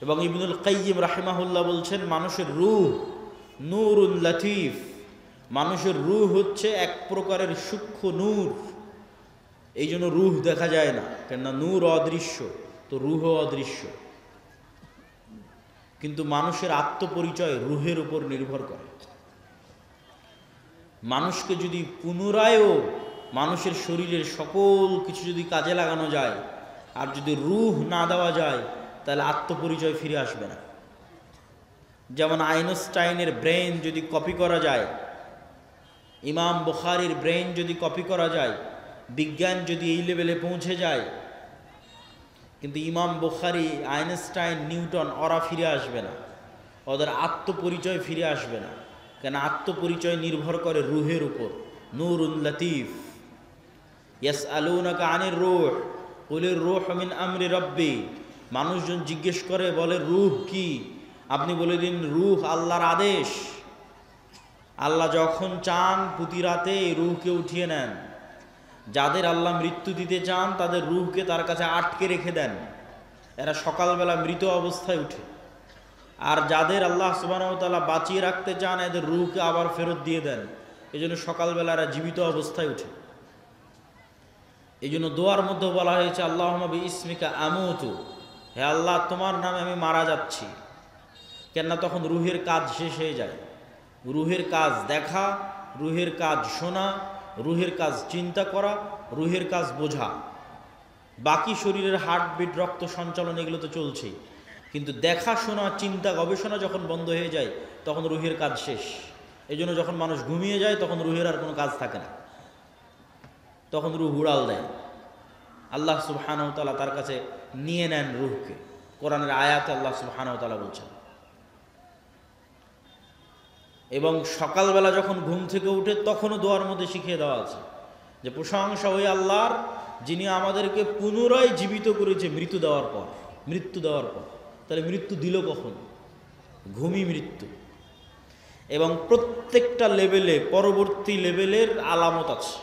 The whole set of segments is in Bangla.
এবং ইবনুল কাইয়িম রাহিমাহুল্লাহ বলছেন মানুষের রূহ নূরুন লাতিফ, মানুষের রূহ হচ্ছে এক প্রকারের সূক্ষ্ম নূর। এই জন্য রূহ দেখা যায় না, কেননা নূর অদৃশ্য, তো রূহ অদৃশ্য। কিন্তু মানুষের আত্মপরিচয় রূহের উপর নির্ভর করে। মানুষকে যদি পুনরায়ও মানুষের শরীরের সকল কিছু যদি কাজে লাগানো যায় আর যদি রূহ না দেওয়া যায়, তাহলে আত্মপরিচয় ফিরে আসবে না। যেমন আইনস্টাইনের ব্রেন যদি কপি করা যায়, ইমাম বুখারীর ব্রেন যদি কপি করা যায়, বিজ্ঞান যদি এই লেভেলে পৌঁছে যায়, কিন্তু ইমাম বুখারী, আইনস্টাইন, নিউটন ওরা ফিরে আসবে না, ওদের আত্মপরিচয় ফিরে আসবে না। কেন? আত্মপরিচয় নির্ভর করে রূহের উপর। নূরুন লাতিফ। ইয়াসআলুনাকা আনির রূহ কুলির রূহু মিন আমরি রাব্বি। মানুষজন জিজ্ঞেস করে, বলে রূহ কি? আপনি বলে দিন রূহ আল্লাহর আদেশ। আল্লাহ যখন চান প্রতি রাতে এই রূহকে উঠিয়ে নেন। যাদের আল্লাহ মৃত্যু দিতে চান তাদের রূহকে তার কাছে আটকে রেখে দেন, এরা সকালবেলা মৃত অবস্থায় উঠে। আর যাদের আল্লাহ সুবহানাহু ওয়া তাআলা বাঁচিয়ে রাখতে চান এদের রূহকে আবার ফেরত দিয়ে দেন। এই জন্য সকালবেলা এরা জীবিত অবস্থায় উঠে। এই জন্য দোয়ার মধ্যে বলা হয়েছে আল্লাহুম্মা বিইসমিকা আমুতু, হে আল্লাহ তোমার নামে আমি মারা যাচ্ছি। কেননা তখন রূহের কাজ শেষ হয়ে যায়। রূহের কাজ দেখা, রূহের কাজ শোনা, রূহের কাজ চিন্তা করা, রূহের কাজ বোঝা। বাকি শরীরের হার্টবিট, রক্ত সঞ্চালন এগুলো তো চলছেই, কিন্তু দেখা শোনা চিন্তা গবেষণা যখন বন্ধ হয়ে যায় তখন রূহের কাজ শেষ। এই জন্য যখন মানুষ ঘুমিয়ে যায় তখন রূহের আর কোনো কাজ থাকে না, তখন রূহ উড়াল দেয়। আল্লাহ সুবহানাহু ওয়া তাআলা তার কাছে নিয়ে নেন রূহকে। কোরআনের আয়াতে আল্লাহ সুবহানাহু ওয়া তাআলা বলছেন। এবং সকালবেলা যখন ঘুম থেকে উঠে তখনও দোয়ার মধ্যে শিখিয়ে দেওয়া আছে যে প্রশংসা ওই আল্লাহর যিনি আমাদেরকে পুনরায় জীবিত করেছে মৃত্যু দেওয়ার পর। তাহলে মৃত্যু দিল কখন? ঘুমই মৃত্যু। এবং প্রত্যেকটা লেভেলে পরবর্তী লেভেলের আলামত আছে,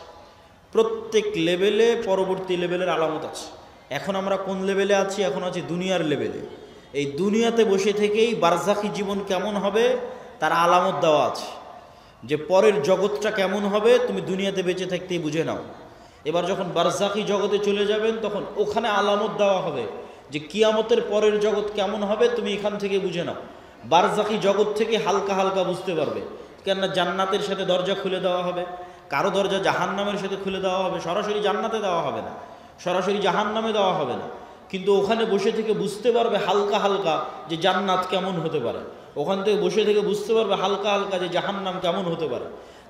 প্রত্যেক লেভেলে পরবর্তী লেভেলের আলামত আছে। এখন আমরা কোন লেভেলে আছি? এখন আছি দুনিয়ার লেভেলে। এই দুনিয়াতে বসে থেকেই বারজাখি জীবন কেমন হবে তার আলামত দেওয়া আছে, যে পরের জগৎটা কেমন হবে তুমি দুনিয়াতে বেঁচে থাকতেই বুঝে নাও। এবার যখন বারজাখি জগতে চলে যাবেন তখন ওখানে আলামত দেওয়া হবে যে কিয়ামতের পরের জগৎ কেমন হবে তুমি এখান থেকে বুঝে নাও। বারজাখি জগৎ থেকে হালকা হালকা বুঝতে পারবে, কেননা জান্নাতের সাথে দরজা খুলে দেওয়া হবে, কারো দরজা জাহান্নামের সাথে খুলে দেওয়া হবে। সরাসরি জান্নাতে দেওয়া হবে না, সরাসরি জাহান্নামে দেওয়া হবে না, কিন্তু ওখানে বসে থেকে বুঝতে পারবে হালকা হালকা যে জান্নাত কেমন হতে পারে। ওখান থেকে বসে থেকে বুঝতে পারবে হালকা হালকা যে জাহান্নাম কেমন হতে পারে।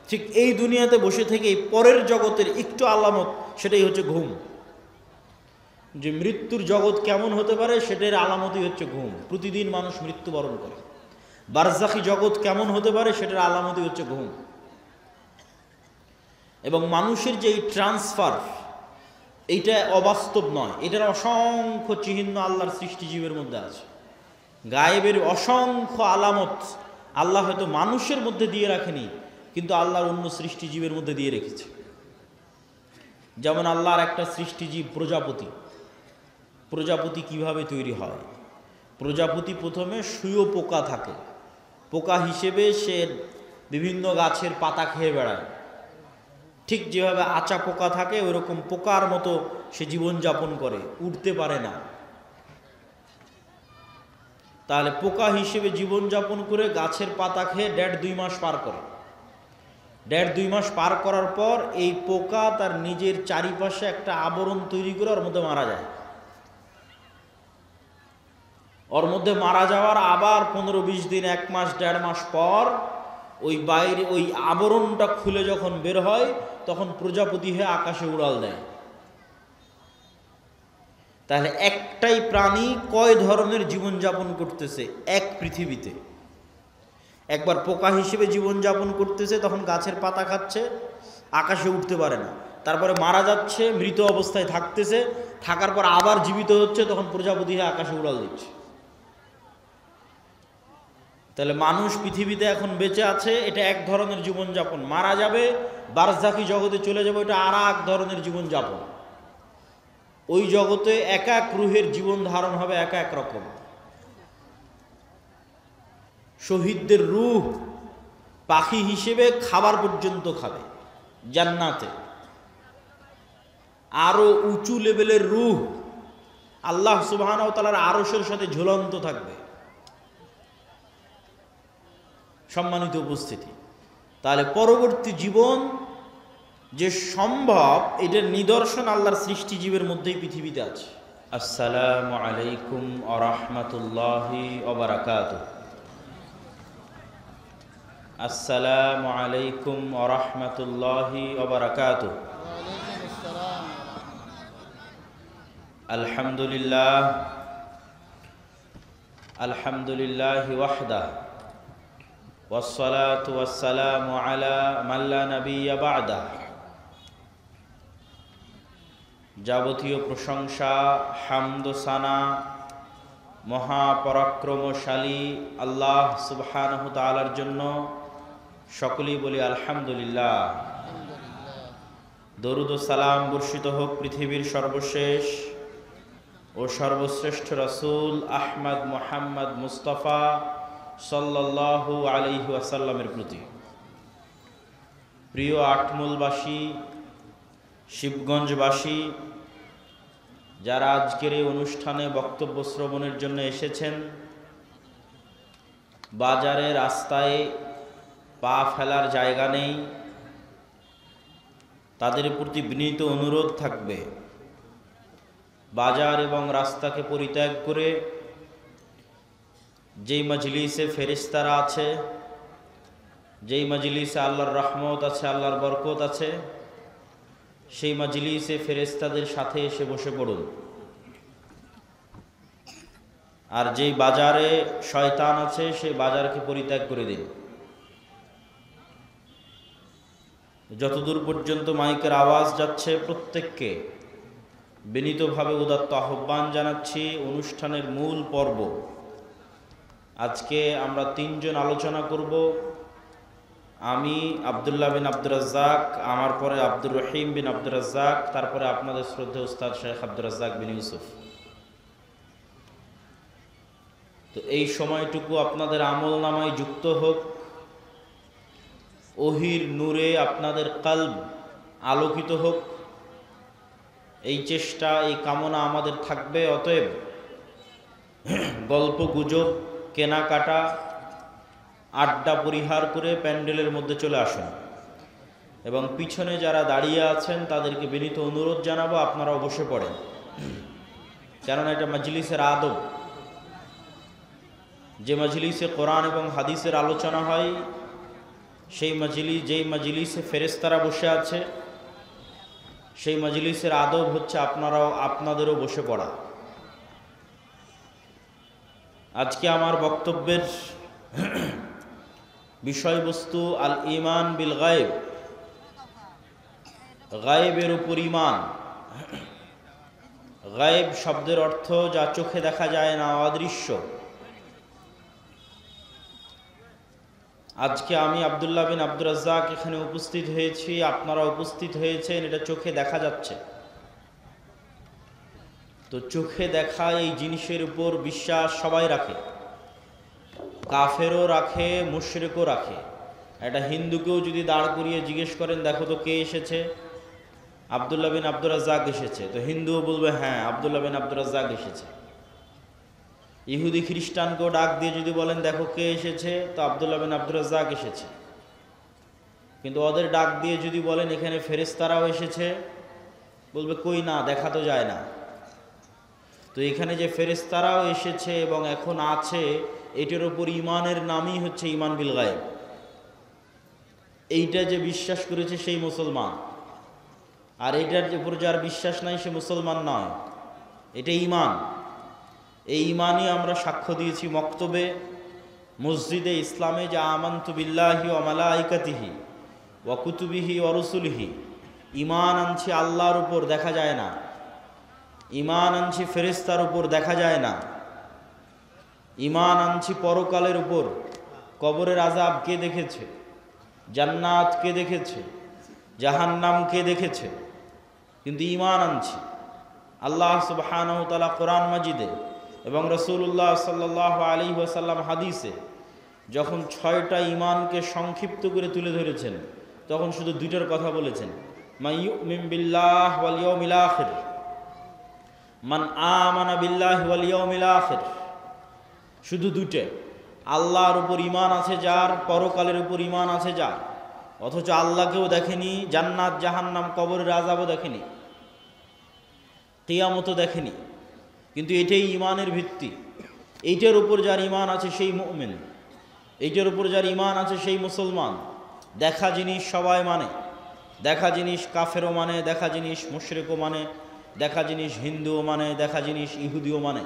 ঠিক এই দুনিয়াতে বসে থেকেই পরের জগতের একটু আলামত, সেটাই হচ্ছে ঘুম। যে মৃত্যুর জগৎ কেমন হতে পারে সেটার আলামতই হচ্ছে ঘুম। প্রতিদিন মানুষ মৃত্যুবরণ করে। বারজাখি জগৎ কেমন হতে পারে সেটার আলামতই হচ্ছে ঘুম। এবং মানুষের যে এই ট্রান্সফার, এইটা অবাস্তব নয়, এটার অসংখ্য চিহ্ন আল্লাহর সৃষ্টিজীবের মধ্যে আছে। গায়েবের অসংখ্য আলামত আল্লাহ হয়তো মানুষের মধ্যে দিয়ে রাখেনি, কিন্তু আল্লাহর অন্য সৃষ্টিজীবের মধ্যে দিয়ে রেখেছে। যেমন আল্লাহর একটা সৃষ্টিজীব প্রজাপতি। প্রজাপতি কিভাবে তৈরি হয়? প্রজাপতি প্রথমে শুঁয়ো পোকা থাকে, পোকা হিসেবে সে বিভিন্ন গাছের পাতা খেয়ে বেড়ায়। ঠিক যেভাবে আচা পোকা থাকে ওইরকম পোকার মতো সে জীবনযাপন করে, উঠতে পারে না। তাহলে পোকা হিসেবে জীবনযাপন করে গাছের পাতা খেয়ে 1.5-2 মাস পার করে। 1.5-2 মাস পার করার পর এই পোকা তার নিজের চারিপাশে একটা আবরণ তৈরি করে ওর মধ্যে মারা যায়। ওর মধ্যে মারা যাওয়ার আবার 15-20 দিন, 1 মাস 1.5 মাস পর ওই বাইরে ওই আবরণটা খুলে যখন বের হয় তখন প্রজাপতি হয়ে আকাশে উড়াল দেয়। তাহলে একটাই প্রাণী কয় ধরনের জীবনযাপন করতেছে এক পৃথিবীতে? একবার পোকা হিসেবে জীবনযাপন করতেছে, তখন গাছের পাতা খাচ্ছে, আকাশে উঠতে পারে না, তারপরে মারা যাচ্ছে, মৃত অবস্থায় থাকতেছে, থাকার পর আবার জীবিত হচ্ছে, তখন প্রজাপতি হয়ে আকাশে উড়াল দিচ্ছে। তাহলে মানুষ পৃথিবীতে এখন বেঁচে আছে, এটা এক ধরনের জীবনযাপন। মারা যাবে, বারজাখি জগতে চলে যাবে, এটা আর এক ধরনের জীবনযাপন। ওই জগতে এক এক রূহের জীবন ধারণ হবে এক এক রকম। শহীদদের রূহ পাখি হিসেবে খাবার পর্যন্ত খাবে জান্নাতে। আরো উঁচু লেভেলের রূহ আল্লাহ সুবহানাহু ওয়া তাআলার আরশের সাথে ঝুলন্ত থাকবে। সম্মানিত উপস্থিতি, তাহলে পরবর্তী জীবন যে সম্ভব এটার নিদর্শন আল্লাহর সৃষ্টি জীবের মধ্যেই পৃথিবীতে আছে। আসসালামু আলাইকুম ওয়া রাহমাতুল্লাহি ওয়া বারাকাতুহু। আসসালামু আলাইকুম ওয়া রাহমাতুল্লাহি ওয়া বারাকাতুহু। আলহামদুলিল্লাহ আলহামদুলিল্লাহি ওয়াহদাহু ওয়াসসালাতু ওয়াসসালামু আলা মান লা নাবিয়্যা বা'দাহু। যাবতীয় প্রশংসা, হামদ ও সানা মহাপরাক্রমশালী আল্লাহ সুবহানাহু ওয়া তাআলার জন্য। সকলেই বলি আলহামদুলিল্লাহ। দরুদ ও সালাম বর্ষিত হোক পৃথিবীর সর্বশেষ ও সর্বশ্রেষ্ঠ রাসূল আহমদ মুহাম্মদ মুস্তাফা সাল্লাল্লাহু আলাইহি ওয়াসাল্লামের প্রতি। প্রিয় আটমূলবাসী, শিবগঞ্জবাসী, যারা আজকের এই অনুষ্ঠানে বক্তব্য শ্রবণের জন্য এসেছেন, বাজারে রাস্তায় পা ফেলার জায়গা নেই, তাদের প্রতি বিনীত অনুরোধ থাকবে বাজার এবং রাস্তাকে পরিত্যাগ করে যেই মজলিসে ফেরেশতারা আছে, যেই মজলিসে আল্লাহর রহমত আছে, আল্লাহর বরকত আছে, সেই মজলিসে ফেরেশতাদের সাথে এসে বসে পড়ুন। আর যেই বাজারে শয়তান আছে সেই বাজারকে পরিত্যাগ করে দিন। যতদূর পর্যন্ত মাইকের আওয়াজ যাচ্ছে প্রত্যেককে বিনীতভাবে উদাত্ত আহ্বান জানাচ্ছি। অনুষ্ঠানের মূল পর্ব আজকে আমরা তিনজন আলোচনা করব। আমি আব্দুল্লাহ বিন আব্দুর রাজ্জাক, আমার পরে আব্দুর রহিম বিন আব্দুর রাজ্জাক, তারপরে আপনাদের শ্রদ্ধেয় উস্তাদ শেখ আব্দুর রাজ্জাক বিন ইউসুফ। তো এই সময়টুকু আপনাদের আমল নামায় যুক্ত হোক, ওহির নূরে আপনাদের কলব আলোকিত হোক, এই চেষ্টা, এই কামনা আমাদের থাকবে। অতএব গল্প গুজব, কেনাকাটা, আড্ডা পরিহার করে প্যান্ডেলের মধ্যে চলে আসুন। এবং পিছনে যারা দাঁড়িয়ে আছেন তাদেরকে বিনীত অনুরোধ জানাবো আপনারাও বসে পড়েন, কেননা এটা মজলিসের আদব। যে মজলিসে কোরআন এবং হাদিসের আলোচনা হয়, সেই মজলিস, যেই মজলিসে ফেরেশতারা বসে আছে, সেই মজলিসের আদব হচ্ছে আপনাদেরও বসে পড়া। আজকে আমার বক্তব্যের বিষয়বস্তু আল ঈমান বিল গায়ব, গায়েবের উপর ঈমান। গায়েব শব্দের অর্থ যা চোখে দেখা যায় না, অদৃশ্য। আজকে আমি আব্দুল্লাহ বিন আব্দুর রাজ্জাক এখানে উপস্থিত হয়েছি, আপনারা উপস্থিত হয়েছেন, এটা চোখে দেখা যাচ্ছে। তো চোখে দেখা এই জিনিসের উপর বিশ্বাস সবাই রাখে, কাফেরও রাখে, মুশরিকও রাখে। একটা হিন্দুকেও যদি দাঁড় করিয়ে জিজ্ঞেস করেন, দেখো তো কে এসেছে, আব্দুল্লাহ বিন আব্দুর রাজ্জাক এসেছে, তো হিন্দুও বলবে হ্যাঁ আব্দুল্লাহ বিন আব্দুর রাজ্জাক এসেছে। ইহুদি খ্রিস্টানকেও ডাক দিয়ে যদি বলেন দেখো কে এসেছে, তো আব্দুল্লাহ বিন আব্দুর রাজ্জাক এসেছে। কিন্তু ওদের ডাক দিয়ে যদি বলেন এখানে ফেরেশতারাও এসেছে, বলবে কই না, দেখা তো যায় না। তো এখানে যে ফেরেশতারাও এসেছে এবং এখন আছে, এটার উপর ঈমানের নামই হচ্ছে ঈমান বিল গায়ব। এইটা যে বিশ্বাস করেছে সেই মুসলমান, আর এইটার উপর যার বিশ্বাস নাই সে মুসলমান নয়। এটা ঈমান। এই ঈমানই আমরা সাক্ষ্য দিয়েছি মক্তবে, মসজিদে ইসলামে, যে আমানতু বিল্লাহি ওয়া মালাইকাতিহি ওয়া কুতুবিহি ওয়া রুসুলিহি। ঈমান আনছি আল্লাহর উপর, দেখা যায় না। ঈমান আনছি ফেরেশতার উপর, দেখা যায় না। ঈমান আনছি পরকালের উপর, কবরের আযাব কে দেখেছে, জান্নাত কে দেখেছে, জাহান্নাম কে দেখেছে, কিন্তু ঈমান আনছি। আল্লাহ সুবহানাহু ওয়া তাআলা কোরআন মাজিদে এবং রাসূলুল্লাহ সাল্লাল্লাহু আলাইহি ওয়াসাল্লাম হাদিসে যখন 6টা ঈমানকে সংক্ষিপ্ত করে তুলে ধরেছেন তখন শুধু দুইটার কথা বলেছেন, মান ইউমিন বিল্লাহ ওয়াল ইয়াউমিল আখির, মান আমানা বিল্লাহি ওয়াল ইয়াউমিল আখির। শুধু দুটো, আল্লাহর উপর ঈমান আছে যার, পরকালের উপর ঈমান আছে যার। অথচ আল্লাহকেও দেখেনি, জান্নাত জাহান্নাম কবরের আযাবও দেখেনি, কিয়ামতও দেখেনি, কিন্তু এটাই ঈমানের ভিত্তি। এইটার উপর যার ঈমান আছে সেই মুমিন, এইটার উপর যার ঈমান আছে সেই মুসলমান। দেখা জিনিস সবাই মানে, দেখা জিনিস কাফেরও মানে, দেখা জিনিস মুশরিকও মানে, দেখা জিনিস হিন্দুও মানে, দেখা জিনিস ইহুদিও মানে।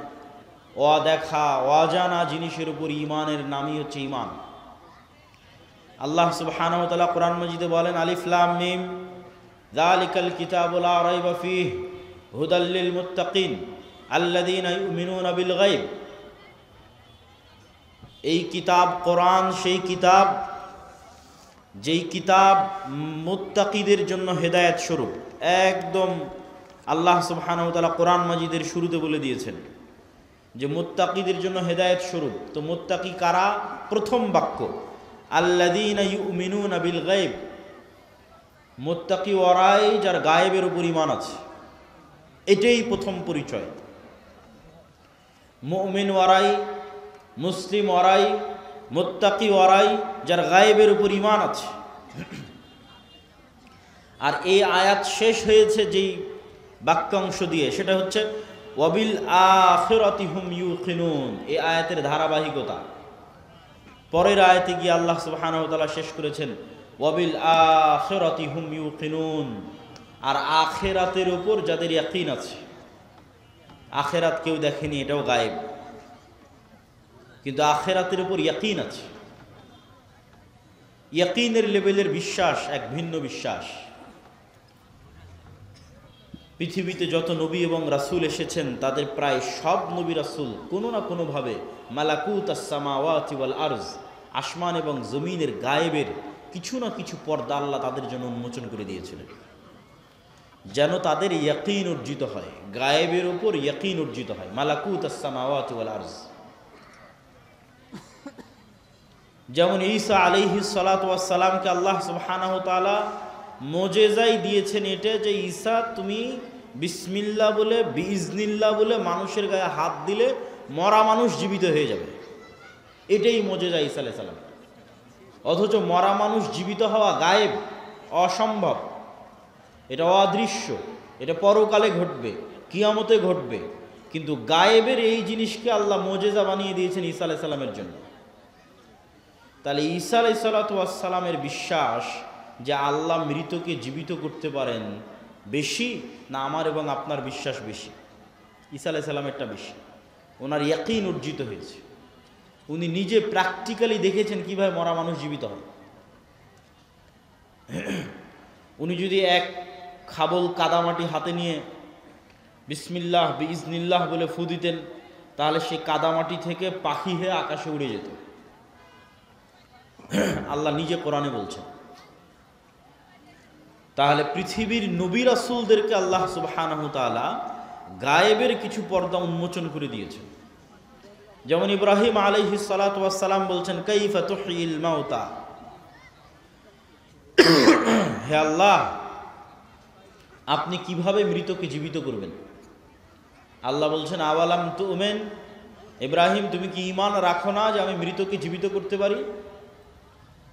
অদেখা অজানা জিনিসের উপর ঈমানের নামই হচ্ছে ঈমান। আল্লাহ সুবহানাহু ওয়া তাআলা কোরআন মাজিদে বলেন, আলিফ লাম মিম যালিকাল কিতাবু লা রাইবা ফীহি হুদাল লিল মুত্তাকিন আল্লাযীনা ইউমিনুনা বিল গায়ব। এই কিতাব কোরআন সেই কিতাব যেই কিতাব মুত্তাকিদের জন্য হেদায়েত স্বরূপ। একদম আল্লাহ সুবহানাহু ওয়া তাআলা কোরআন মাজিদের শুরুতে বলে দিয়েছেন যে মুত্তাকিদের জন্য হেদায়েত স্বরূপ। তো মুত্তাকি কারা? প্রথম বাক্য আল্লাযীনা ইউমিনুনা বিল গায়ব, মুত্তাকি ওরাই যার গায়েবের উপর ঈমান আছে। এটাই প্রথম পরিচয়। মুমিন ওরাই, মুসলিম ওরাই, মুত্তাকি ওরাই যার গায়েবের উপর ঈমান আছে। আর এই আয়াত শেষ হয়েছে যেই বাক্যাংশ দিয়ে, সেটা হচ্ছে ওয়াবিল আখিরাতি হুম ইউকিনুন। এই আয়াতের ধারাবাহিকতা। পরের আয়াতে গিয়ে আল্লাহ সুবহানাহু ওয়া তাআলা শেষ করেছেন ওয়াবিল আখিরাতি হুম ইউকিনুন। আর আখিরাতের উপর যাদের ইয়াকিন আছে। আখিরাত কেউ দেখেনি, এটাও গায়েব, কিন্তু আখিরাতের উপর ইয়াকিন আছে। ইয়াকিনের লেভেলের বিশ্বাস এক ভিন্ন বিশ্বাস। পৃথিবীতে যত নবী এবং রাসূল এসেছেন তাদের প্রায় সব নবী রাসূল কোনো না কোনোভাবে মালাকুত আস-সামাওয়াতি ওয়াল আরজ, আসমান এবং জমিনের গায়েবের কিছু না কিছু পর্দা আল্লাহ তাদের জন্য উন্মোচন করে দিয়েছিলেন, যেন তাদের ইয়াকিন অর্জিত হয়, গায়েবের উপর ইয়াকিন অর্জিত হয়। মালাকুত আস-সামাওয়াতি ওয়াল আরজ। যেমন ঈসা আলাইহিস সালাতু ওয়াস সালামকে আল্লাহ সুবহানাহু ওয়া তাআলা মুজিজাই দিয়েছেন এটা যে ঈসা তুমি বিসমিল্লাহ বলে বিইজনিল্লাহ বলে মানুষের গায়ে হাত দিলে মরা মানুষ জীবিত হয়ে যাবে। এটাই মুজিজা ঈসা আলাইহিস সালাম। অথচ মরা মানুষ জীবিত হওয়া গায়েব, অসম্ভব, এটা অদৃশ্য, এটা পরকালে ঘটবে, কিয়ামতে ঘটবে। কিন্তু গায়েবের এই জিনিসকে আল্লাহ মুজিজা বানিয়ে দিয়েছেন ঈসা আলাইহিস সালামের জন্য। তাহলে ঈসা আলাইহিস সালামের বিশ্বাস যে আল্লাহ মৃতকে জীবিত করতে পারেন বেশি না আমার এবং আপনার বিশ্বাস বেশি? ঈসা আলাইহিস সালামেরটা বেশি। ওনার ইয়াকিন অর্জিত হয়েছে, উনি নিজে প্র্যাকটিক্যালি দেখেছেন কিভাবে মরা মানুষ জীবিত হয়। উনি যদি এক খাবল কাদামাটি হাতে নিয়ে বিসমিল্লাহ বিইজনিল্লাহ বলে ফু দিতেন, তাহলে সেই কাদামাটি থেকে পাখি হয়ে আকাশে উড়ে যেত। আল্লাহ নিজে কোরআনে বলছেন। তাহলে পৃথিবীর নবী রাসূলদেরকে আল্লাহ সুবহানাহু ওয়া তাআলা গায়েবের কিছু পর্দা উন্মোচন করে দিয়েছেন। যেমন ইব্রাহিম আলাইহিস সালাতু ওয়াস সালাম বলছেন কাইফা তুহয়িল মাউতা, হে আল্লাহ আপনি কিভাবে মৃতকে জীবিত করবেন? আল্লাহ বলছেন আওয়ালাম তুমিন, ইব্রাহিম তুমি কি ঈমান রাখো না যে আমি মৃতকে জীবিত করতে পারি?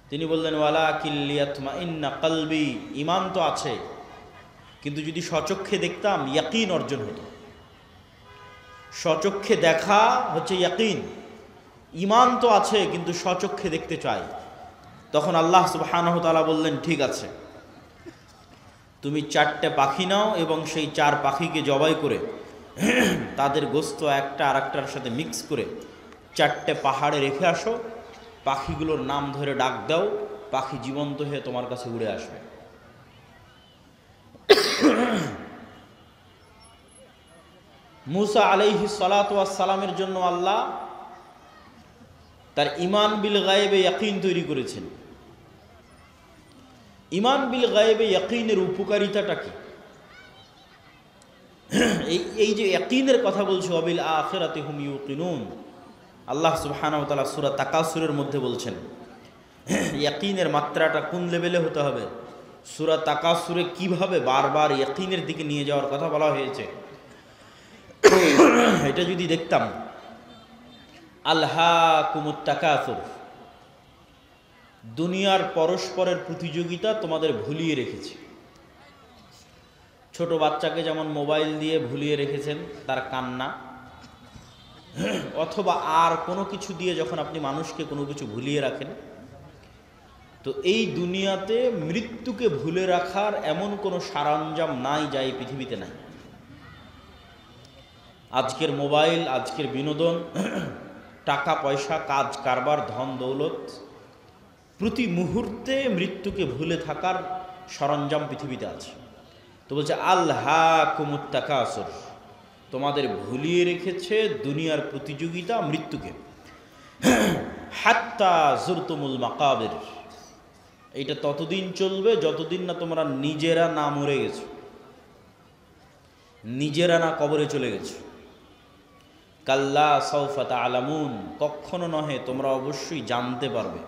তিনি বললেন ওয়ালাকিন লিয়াতমাইন্না কলবি, ঈমান তো আছে, কিন্তু যদি স্বচক্ষে দেখতাম ইয়াকিন অর্জন হতো। স্বচক্ষে দেখা হচ্ছে ইয়াকিন, ঈমান তো আছে কিন্তু স্বচক্ষে দেখতে চাই। তখন আল্লাহ সুবহানাহু ওয়া তাআলা বললেন ঠিক আছে, তুমি 4টে পাখি নাও এবং সেই 4 পাখিকে জবাই করে তাদের গোশত একটা আরেকটার সাথে মিক্স করে 4টে পাহাড়ে রেখে আসো, পাখিগুলোর নাম ধরে ডাক দাও, পাখি জীবন্ত হয়ে তোমার কাছে উড়ে আসবে। মুসা আলাইহিস সালাতু ওয়াস সালামের জন্য আল্লাহ তার ঈমান বিল গায়বে ইয়াকিন তৈরি করেছেন। ঈমান বিল গায়বে ইয়াকিনের উপকারিতাটা কি? এই যে ইয়াকিনের কথা বলছো, ওয়াবিল আখিরাতি হুম ইউকিনুন, আল্লাহ সুবহানাহু ওয়া তাআলা সূরা তাকাসুরের মধ্যে বলছেন ইয়াকিনের মাত্রাটা কোন লেভেলে হতে হবে। সূরা তাকাসুরে কিভাবে বারবার ইয়াকিনের দিকে নিয়ে যাওয়ার কথা বলা হয়েছে, এটা যদি দেখতাম। আলহাকুমুত তাকাসুর, দুনিয়ার পরস্পরের প্রতিযোগিতা তোমাদের ভুলিয়ে রেখেছে। ছোট বাচ্চাকে যেমন মোবাইল দিয়ে ভুলিয়ে রেখেছেন তার কান্না, অথবা আর কোনো কিছু দিয়ে যখন আপনি মানুষকে কোনো কিছু ভুলিয়ে রাখেন, তো এই দুনিয়াতে মৃত্যুকে ভুলে রাখার এমন কোনো সরঞ্জাম নাই যা এই পৃথিবীতে নাই। আজকের মোবাইল, আজকের বিনোদন, টাকা পয়সা, কাজ কারবার, ধন দৌলত, প্রতি মুহূর্তে মৃত্যুকে ভুলে থাকার সরঞ্জাম পৃথিবীতে আছে। তো বলছে আলহাকুমুত তাকাসুর, তোমাদের ভুলিয়ে রেখেছে দুনিয়ার প্রতিযোগিতা মৃত্যুকে। হাত্তা জুরতুমুল মাকাবির, এইটা ততদিন চলবে যতদিন না তোমরা নিজেরা না মরে গেছো, নিজেরা না কবরে চলে গেছো। কাল্লা সাউফা তা'লামুন, কখনো নহে, তোমরা অবশ্যই জানতে পারবে।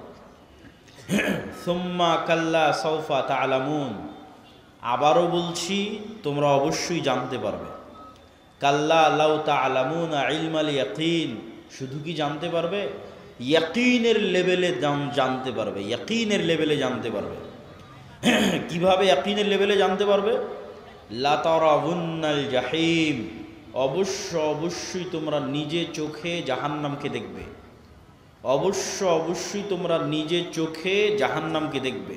সুম্মা কাল্লা সাউফা তা'লামুন, আবারও বলছি তোমরা অবশ্যই জানতে পারবে। কাল্লা লাউ তা'লামুনা ইলমাল ইয়াকিন, শুধু কি জানতে পারবে, ইয়াকিনের লেভেলে জানতে পারবে, ইয়াকিনের লেভেলে জানতে পারবে। কিভাবে ইয়াকিনের লেভেলে জানতে পারবে? লা তারাউন্নাল জাহিম, অবশ্যই তোমরা নিজে চোখে জাহান্নামকে দেখবে। অবশ্যই তোমরা নিজে চোখে জাহান্নামকে দেখবে।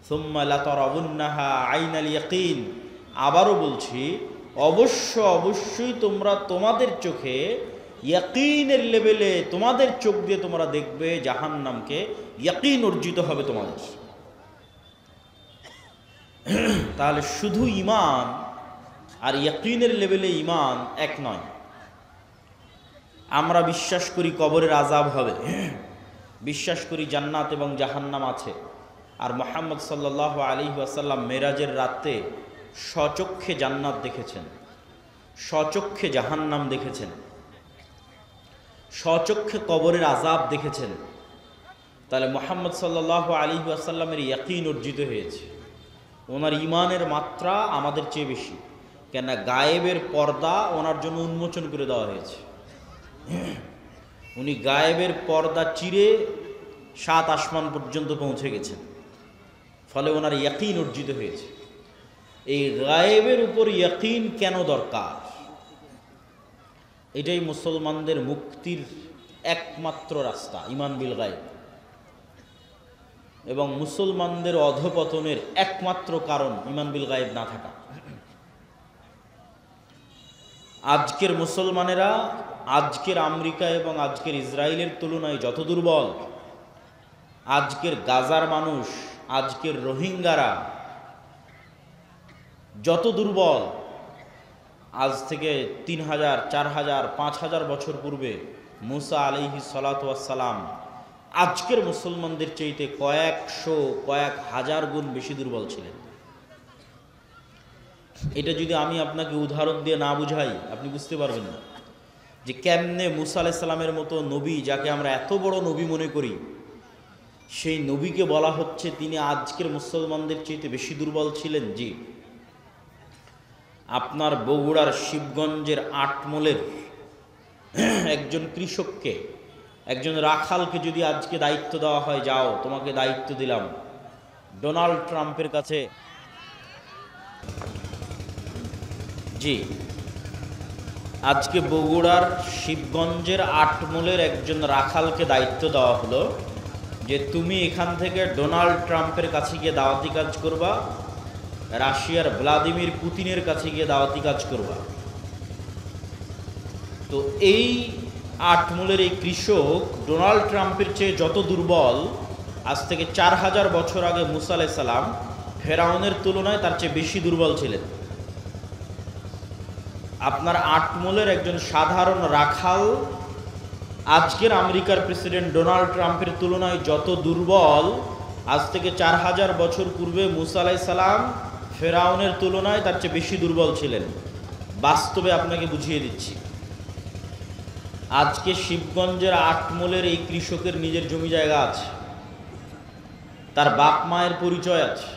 সুম্মা লা তারাউন্নাহা আইনাল ইয়াকিন, আবারও বলছি অবশ্যই তোমরা তোমাদের চোখে ইয়াকিনের লেভেলে, তোমাদের চোখ দিয়ে তোমরা দেখবে জাহান্নামকে, ইয়াকিন অর্জিত হবে তোমাদের। তাহলে শুধু ঈমান আর ইয়াকিনের লেভেলে ঈমান এক নয়। আমরা বিশ্বাস করি কবরের আযাব হবে, বিশ্বাস করি জান্নাত এবং জাহান্নাম আছে, আর মুহাম্মদ সাল্লাল্লাহু আলাইহি ওয়াসাল্লাম মেরাজের রাতে স্বচক্ষে জান্নাত দেখেছেন, স্বচক্ষে জাহান্নাম দেখেছেন, স্বচক্ষে কবরের আযাব দেখেছেন। তাহলে মুহাম্মদ সাল্লাল্লাহু আলাইহি ওয়াসাল্লামের ইয়াকিন অর্জিত হয়েছে, ওনার ঈমানের মাত্রা আমাদের চেয়ে বেশি। কেন? গায়েবের পর্দা ওনার জন্য উন্মোচন করে দেওয়া হয়েছে। উনি গায়েবের পর্দা চিরে 7 আসমান পর্যন্ত পৌঁছে গেছেন, ফলে ওনার ইয়াকিন অর্জিত হয়েছে। এই গায়েবের উপর ইয়াকিন কেন দরকার? এটাই মুসলমানদের মুক্তির একমাত্র রাস্তা, ঈমান বিল গায়েব, এবং মুসলমানদের অধপতনের একমাত্র কারণ ঈমান বিল গায়েব না থাকা। আজকের মুসলমানেরা আজকের আমেরিকা এবং আজকের ইসরায়েলের তুলনায় যত দুর্বল, আজকের গাজার মানুষ, আজকের রোহিঙ্গারা যত দুর্বল, আজ থেকে 3000, 4000, 5000 বছর পূর্বে মুসা আলাইহিস সালাতু ওয়াস সালাম আজকের মুসলমানদের চাইতে কয়েকশো, কয়েক হাজার গুণ বেশি দুর্বল ছিলেন। এটা যদি আমি আপনাকে উদাহরণ দিয়ে না বুঝাই, আপনি বুঝতে পারবেন না যে কেমনে মুসা আলাইহিস সালামের মতো নবী, যাকে আমরা এত বড় নবী মনে করি, সেই নবীকে বলা হচ্ছে তিনি আজকের মুসলমানদের চাইতে বেশি দুর্বল ছিলেন। জি, আপনার বগুড়ার শিবগঞ্জের আটমলের একজন কৃষককে, একজন রাখালকে যদি আজকে দায়িত্ব দেওয়া হয়, যাও তোমাকে দায়িত্ব দিলাম ডোনাল্ড ট্রাম্পের কাছে, জি, আজকে বগুড়ার শিবগঞ্জের আটমলের একজন রাখালকে দায়িত্ব দেওয়া হলো যে তুমি এখান থেকে ডোনাল্ড ট্রাম্পের কাছে গিয়ে দাওয়াতি কাজ করবা, রাশিয়ার ভ্লাদিমির পুতিনের কাছে গিয়ে দাওয়াতি কাজ করবা। তো এই আটমূলের এই কৃষক ডোনাল্ড ট্রাম্পের চেয়ে যত দুর্বল, আজ থেকে 4000 বছর আগে মুসা আলাইহিস সালাম ফেরাউনের তুলনায় তার চেয়ে বেশি দুর্বল ছিলেন। আপনার আটমূলের একজন সাধারণ রাখাল আজকের আমেরিকার প্রেসিডেন্ট ডোনাল্ড ট্রাম্পের তুলনায় যত দুর্বল, আজ থেকে 4000 বছর পূর্বে মুসা আলাইহিস সালাম ফেরাউনের তুলনায় তার চেয়ে বেশি দুর্বল ছিলেন। বাস্তবে আপনাকে বুঝিয়ে দিচ্ছি, আজকে শিবগঞ্জের আটমোলের এই কৃষকের নিজের জমি জায়গা আছে, তার বাপ মায়ের পরিচয় আছে,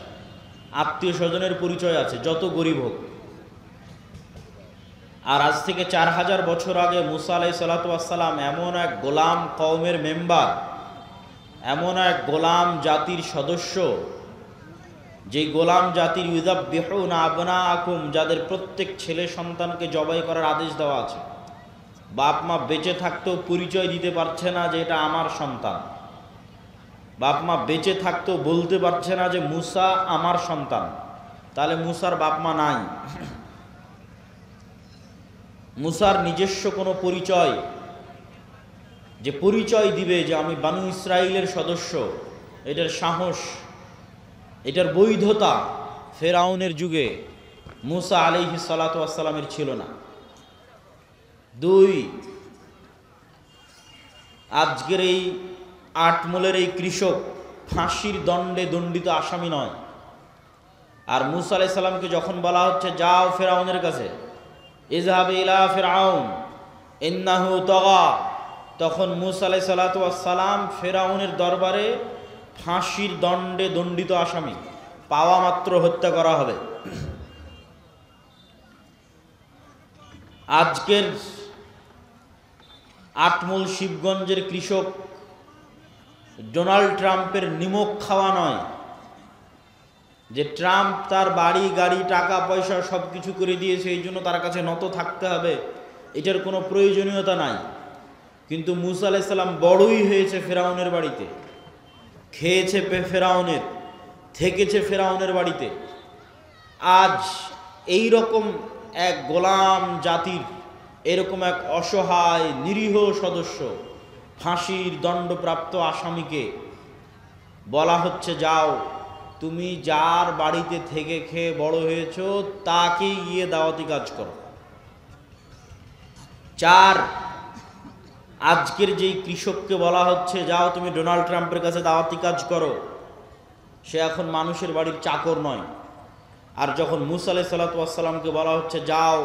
আত্মীয় স্বজনের পরিচয় আছে, যত গরিব হোক। আর আজ থেকে 4000 বছর আগে মুসা আলাইহিস সালাতু ওয়াস সালাম এমন এক গোলাম কওমের মেম্বার, এমন এক গোলাম জাতির সদস্য, যেই গোলাম জাতির ইউযাববিহুনা আবনাআকুম, যাদের প্রত্যেক ছেলে সন্তানকে জবাই করার আদেশ দেওয়া আছে। বাপ মা বেঁচে থাকতেও পরিচয় দিতে পারছে না যে এটা আমার সন্তান। বাপ মা বেঁচে থাকতেও বলতে পারছে না যে মুসা আমার সন্তান। তাহলে মুসার বাপ মা নাই। মুসার নিজস্ব কোনো পরিচয়, যে পরিচয় দিবে যে আমি বানু ইসরাইলের সদস্য, এটার সাহস, এটার বৈধতা ফেরাউনের যুগে মুসা আলাইহিস সালাতু ওয়াস সালামের ছিল না। 2, আজকের এই আটমোলের এই কৃষক ফাঁসির দণ্ডে দণ্ডিত আসামি নয়। আর মুসা আলাইহিস সালামকে যখন বলা হচ্ছে যাও ফেরাউনের কাছে, ইযহাব ইলা ফিরআউন ইন্নাহু তাগা, তখন মুসা আলাইহিস সালাতু ওয়াস সালাম ফেরাউনের দরবারে ফাঁসির দণ্ডে দণ্ডিত আসামি, পাওয়া মাত্র হত্যা করা হবে। আজকের আটমোল শিবগঞ্জের কৃষক ডোনাল্ড ট্রাম্পের নিমক খাওয়া নয়, যে ট্রাম্প তার বাড়ি গাড়ি টাকা পয়সা সব কিছু করে দিয়েছে, এই জন্য তার কাছে নত থাকতে হবে, এটার কোনো প্রয়োজনীয়তা নাই। কিন্তু মুসা আলাইহিস সালাম বড়ই হয়েছে ফেরাউনের বাড়িতে, খেয়েছে ফেরাউনের, থেকেছে ফেরাউনের বাড়িতে। আজ এই রকম এক গোলাম জাতির এরকম এক অসহায় নিরীহ সদস্য, ফাঁসির দণ্ডপ্রাপ্ত আসামিকে বলা হচ্ছে যাও তুমি যার বাড়িতে থেকে খেয়ে বড় হয়েছ তাকেই গিয়ে দাওয়াতি কাজ করো। 4, আজকের যেই কৃষককে বলা হচ্ছে যাও তুমি ডোনাল্ড ট্রাম্পের কাছে দাওয়াতি কাজ করো, সে এখন মানুষের বাড়ির চাকর নয়। আর যখন মুসা আলাইহিস সালাতু ওয়াস সালামকে বলা হচ্ছে যাও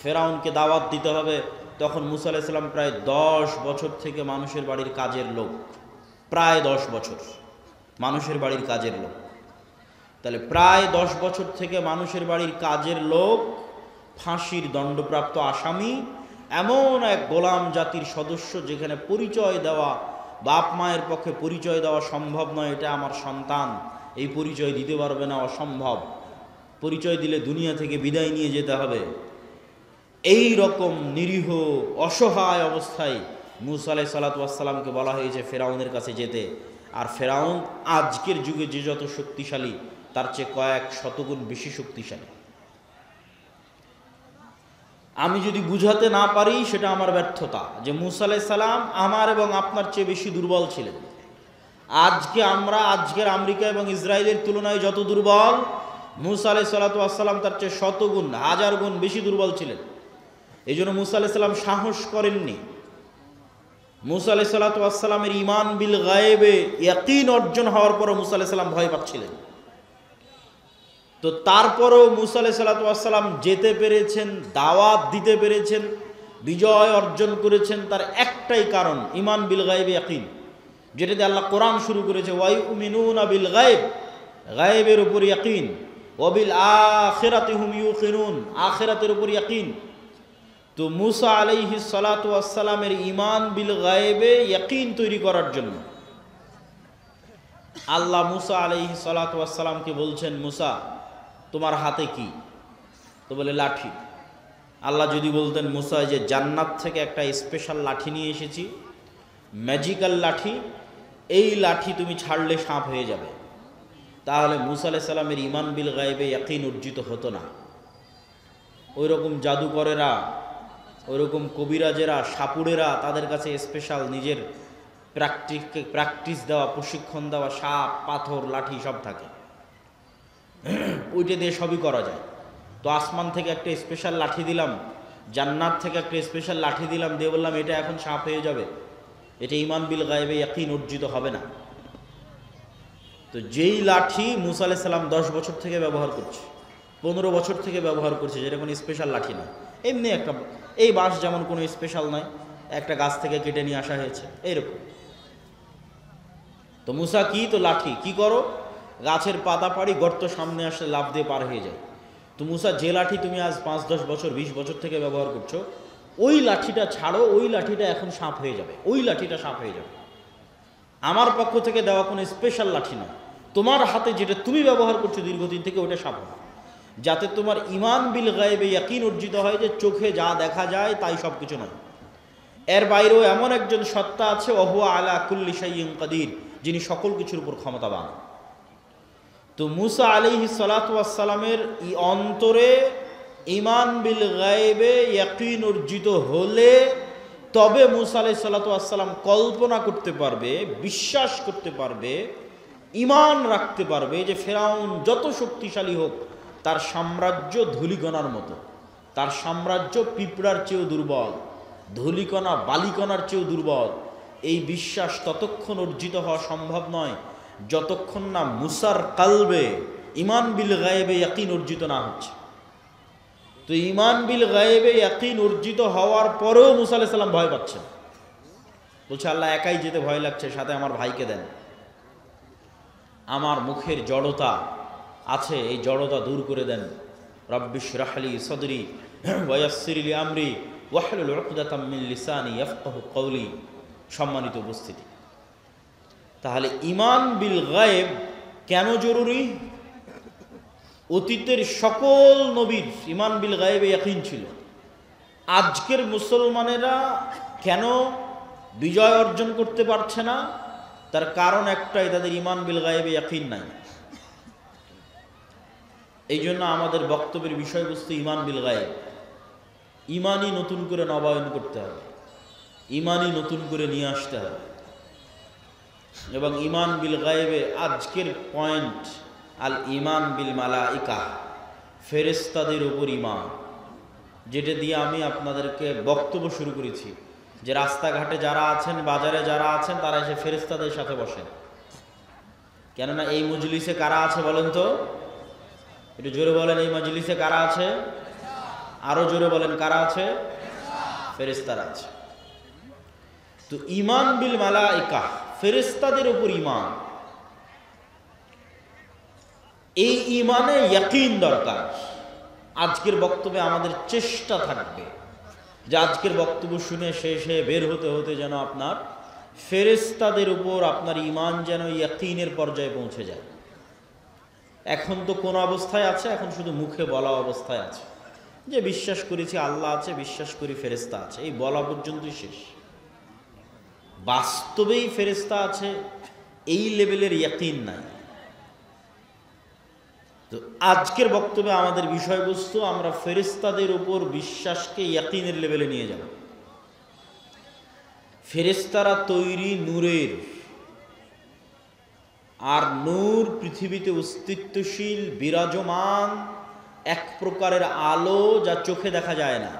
ফেরাউনকে দাওয়াত দিতে হবে, তখন মুসা আলাইহিস সালাম প্রায় 10 বছর থেকে মানুষের বাড়ির কাজের লোক, প্রায় 10 বছর মানুষের বাড়ির কাজের লোক। তাহলে প্রায় 10 বছর থেকে মানুষের বাড়ির কাজের লোক, ফাঁসির দণ্ডপ্রাপ্ত আসামি, এমন এক গোলাম জাতির সদস্য যেখানে পরিচয় দেওয়া, বাপ মায়ের পক্ষে পরিচয় দেওয়া সম্ভব নয়, এটা আমার সন্তান, এই পরিচয় দিতে পারবে না, অসম্ভব, পরিচয় দিলে দুনিয়া থেকে বিদায় নিয়ে যেতে হবে। এই রকম নিরীহ অসহায় অবস্থায় মুসা আলাইহিস সালাতু ওয়াস সালামকে বলা হয়েছে ফেরাউনের কাছে যেতে। আর ফেরাউন আজকের যুগে যে যত শক্তিশালী, তার চেয়ে কয়েক শতগুণ বেশি শক্তিশালী। আমি যদি বুঝাতে না পারি সেটা আমার ব্যর্থতা, যে মুসা আলাইহিস সালাম আমার এবং আপনার চেয়ে বেশি দুর্বল ছিলেন। আজকে আমরা আজকের আমেরিকা এবং ইসরায়েলের তুলনায় যত দুর্বল, মুসা আলাইহিস সালাতু ওয়াস সালাম তার চেয়ে শতগুণ, 1000 গুণ বেশি দুর্বল ছিলেন। এই জন্য মুসা আলাইহিস সালাম সাহস করেননি। মুসা আলাইহিস সালাতু ওয়াস সালামের ঈমান বিল গায়েবে ইয়াকিন অর্জন হওয়ার পরও মুসা আলাইহিস সালাম ভয় পাচ্ছিলেন। তো তারপরও মুসা আলাইহিস সালাতু ওয়াস সালাম যেতে পেরেছেন, দাওয়াত দিতে পেরেছেন, বিজয় অর্জন করেছেন, তার একটাই কারণ ঈমান বিল গায়েবে ইয়াকিন, যেটা দিয়ে আল্লাহ কোরআন শুরু করেছে, ওয়ায়ুমিনুনা বিল গায়েব, গায়েবের উপর ইয়াকিন, ওয়া বিল আখিরাতি হুম ইউকিনুন, আখিরাতের উপর ইয়াকিন। তো মুসা আলাইহিস সালাতু ওয়াস সালামের ঈমান বিল গায়েবে ইয়াকিন তৈরি করার জন্য আল্লাহ মুসা আলাইহিস সালাতু ওয়াস সালামকে বলছেন, মুসা তোমার হাতে কি? তো বলে লাঠি। আল্লাহ যদি বলতেন মুসা যে জান্নাত থেকে একটা স্পেশাল লাঠি নিয়ে এসেছি, ম্যাজিক্যাল লাঠি, এই লাঠি তুমি ছাড়লে সাপ হয়ে যাবে, তাহলে মুসা আলাইহিস সালামের ঈমান বিল গায়েবে ইয়াকিন অর্জিত হতো না। ওই রকম জাদুকরেরা, ওইরকম কবিরাজেরা, সাপুড়েরা, তাদের কাছে স্পেশাল নিজের প্র্যাকটিস দেওয়া, প্রশিক্ষণ দেওয়া সাপ, পাথর, লাঠি সব থাকে, ওইটা দিয়ে সবই করা যায়। তো আসমান থেকে একটা স্পেশাল লাঠি দিলাম, জান্নাত থেকে একটা স্পেশাল লাঠি দিলাম, দিয়ে বললাম এটা এখন সাপ হয়ে যাবে, এটা ঈমান বিল গায়েবে ইয়াকিন অর্জিত হবে না। তো যেই লাঠি মুসা আলাইহিস সালাম 10 বছর থেকে ব্যবহার করছে, 15 বছর থেকে ব্যবহার করছে, যেটা কোনো স্পেশাল লাঠি না, এমনি একটা, এই বাঁশ যেমন কোনো স্পেশাল নয়, একটা গাছ থেকে কেটে নিয়ে আসা হয়েছে, এইরকম। তো মুসা কি, তো লাঠি, কি করো, গাছের পাতা পাড়ি, গর্ত সামনে আসলে লাফ দিয়ে পার হয়ে যায়। তো মুসা, যে লাঠি তুমি আজ 5-10 বছর 20 বছর থেকে ব্যবহার করছো, ওই লাঠিটা ছাড়ো, ওই লাঠিটা এখন সাপ হয়ে যাবে, ওই লাঠিটা সাপ হয়ে যাবে। আমার পক্ষ থেকে দেওয়া কোনো স্পেশাল লাঠি নয়, তোমার হাতে যেটা তুমি ব্যবহার করছো দীর্ঘদিন থেকে, ওটা সাপ হবে, যাতে তোমার ইমান বিল গায়েবে ইয়াকিন অর্জিত হয় যে চোখে যা দেখা যায় তাই সব কিছু নয়, এর বাইরেও এমন একজন সত্তা আছে, ওহুয়া আলা কুল্লি শাইইন কাদির, যিনি সকল কিছুর উপর ক্ষমতাবান। তো মুসা আলাইহিস সালাতু ওয়াস সালামের অন্তরে ইমান বিল গায়েবে ইয়াকিন অর্জিত হলে তবে মুসা আলাইহিস সালাতু ওয়াস সালাম কল্পনা করতে পারবে, বিশ্বাস করতে পারবে, ইমান রাখতে পারবে যে ফেরাউন যত শক্তিশালী হোক, তার সাম্রাজ্য ধূলিকণার মতো, তার সাম্রাজ্য পিঁপড়ার চেয়েও দুর্বল, ধূলিকণা বালিকণার চেয়েও দুর্বল। এই বিশ্বাস ততক্ষণ অর্জিত হওয়া সম্ভব নয় যতক্ষণ না মুসার কালবে ইমান বিল গায়েবে ইয়াকিন অর্জিত না হচ্ছে। তো ইমান বিল গায়েবে ইয়াকিন অর্জিত হওয়ার পরেও মুসা আলাইহিস সালাম ভয় পাচ্ছেন, বলছে আল্লাহ একাই যেতে ভয় লাগছে, সাথে আমার ভাইকে দেন, আমার মুখের জড়তা আছে, এই জড়তা দূর করে দেন। রব্বি ইশরাহ লি সাদরি ওয়া ইয়াসসির লি আমরি ওয়াহলুল উকদাতাম মিন লিসানি ইয়াফকাহু কওলি। সম্মানিত উপস্থিতি, তাহলে ইমান বিল গায়েব কেন জরুরি? অতীতের সকল নবীর ইমান বিল গায়েবে ইয়াকিন ছিল। আজকের মুসলমানেরা কেন বিজয় অর্জন করতে পারছে না? তার কারণ একটাই, তাদের ইমান বিল গায়েবে ইয়াকিন নাই। এই জন্য আমাদের বক্তব্যের বিষয়বস্তু ইমান বিল গায়েব। ইমানই নতুন করে নবায়ন করতে হবে, ইমানই নতুন করে নিয়ে আসতে হবে। এবং ইমান বিল গায়েবে আজকের পয়েন্ট আল ইমান বিল মালাইকা, ফেরেশতাদের উপর ইমান, যেটা দিয়ে আমি আপনাদেরকে বক্তব্য শুরু করেছি যে রাস্তাঘাটে যারা আছেন, বাজারে যারা আছেন, তারা এসে ফেরেশতাদের সাথে বসেন। কেননা এই মজলিসে কারা আছে বলেন তো? একটু জোরে বলেন, এই মজলিসে কারা আছে? আরো জোরে বলেন, কারা আছে? ফেরেশতারা আছে। তো ইমান বিল মালাইকা, ফেরেশতাদের উপর ইমান, এই ইমানে ইয়াকিন দরকার। আজকের বক্তব্যে আমাদের চেষ্টা থাকবে যে আজকের বক্তব্য শুনে শেষে বের হতে হতে যেন আপনার ফেরেশতাদের উপর আপনার ইমান যেন ইয়াকিনের পর্যায়ে পৌঁছে যায়। এখন তো কোন অবস্থায় আছে? এখন শুধু মুখে বলা অবস্থায় আছে যে বিশ্বাস করেছি আল্লাহ আছে, বিশ্বাস করি ফেরেশতা আছে, এই বলা পর্যন্তই শেষ। বাস্তবেই ফেরেশতা আছে এই লেভেলের ইয়াকিন নাই। তো আজকের বক্তব্যে আমাদের বিষয়বস্তু, আমরা ফেরেশতাদের উপর বিশ্বাসকে ইয়াকিনের লেভেলে নিয়ে যাব। ফেরেশতারা তৈরি নূরের, আর নূর পৃথিবীতে অস্তিত্বশীল বিরাজমান এক প্রকারের আলো, যা চোখে দেখা যায় না।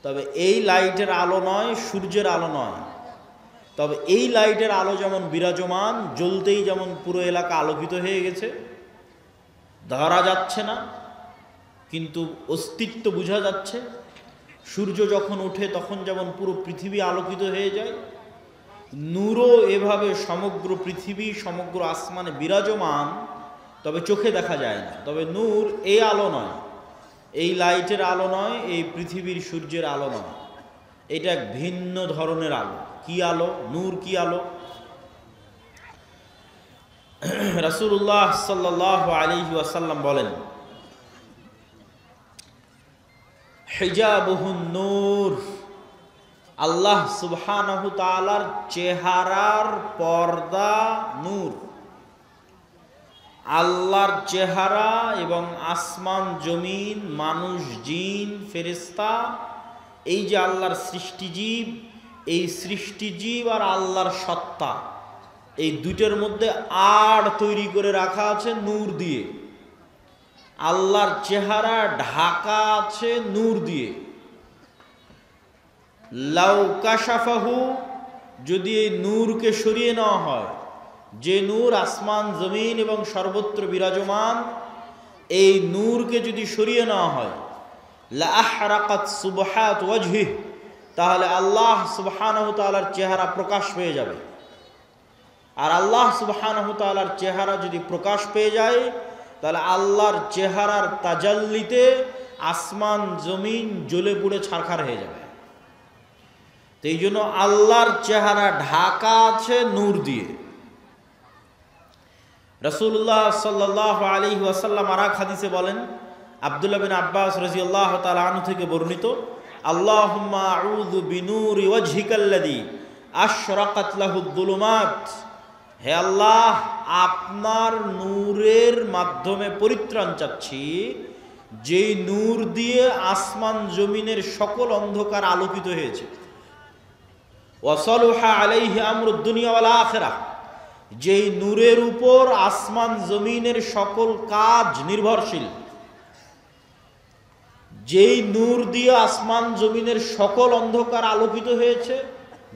তবে এই লাইটের আলো নয়, সূর্যের আলো নয়, তবে এই লাইটের আলো যেমন বিরাজমান, জ্বলতেই যেমন পুরো এলাকা আলোকিত হয়ে গেছে, ধরা যাচ্ছে না কিন্তু অস্তিত্ব বোঝা যাচ্ছে। সূর্য যখন ওঠে তখন যেমন পুরো পৃথিবী আলোকিত হয়ে যায়, নূরও এভাবে সমগ্র পৃথিবী, সমগ্র আসমানে বিরাজমান, তবে চোখে দেখা যায় না। তবে নূর এই আলো নয়, এই লাইটের আলো নয়, এই পৃথিবীর সূর্যের আলো নয়, এটা এক ভিন্ন ধরনের আলো। কি আলো? নূর কি আলো? রাসূলুল্লাহ সাল্লাল্লাহু আলাইহি ওয়াসাল্লাম বলেন, হিজাবুহুন নূর, আল্লাহ সুবহানাহু তাআলার চেহারার পর্দা নূর। আল্লাহর চেহারা এবং আসমান জমিন, মানুষ, জিন, ফেরেশতা, এই যে আল্লাহর সৃষ্টিজীব, এই সৃষ্টিজীব আর আল্লাহর সত্তা, এই দুটোর মধ্যে আড় তৈরি করে রাখা আছে নূর দিয়ে। আল্লাহর চেহারা ঢাকা আছে নূর দিয়ে। লাউ কাশাফাহু, যদি এই নূরকে সরিয়ে নেওয়া হয়, যে নূর আসমান জমিন এবং সর্বত্র বিরাজমান, এই নূরকে যদি সরিয়ে নেওয়া হয়, লা আহরাকাত সুবহাত ওয়াজহি, তাহলে আল্লাহ সুবহানাহু তাআলার চেহারা প্রকাশ পেয়ে যাবে। আর আল্লাহ সুবহানাহু তাআলার চেহারা যদি প্রকাশ পেয়ে যায়, তাহলে আল্লাহর চেহারার তাজাল্লিতে আসমান জমিন জ্বলে পুড়ে ছারখার হয়ে যাবে। তো এই জন্য আল্লাহর চেহারা ঢাকা আছে নূর দিয়ে। রাসূলুল্লাহ সাল্লাল্লাহু আলাইহি ওয়াসাল্লাম আর এক হাদিসে বলেন, আব্দুল্লাহ বিন আব্বাস রাদিয়াল্লাহু তাআলা আনহু থেকে বর্ণিত, আল্লাহুম্মা আউযু বিনূরি ওয়াজহিকাল্লাযী আশরাকাত লাহুদ যুলুমাত, হে আল্লাহ, আপনার নূরের মাধ্যমে পরিত্রাণ চাচ্ছি, যেই নূর দিয়ে আসমান জমিনের সকল অন্ধকার আলোকিত হয়েছে। ওয়াসালুহা আলাইহি আমরুদ দুনিয়া ওয়াল আখিরাহ, যেই নূরের উপর আসমান জমিনের সকল কাজ নির্ভরশীল। যেই নূর দিয়ে আসমান জমিনের সকল অন্ধকার আলোকিত হয়েছে,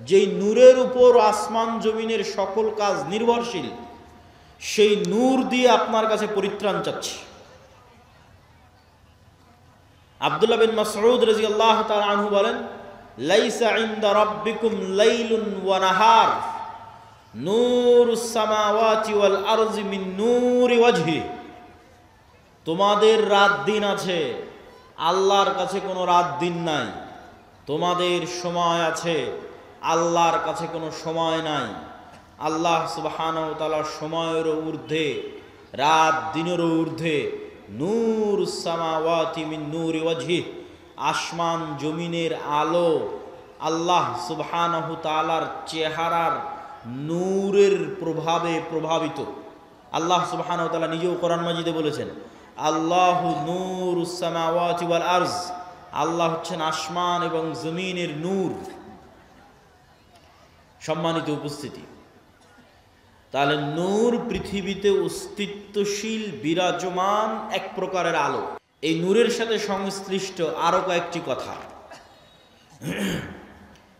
যেই নূরের উপর আসমান জমিনের সকল কাজ নির্ভরশীল, সেই নূর দিয়ে আপনার কাছে পরিত্রাণ চাচ্ছি। আব্দুল্লাহ বিন মাসউদ রাদিয়াল্লাহু তাআলা আনহু বলেন, লাইসা ইনদা রাব্বিকুম লাইলুন ওয়া নাহার নূরুস সামাওয়াতি ওয়াল আরজি মিন নূরি ওয়াজহি, তোমাদের রাত দিন আছে, আল্লাহর কাছে কোনো রাত দিন নাই। তোমাদের সময় আছে, আল্লাহর কাছে কোনো সময় নাই। আল্লাহ সুবহানাহু ওয়া তাআলা সময়েরও ঊর্ধ্বে, রাত দিনেরও ঊর্ধ্বে। নূরুস সামাওয়াতি মিন নূরি ওয়াজহি, আসমান জমিনের আলো আল্লাহ সুবহানাহু তাআলার চেহারার নূরের প্রভাবে প্রভাবিত। আল্লাহ সুবহানাহু ওয়া তাআলা নিজেও কোরআন মাজিদে বলেছেন, আল্লাহু নূরুস সামাওয়াতি ওয়াল আরজ, আল্লাহ হচ্ছেন আসমান এবং জমিনের নূর। সম্মানিত উপস্থিতি, তাহলে নূর পৃথিবীতে অস্তিত্বশীল বিরাজমান এক প্রকারের আলো। এই নূরের সাথে সংশ্লিষ্ট আরো কয়েকটি কথা।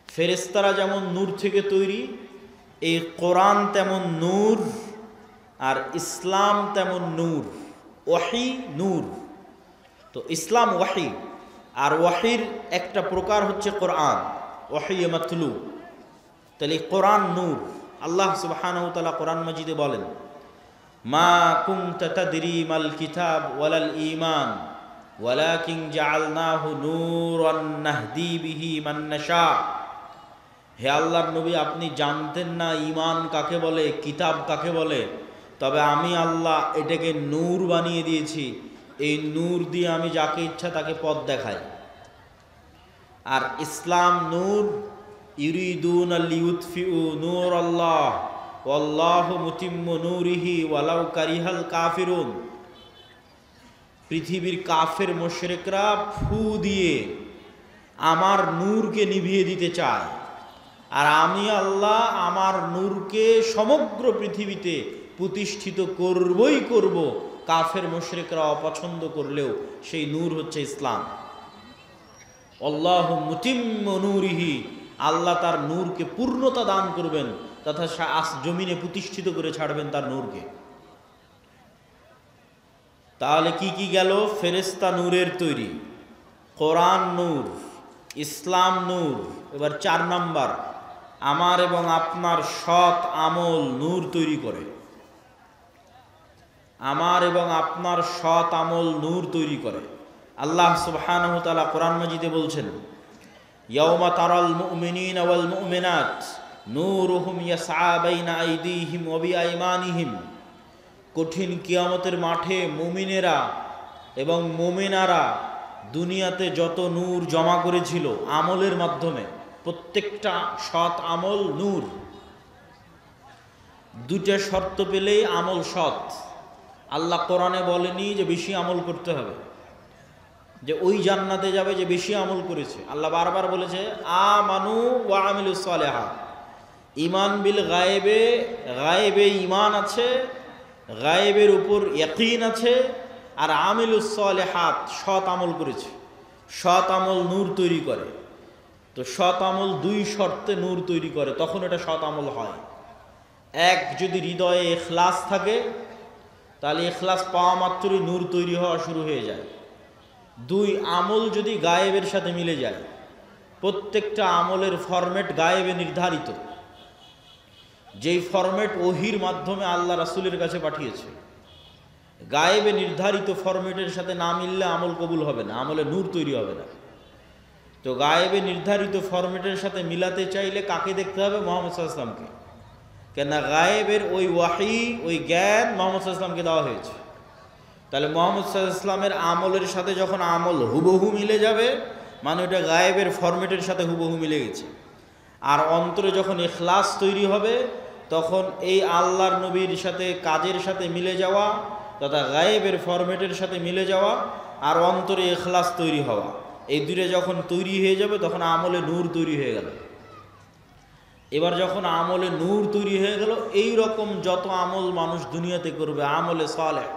ফেরেশতারা যেমন নূর থেকে তৈরি, এই কোরআন তেমন নূর, আর ইসলাম তেমন নূর। ওয়াহি নূর, তো ইসলাম ওয়াহি, আর ওয়াহির একটা প্রকার হচ্ছে কোরআন, ওয়াহি মাতলু। তাহলে কোরআন নূর। আল্লাহ সুবহানাহু ওয়া তাআলা কোরআন মাজিদে বলেন, মা কুনতা তাদরি মাল কিতাব ওয়ালাল ঈমান ওয়ালাকিন জাআলনাহু নূরান নাহদি বিহি মান নাশা। হে আল্লাহর নবী, আপনি জানতেন না ঈমান কাকে বলে, কিতাব কাকে বলে, তবে আমি আল্লাহ এটাকে নূর বানিয়ে দিয়েছি। এই নূর দিয়ে আমি যাকে ইচ্ছা তাকে পথ দেখাই। আর ইসলাম নূর, ইউরিদুনা লিইউতফিউ নূরাল্লাহ ওয়াল্লাহু মুতিম্মু নূরিহি ওয়ালাউ কারিহাল কাফিরুন। পৃথিবীর কাফের মুশরিকরা ফু দিয়ে আমার নূরকে নিভিয়ে দিতে চায়, আর আমি আল্লাহ আমার নূরকে সমগ্র পৃথিবীতে প্রতিষ্ঠিত করবই করব। কাফের মুশরিকরা অপছন্দ করলেও সেই নূর হচ্ছে ইসলাম। আল্লাহু মুতিম্মু নূরিহি, আল্লাহ তার নূরকে পূর্ণতা দান করবেন তথা জমিনে প্রতিষ্ঠিত করে ছাড়বেন তার নূরকে। তাহলে কি কি গেল? ফেরেশতা নূরের তৈরি, কোরআন নূর, ইসলাম নূর। এবার 4 নাম্বার, আমার এবং আপনার সৎ আমল নূর তৈরি করে। আমার এবং আপনার সৎ আমল নূর তৈরি করে। আল্লাহ সুবহানাহু ওয়া তাআলা কোরআন মাজিদে বলছেন, ইয়াউমা তারাল মুমিনিনা ওয়াল মুমিনাত নূরুহুম ইয়াসআ বাইনা আইদিহিম ওয়া বিআইমানিহিম। কঠিন কিয়ামতের মাঠে মুমিনেরা এবং মুমিনারা দুনিয়াতে যত নূর জমা করেছিল আমলের মাধ্যমে, প্রত্যেকটা সৎ আমল নূর। 2টা শর্ত পেলেই আমল সৎ। আল্লাহ কোরআনে বলেনি যে বেশি আমল করতে হবে, যে ওই জান্নাতে যাবে যে বেশি আমল করেছে। আল্লাহ বারবার বলেছে আমানু ওয়া আমিলুস সালিহাত। ঈমান বিল গায়েবে, গায়েবে ঈমান আছে, গায়েবের উপর ইয়াকিন আছে, আর আমিলুস সালিহাত সৎ আমল করেছে। সৎ আমল নূর তৈরি করে। তো সৎ আমল 2 শর্তে নূর তৈরি করে, তখন এটা সৎ আমল হয়। 1, যদি হৃদয়ে ইখলাস থাকে, তাহলে ইখলাস পাওয়া মাত্রই নূর তৈরি হওয়া শুরু হয়ে যায়। 2, আমল যদি গায়েবের সাথে মিলে যায়, প্রত্যেকটা আমলের ফরম্যাট গায়েবে নির্ধারিত, যেই ফরম্যাট ওহির মাধ্যমে আল্লাহ রাসূলের কাছে পাঠিয়েছে। গায়েবে নির্ধারিত ফরম্যাটের সাথে না মিললে আমল কবুল হবে না, আমলে নূর তৈরি হবে না। তো গায়েবে নির্ধারিত ফরম্যাটের সাথে মিলাতে চাইলে কাকে দেখতে হবে? মুহাম্মদ সাল্লাল্লাহু আলাইহি ওয়াসাল্লামকে। কেননা গায়েবের ওই ওয়াহি, ওই জ্ঞান মুহাম্মদ সাল্লাল্লাহু আলাইহি ওয়াসাল্লামকে দেওয়া হয়েছে। তাহলে মুহাম্মদ সাল্লাল্লাহু আলাইহি ওয়াসাল্লামের আমলের সাথে যখন আমল হুবহু মিলে যাবে, মানে ওটা গায়েবের ফরম্যাটের সাথে হুবহু মিলে গেছে। আর অন্তরে যখন ইখলাস তৈরি হবে, তখন এই আল্লাহর নবীর সাথে কাজের সাথে মিলে যাওয়া তথা গায়েবের ফরম্যাটের সাথে মিলে যাওয়া আর অন্তরে ইখলাস তৈরি হওয়া, এই দুটো যখন তৈরি হয়ে যাবে তখন আমলে নূর তৈরি হয়ে গেল। এবার যখন আমলে নূর তৈরি হয়ে গেল, এই রকম যত আমল মানুষ দুনিয়াতে করবে, আমলে সালেহ,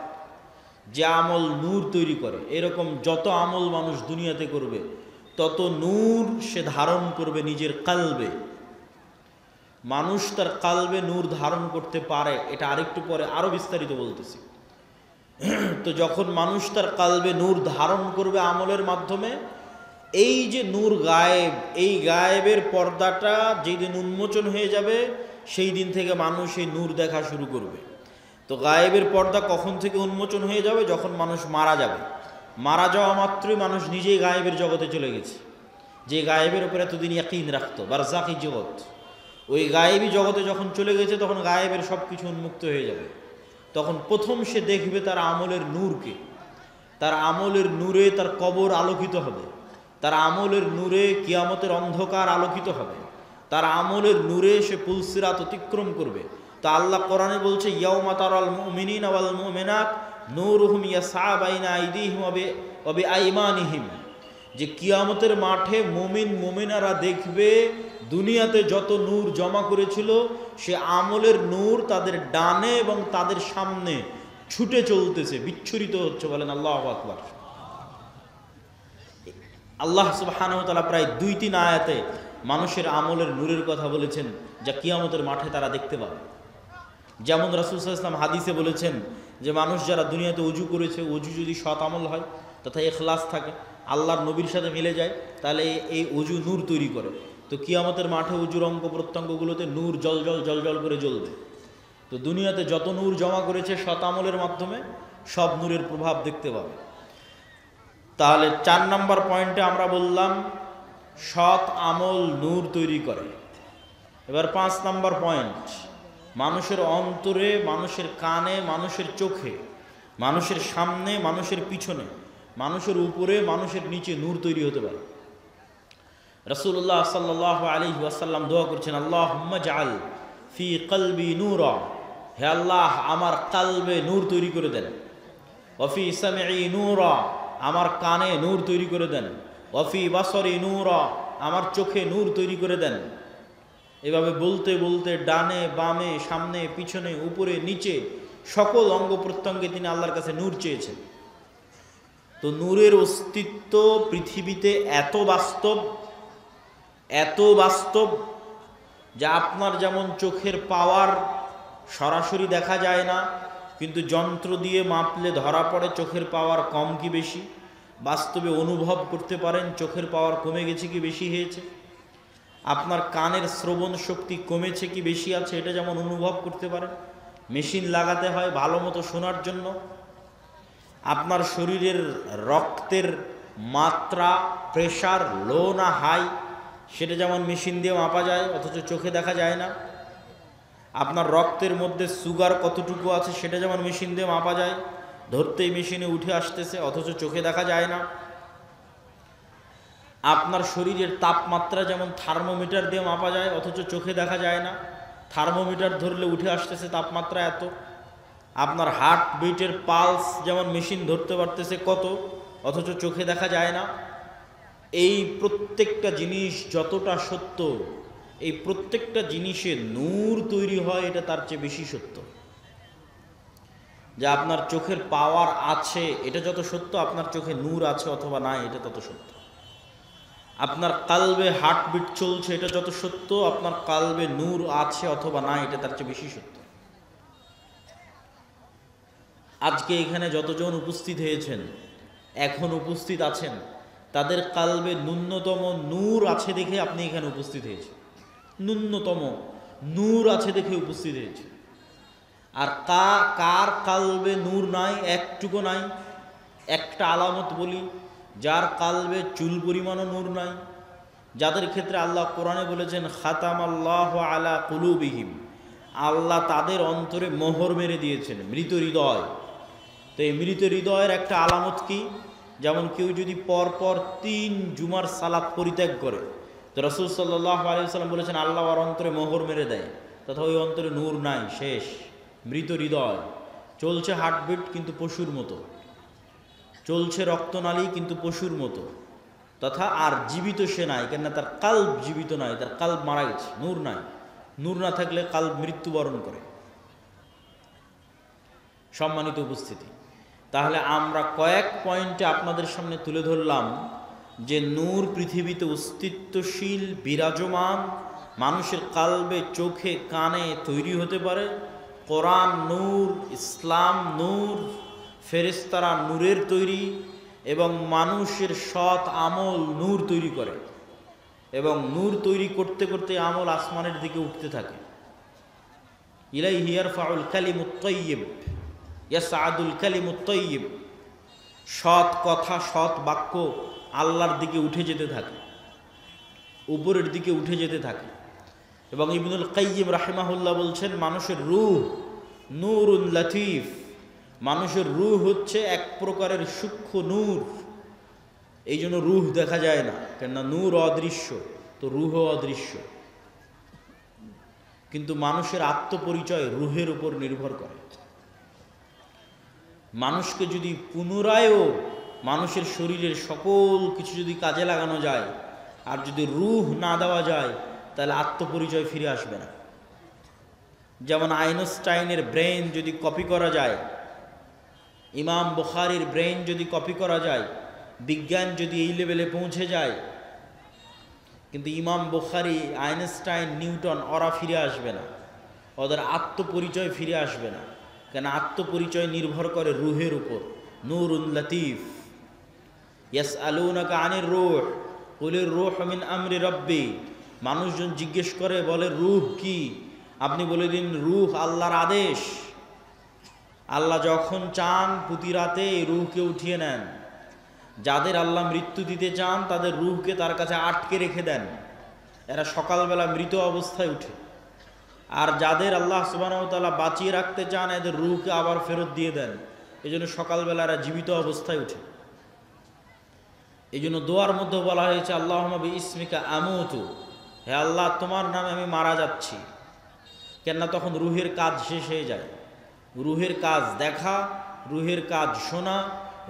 যে আমল নূর তৈরি করে, এরকম যত আমল মানুষ দুনিয়াতে করবে তত নূর সে ধারণ করবে নিজের কালবে। মানুষ তার কালবে নূর ধারণ করতে পারে, এটা আরেকটু পরে আরো বিস্তারিত বলতেছি। তো যখন মানুষ তার কালবে নূর ধারণ করবে আমলের মাধ্যমে, এই যে নূর গায়েব, এই গায়েবের পর্দাটা যেই দিন উন্মোচন হয়ে যাবে, সেই দিন থেকে মানুষ এই নূর দেখা শুরু করবে। তো গায়েবের পর্দা কখন থেকে উন্মোচন হয়ে যাবে? যখন মানুষ মারা যাবে। মারা যাওয়া মাত্রই মানুষ নিজেই গায়েবের জগতে চলে গেছে। যে গায়েবের উপরে এতদিন ইয়াকিন রাখতো, বারজাকি জগৎ, ওই গায়েবী জগতে যখন চলে গেছে তখন গায়েবের সব কিছু উন্মুক্ত হয়ে যাবে। তখন প্রথম সে দেখবে তার আমলের নূরকে। তার আমলের নূরে তার কবর আলোকিত হবে, তার আমলের নূরে কিয়ামতের অন্ধকার আলোকিত হবে, তার আমলের নূরে সে পুলসিরাত অতিক্রম করবে। তা আল্লাহ কোরআনে বলছে, ইয়াউমা তারাল মুমিনিনা ওয়াল মুমিনাত নূরুহুম ইয়াসআ বাইনা আইদিহিম ওয়া বিআইমানিহিম, যে কিয়ামতের মাঠে মুমিন মুমিনারা দেখবে দুনিয়াতে যত নূর জমা করেছিল সে আমলের নূর তাদের ডানে এবং তাদের সামনে ছুটে চলতেছে, বিচ্ছুরিত হচ্ছে। বলেন আল্লাহু আকবার। আল্লাহ সুবহানাহু ওয়া তাআলা প্রায় 2-3 আয়াতে মানুষের আমলের নূরের কথা বলেছেন, যা কিয়ামতের মাঠে তারা দেখতে পাবে। যেমন রাসূল সাল্লাল্লাহু আলাইহি ওয়াসাল্লাম হাদিসে বলেছেন যে মানুষ যারা দুনিয়াতে ওযু করেছে, ওযু যদি সৎ আমল হয় তথা ইখলাস থাকে, আল্লাহর নবীর সাথে মিলে যায়, তাহলে এই ওযু নূর তৈরি করে। তো কিয়ামতের মাঠে ওযুর অঙ্গ প্রত্যঙ্গগুলোতে নূর জল জল করে জ্বলবে। তো দুনিয়াতে যত নূর জমা করেছে সৎ আমলের মাধ্যমে, সব নূরের প্রভাব দেখতে পাবে। তাহলে 4 নম্বর পয়েন্টে আমরা বললাম সৎ আমল নূর তৈরি করে। এবার 5 নম্বর পয়েন্ট, মানুষের অন্তরে, মানুষের কানে, মানুষের চোখে, মানুষের সামনে, মানুষের পিছনে, মানুষের উপরে, মানুষের নিচে নূর তৈরি হতে পারে। রাসূলুল্লাহ সাল্লাল্লাহু আলাইহি ওয়াসাল্লাম দোয়া করছেন, আল্লাহুম্মা জাআল ফি কলবি নূরা, হে আল্লাহ আমার কালবে নূর তৈরি করে দেন। ওয়া ফি সামঈ নূরা, আমার কানে নূর তৈরি করে দেন। ওয়া ফি বাসরি নূরা, আমার চোখে নূর তৈরি করে দেন। এভাবে বলতে বলতে ডানে বামে, সামনে পিছনে, উপরে নিচে সকল অঙ্গ প্রত্যঙ্গে তিনি আল্লাহর কাছে নূর চেয়েছেন। তো নূরের অস্তিত্ব পৃথিবীতে এত বাস্তব যে আপনার যেমন চোখের পাওয়ার সরাসরি দেখা যায় না, কিন্তু যন্ত্র দিয়ে মাপলে ধরা পড়ে চোখের পাওয়ার কম কি বেশি। বাস্তবে অনুভব করতে পারেন চোখের পাওয়ার কমে গেছে কি বেশি হয়েছে। আপনার কানের শ্রবণ শক্তি কমেছে কি বেশি আছে, এটা যেমন অনুভব করতে পারেন। মেশিন লাগাতে হয় ভালো মতো শোনার জন্য। আপনার শরীরের রক্তের মাত্রা, প্রেশার লো না হাই, সেটা যেমন মেশিন দিয়ে মাপা যায়, অথচ চোখে দেখা যায় না। আপনার রক্তের মধ্যে সুগার কতটুকু আছে সেটা যেমন মেশিন দিয়ে মাপা যায়, ধরতেই মেশিনে উঠে আসতেছে, অথচ চোখে দেখা যায় না। আপনার শরীরের তাপমাত্রা যেমন থার্মোমিটার দিয়ে মাপা যায়, অথচ চোখে দেখা যায় না। থার্মোমিটার ধরলে উঠে আসতেছে তাপমাত্রা এত। আপনার হার্ট বিটের পালস যেমন মেশিন ধরতে পারতেছে কত, অথচ চোখে দেখা যায় না। এই প্রত্যেকটা জিনিস যতটা সত্য, এই প্রত্যেকটা জিনিসে নূর তৈরি হয়, এটা তার চেয়ে বেশি সত্য। যে আপনার চোখের পাওয়ার আছে এটা যত সত্য, আপনার চোখে নূর আছে অথবা নাই এটা তত সত্য। আপনার কালবে হার্টবিট চলছে এটা যত সত্য, আপনার কালবে নূর আছে অথবা নাই এটা তার চেয়ে বেশি সত্য। আজকে এখানে যতজন উপস্থিত হয়েছেন, এখন উপস্থিত আছেন, তাদের কালবে ন্যূনতম নূর আছে দেখে আপনি এখানে উপস্থিত হয়েছে, ন্যূনতম নূর আছে দেখে উপস্থিত হয়েছে। আর কার কালবে নূর নাই, একটুকু নাই? একটা আলামত বলি, যার কালবে চুল পরিমাণও নূর নাই, যাদের ক্ষেত্রে আল্লাহ কোরআনে বলেছেন খাতামাল্লাহু আলা কুলুবিহিম, আল্লাহ তাদের অন্তরে মোহর মেরে দিয়েছেন, মৃত হৃদয়। তো এই মৃত হৃদয়ের একটা আলামত কি? যেমন কেউ যদি পরপর 3 জুমার সালাত পরিত্যাগ করে, তো রাসূল সাল্লাল্লাহু আলাইহি ওয়াসাল্লাম বলেছেন আল্লাহ ওর অন্তরে মোহর মেরে দেয়, তথা ওই অন্তরে নূর নাই, শেষ, মৃত হৃদয়। চলছে হার্টবিট কিন্তু পশুর মতো, চলছে রক্তনালী কিন্তু পশুর মতো, তথা আর জীবিত সে নাই, কেননা তার কাল্ব জীবিত নাই, তার কাল্ব মারা গেছে, নূর নাই। নূর না থাকলে কাল্ব মৃত্যুবরণ করে। সম্মানিত উপস্থিতি, তাহলে আমরা কয়েক পয়েন্টে আপনাদের সামনে তুলে ধরলাম যে নূর পৃথিবীতে অস্তিত্বশীল, বিরাজমান, মানুষের কালবে, চোখে, কানে তৈরি হতে পারে। কোরআন নূর, ইসলাম নূর, ফেরেশতারা নূরের তৈরি, এবং মানুষের সৎ আমল নূর তৈরি করে, এবং নূর তৈরি করতে করতে আমল আসমানের দিকে উঠতে থাকে। ইলাইহি ইয়ারফাউল কালিমুত তাইয়্যিব ইয়াসআদুল কালিমুত তাইয়্যিব, সৎ কথা, সৎ বাক্য আল্লাহর দিকে উঠে যেতে থাকে, উপরের দিকে উঠে যেতে থাকে। এবং ইবনুল কাইয়্যিম রাহিমাহুল্লাহ বলছেন মানুষের রূহ নূরুন লাতীফ, মানুষের রূহ হচ্ছে এক প্রকারের সূক্ষ্ম নূর। এই জন্য রূহ দেখা যায় না, কেননা নূর অদৃশ্য, তো রূহ অদৃশ্য। কিন্তু মানুষের আত্মপরিচয় রূহের উপর নির্ভর করে। মানুষকে যদি পুনরায়ও মানুষের শরীরের সকল কিছু যদি কাজে লাগানো যায়, আর যদি রূহ না দেওয়া যায়, তাহলে আত্মপরিচয় ফিরে আসবে না। যেমন আইনস্টাইনের ব্রেন যদি কপি করা যায়, ইমাম বুখারীর ব্রেন যদি কপি করা যায়, বিজ্ঞান যদি এই লেভেলে পৌঁছে যায়, কিন্তু ইমাম বুখারী, আইনস্টাইন, নিউটন ওরা ফিরে আসবে না, ওদের আত্মপরিচয় ফিরে আসবে না। কেন? আত্মপরিচয় নির্ভর করে রূহের উপর। নূরুন লতীফ। ইয়াসআলুনাকা আনির রূহ কুলির রূহ মিন আমরি রাব্বি, মানুষজন জিজ্ঞেস করে, বলে রূহ কি? আপনি বলে দিন রূহ আল্লাহর আদেশ। আল্লাহ যখন চান প্রতি রাতে এই রূহকে উঠিয়ে নেন। যাদের আল্লাহ মৃত্যু দিতে চান তাদের রূহকে তার কাছে আটকে রেখে দেন, এরা সকালবেলা মৃত অবস্থায় উঠে। আর যাদের আল্লাহ সুবহানাহু ওয়া তাআলা বাঁচিয়ে রাখতে চান এদের রূহকে আবার ফেরত দিয়ে দেন, এই জন্য সকালবেলা এরা জীবিত অবস্থায় উঠে। এই জন্য দোয়ার মধ্যে বলা হয়েছে আল্লাহুম্মা বিইসমিকা আমুতু, হে আল্লাহ তোমার নামে আমি মারা যাচ্ছি। কেননা তখন রূহের কাজ শেষ হয়ে যায়। রূহের কাজ দেখা, রূহের কাজ শোনা,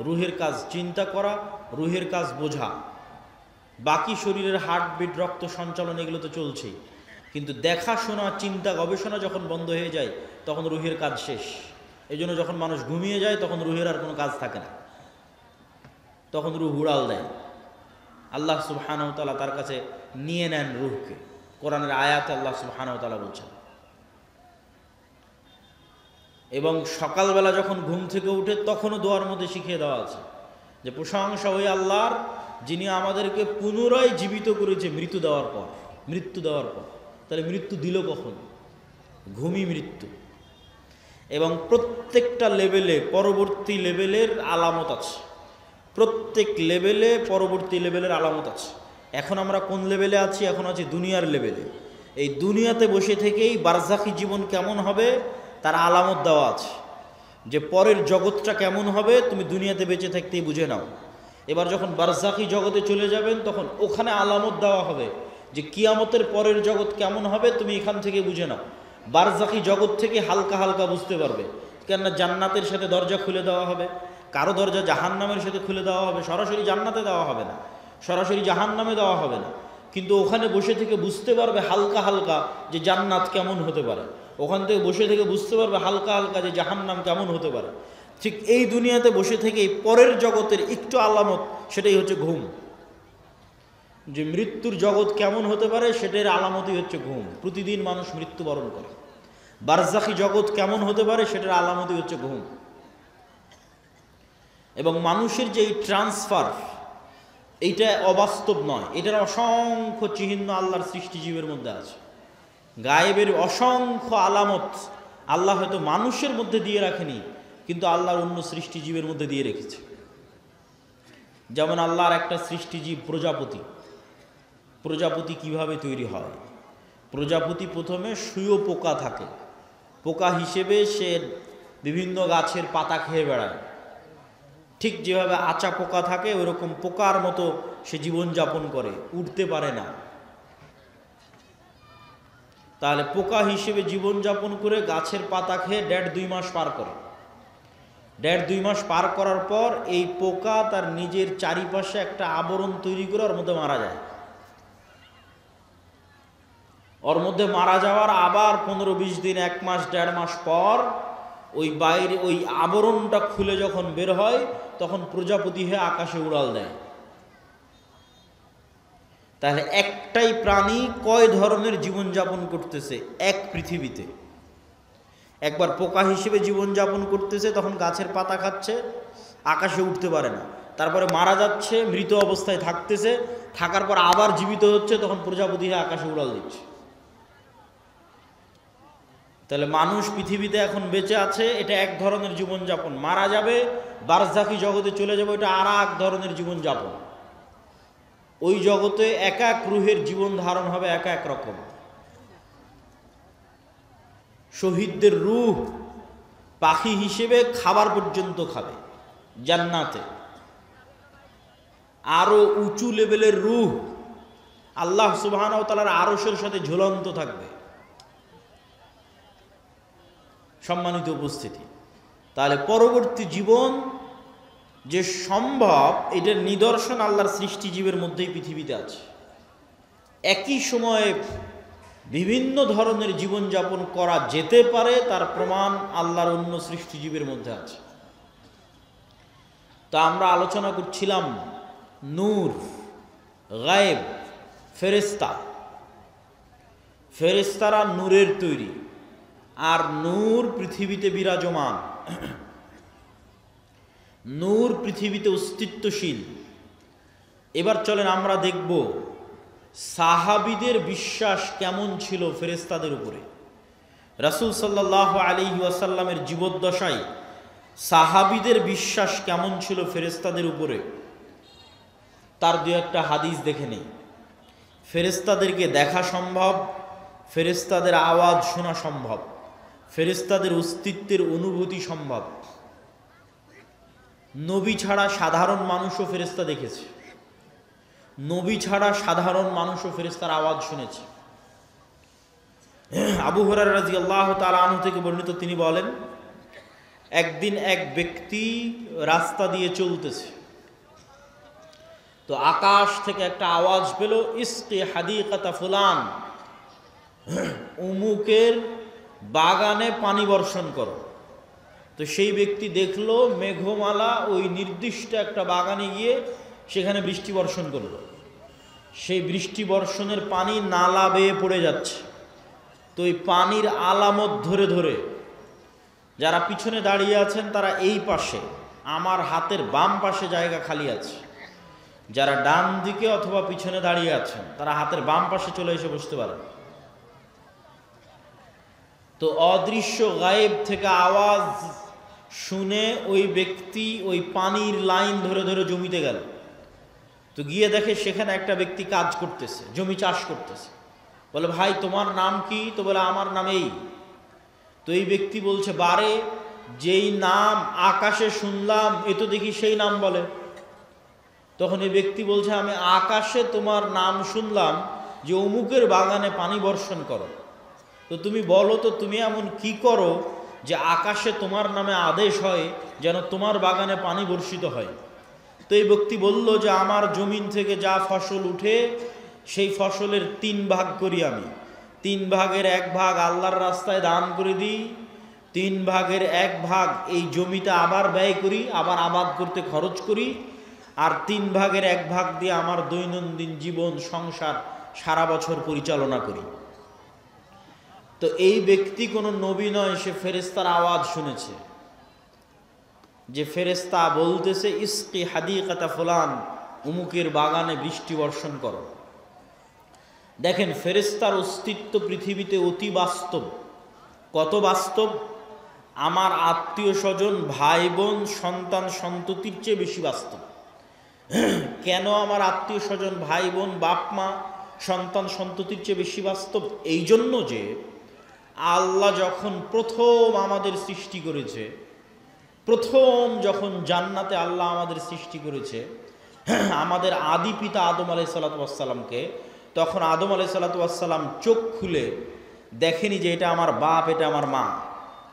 রূহের কাজ চিন্তা করা, রূহের কাজ বোঝা। বাকি শরীরের হার্টবিট, রক্ত সঞ্চালন এগুলো তো চলছেই, কিন্তু দেখা, শোনা, চিন্তা, গবেষণা যখন বন্ধ হয়ে যায় তখন রূহের কাজ শেষ। এই জন্য যখন মানুষ ঘুমিয়ে যায় তখন রূহের আর কোনো কাজ থাকে না, তখন রূহ উড়াল দেয়। আল্লাহ সুবহানাহু ওয়া তাআলা তার কাছে নিয়ে নেন রূহকে। কোরআনের আয়াতে আল্লাহ সুবহানাহু ওয়া তাআলা বলছেন। এবং সকালবেলা যখন ঘুম থেকে উঠে তখনও দোয়ার মধ্যে শিখিয়ে দেওয়া আছে যে প্রশংসা ওই আল্লাহর যিনি আমাদেরকে পুনরায় জীবিত করেছে মৃত্যু দেওয়ার পর। মৃত্যু দেওয়ার পর, তাহলে মৃত্যু দিল কখন? ঘুমই মৃত্যু। এবং প্রত্যেকটা লেভেলে পরবর্তী লেভেলের আলামত আছে, প্রত্যেক লেভেলে পরবর্তী লেভেলের আলামত আছে। এখন আমরা কোন লেভেলে আছি? এখন আছি দুনিয়ার লেভেলে। এই দুনিয়াতে বসে থেকেই বারজাখী জীবন কেমন হবে তার আলামত দেওয়া আছে, যে পরের জগৎটা কেমন হবে তুমি দুনিয়াতে বেঁচে থাকতেই বুঝে নাও। এবার যখন বারজাখী জগতে চলে যাবেন তখন ওখানে আলামত দেওয়া হবে যে কিয়ামতের পরের জগৎ কেমন হবে তুমি এখান থেকে বুঝে নাও। বারজাখী জগৎ থেকে হালকা হালকা বুঝতে পারবে, কেননা জান্নাতের সাথে দরজা খুলে দেওয়া হবে, কারো দরজা জাহান্নামের সাথে খুলে দেওয়া হবে। সরাসরি জান্নাতে দেওয়া হবে না, সরাসরি জাহান্নামে দেওয়া হবে না, কিন্তু ওখানে বসে থেকে বুঝতে পারবে হালকা হালকা যে জান্নাত কেমন হতে পারে। ওখান থেকে বসে থেকে বুঝতে পারবে হালকা হালকা যে জাহান্নাম কেমন হতে পারে। ঠিক এই দুনিয়াতে বসে থেকে পরের জগতের একটু আলামত, সেটাই হচ্ছে ঘুম। যে মৃত্যুর জগৎ কেমন হতে পারে সেটার আলামতই হচ্ছে ঘুম। প্রতিদিন মানুষ মৃত্যুবরণ করে। বারজাখী জগৎ কেমন হতে পারে সেটার আলামতই হচ্ছে ঘুম। এবং মানুষের যে এই ট্রান্সফার, এইটা অবাস্তব নয়, এটার অসংখ্য চিহ্ন আল্লাহর সৃষ্টিজীবের মধ্যে আছে। গায়েবের অসংখ্য আলামত আল্লাহ হয়তো মানুষের মধ্যে দিয়ে রাখেনি, কিন্তু আল্লাহর অন্য সৃষ্টিজীবের মধ্যে দিয়ে রেখেছে। যেমন আল্লাহর একটা সৃষ্টিজীব প্রজাপতি। প্রজাপতি কিভাবে তৈরি হয়? প্রজাপতি প্রথমে শুঁয়োপোকা থাকে, পোকা হিসেবে সে বিভিন্ন গাছের পাতা খেয়ে বেড়ায়। ঠিক যেভাবে আচা পোকা থাকে ওইরকম পোকার মতো সে জীবনযাপন করে, উঠতে পারে না। তাহলে পোকা হিসেবে জীবনযাপন করে গাছের পাতা খেয়ে 1.5-2 মাস পার করে। 1.5-2 মাস পার করার পর এই পোকা তার নিজের চারিপাশে একটা আবরণ তৈরি করে ওর মধ্যে মারা যায়। ওর মধ্যে মারা যাওয়ার আবার 15-20 দিন, 1 মাস 1.5 মাস পর ওই বাইরে ওই আবরণটা খুলে যখন বের হয় তখন প্রজাপতি হয়ে আকাশে উড়াল দেয়। তাহলে একটাই প্রাণী কয় ধরনের জীবনযাপন করতেছে এক পৃথিবীতে? একবার পোকা হিসেবে জীবনযাপন করতেছে, তখন গাছের পাতা খাচ্ছে, আকাশে উঠতে পারে না, তারপরে মারা যাচ্ছে, মৃত অবস্থায় থাকতেছে, থাকার পর আবার জীবিত হচ্ছে, তখন প্রজাপতি হয়ে আকাশে উড়াল দিচ্ছে। তাহলে মানুষ পৃথিবীতে এখন বেঁচে আছে, এটা এক ধরনের জীবনযাপন। মারা যাবে, বারজাখি জগতে চলে যাবে, এটা আর এক ধরনের জীবনযাপন। ওই জগতে এক এক রূহের জীবন ধারণ হবে এক এক রকম। শহীদদের রূহ পাখি হিসেবে খাবার পর্যন্ত খাবে জান্নাতে। আরো উঁচু লেভেলের রূহ আল্লাহ সুবহানাহু ওয়া তাআলার আরশের সাথে ঝুলন্ত থাকবে। সম্মানিত উপস্থিতি, তাহলে পরবর্তী জীবন যে সম্ভব, এটার নিদর্শন আল্লাহর সৃষ্টিজীবের মধ্যেই পৃথিবীতে আছে। একই সময়ে বিভিন্ন ধরনের জীবনযাপন করা যেতে পারে, তার প্রমাণ আল্লাহর অন্য সৃষ্টিজীবের মধ্যে আছে। তা আমরা আলোচনা করছিলাম নূর, গায়েব, ফেরেশতা। ফেরেশতারা নূরের তৈরি, আর নূর পৃথিবীতে বিরাজমান। নূর পৃথিবীতে অস্তিত্বশীল। এবার চলেন আমরা দেখব সাহাবীদের বিশ্বাস কেমন ছিল ফেরেশতাদের উপরে। রাসূল সাল্লাল্লাহু আলাইহি ওয়াসাল্লামের জীবদ্দশায় সাহাবীদের বিশ্বাস কেমন ছিল ফেরেশতাদের উপরে, তার দু একটা হাদিস দেখে নেই। ফেরেশতাদেরকে দেখা সম্ভব, ফেরেশতাদের আওয়াজ শোনা সম্ভব, ফেরেশতাদের অস্তিত্বের অনুভূতি সম্ভব। নবী ছাড়া সাধারণ মানুষও ফেরেশতা দেখেছে, নবী ছাড়া সাধারণ মানুষও ফেরেশতার আওয়াজ শুনেছে। আবু হুরায়রা রাদিয়াল্লাহু তাআলা আনহু থেকে বর্ণিত, তিনি বলেন, একদিন এক ব্যক্তি রাস্তা দিয়ে চলতেছে, তো আকাশ থেকে একটা আওয়াজ পেল, ইসকি হাদিকাতা ফুলান, উমুকের বাগানে পানি বর্ষণ করো। তো সেই ব্যক্তি দেখলো মেঘমালা ওই নির্দিষ্ট একটা বাগানে গিয়ে সেখানে বৃষ্টি বর্ষণ করলো। সেই বৃষ্টি বর্ষণের পানি নালা বেয়ে পড়ে যাচ্ছে। তো ওই পানির আলামত ধরে ধরে যারা পিছনে দাঁড়িয়ে আছেন তারা এই পাশে, আমার হাতের বাম পাশে জায়গা খালি আছে, যারা ডান দিকে অথবা পিছনে দাঁড়িয়ে আছেন তারা হাতের বাম পাশে চলে এসে বসতে পারেন। তো অদৃশ্য গায়েব থেকে আওয়াজ শুনে ওই ব্যক্তি ওই পানির লাইন ধরে ধরে জমিতে গেল। তো গিয়ে দেখে সেখানে একটা ব্যক্তি কাজ করতেছে, জমি চাষ করতেছে। বলে, ভাই তোমার নাম কি? তো বলে, আমার নাম এই। তো এই ব্যক্তি বলছে, বারে যেই নাম আকাশে শুনলাম এ তো দেখি সেই নাম বলে। তখন এই ব্যক্তি বলছে, আমি আকাশে তোমার নাম শুনলাম যে অমুকের বাগানে পানি বর্ষণ করো। তো তুমি বলো তো তুমি এমন কি করো যে আকাশে তোমার নামে আদেশ হয় যেন তোমার বাগানে পানি বর্ষিত হয়? তো এই ব্যক্তি বলল যে আমার জমিন থেকে যা ফসল উঠে সেই ফসলের 3 ভাগ করি আমি। 3 ভাগের 1 ভাগ আল্লাহর রাস্তায় দান করে দিই, 3 ভাগের 1 ভাগ এই জমিতে আবার ব্যয় করি, আবার আবাদ করতে খরচ করি, আর 3 ভাগের 1 ভাগ দিয়ে আমার দৈনন্দিন জীবন সংসার সারা বছর পরিচালনা করি। তো এই ব্যক্তি কোনো নবী নয়, সে ফেরেশতার আওয়াজ শুনেছে, যে ফেরেশতা বলতেছে, ইসকি হাদিকাতা ফুলান, উমুকের বাগানে বৃষ্টি বর্ষণ করো। দেখেন ফেরেশতার অস্তিত্ব পৃথিবীতে অতি বাস্তব। কত বাস্তব? আমার আত্মীয় স্বজন, ভাই বোন, সন্তান সন্ততির চেয়ে বেশি বাস্তব। কেন আমার আত্মীয় স্বজন, ভাই বোন, বাপ মা, সন্তান সন্ততির চেয়ে বেশি বাস্তব? এই জন্য যে আল্লাহ যখন প্রথম আমাদের সৃষ্টি করেছে, প্রথম যখন জান্নাতে আল্লাহ আমাদের সৃষ্টি করেছে আমাদের আদি পিতা আদম আলাইহিসসালাতু ওয়াসসালামকে, তখন আদম আলাইহিসসালাতু ওয়াসসালাম চোখ খুলে দেখেনি যে এটা আমার বাপ, এটা আমার মা,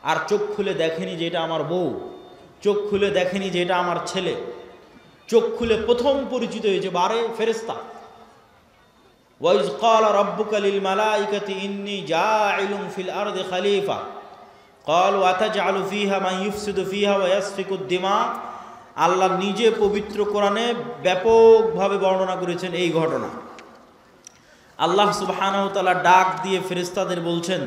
আর চোখ খুলে দেখেনি যে এটা আমার বউ, চোখ খুলে দেখেনি যে এটা আমার ছেলে। চোখ খুলে প্রথম পরিচিত হয়েছে বারে ফেরেশতা। ওয়াইজ ক্বালা রাব্বুকা লিল মালাইকাতি ইন্নী জাইলুন ফিল আরদি খলিফা ক্বালু আতাজআলু ফিহা মান ইউফসিদু ফিহা ওয়া ইয়াসফিকুদ দিমা। আল্লাহ নিজে পবিত্র কোরআনে ব্যাপকভাবে বর্ণনা করেছেন এই ঘটনা। আল্লাহ সুবহানাহু ওয়া তাআলা ডাক দিয়ে ফেরেশতাদের বলছেন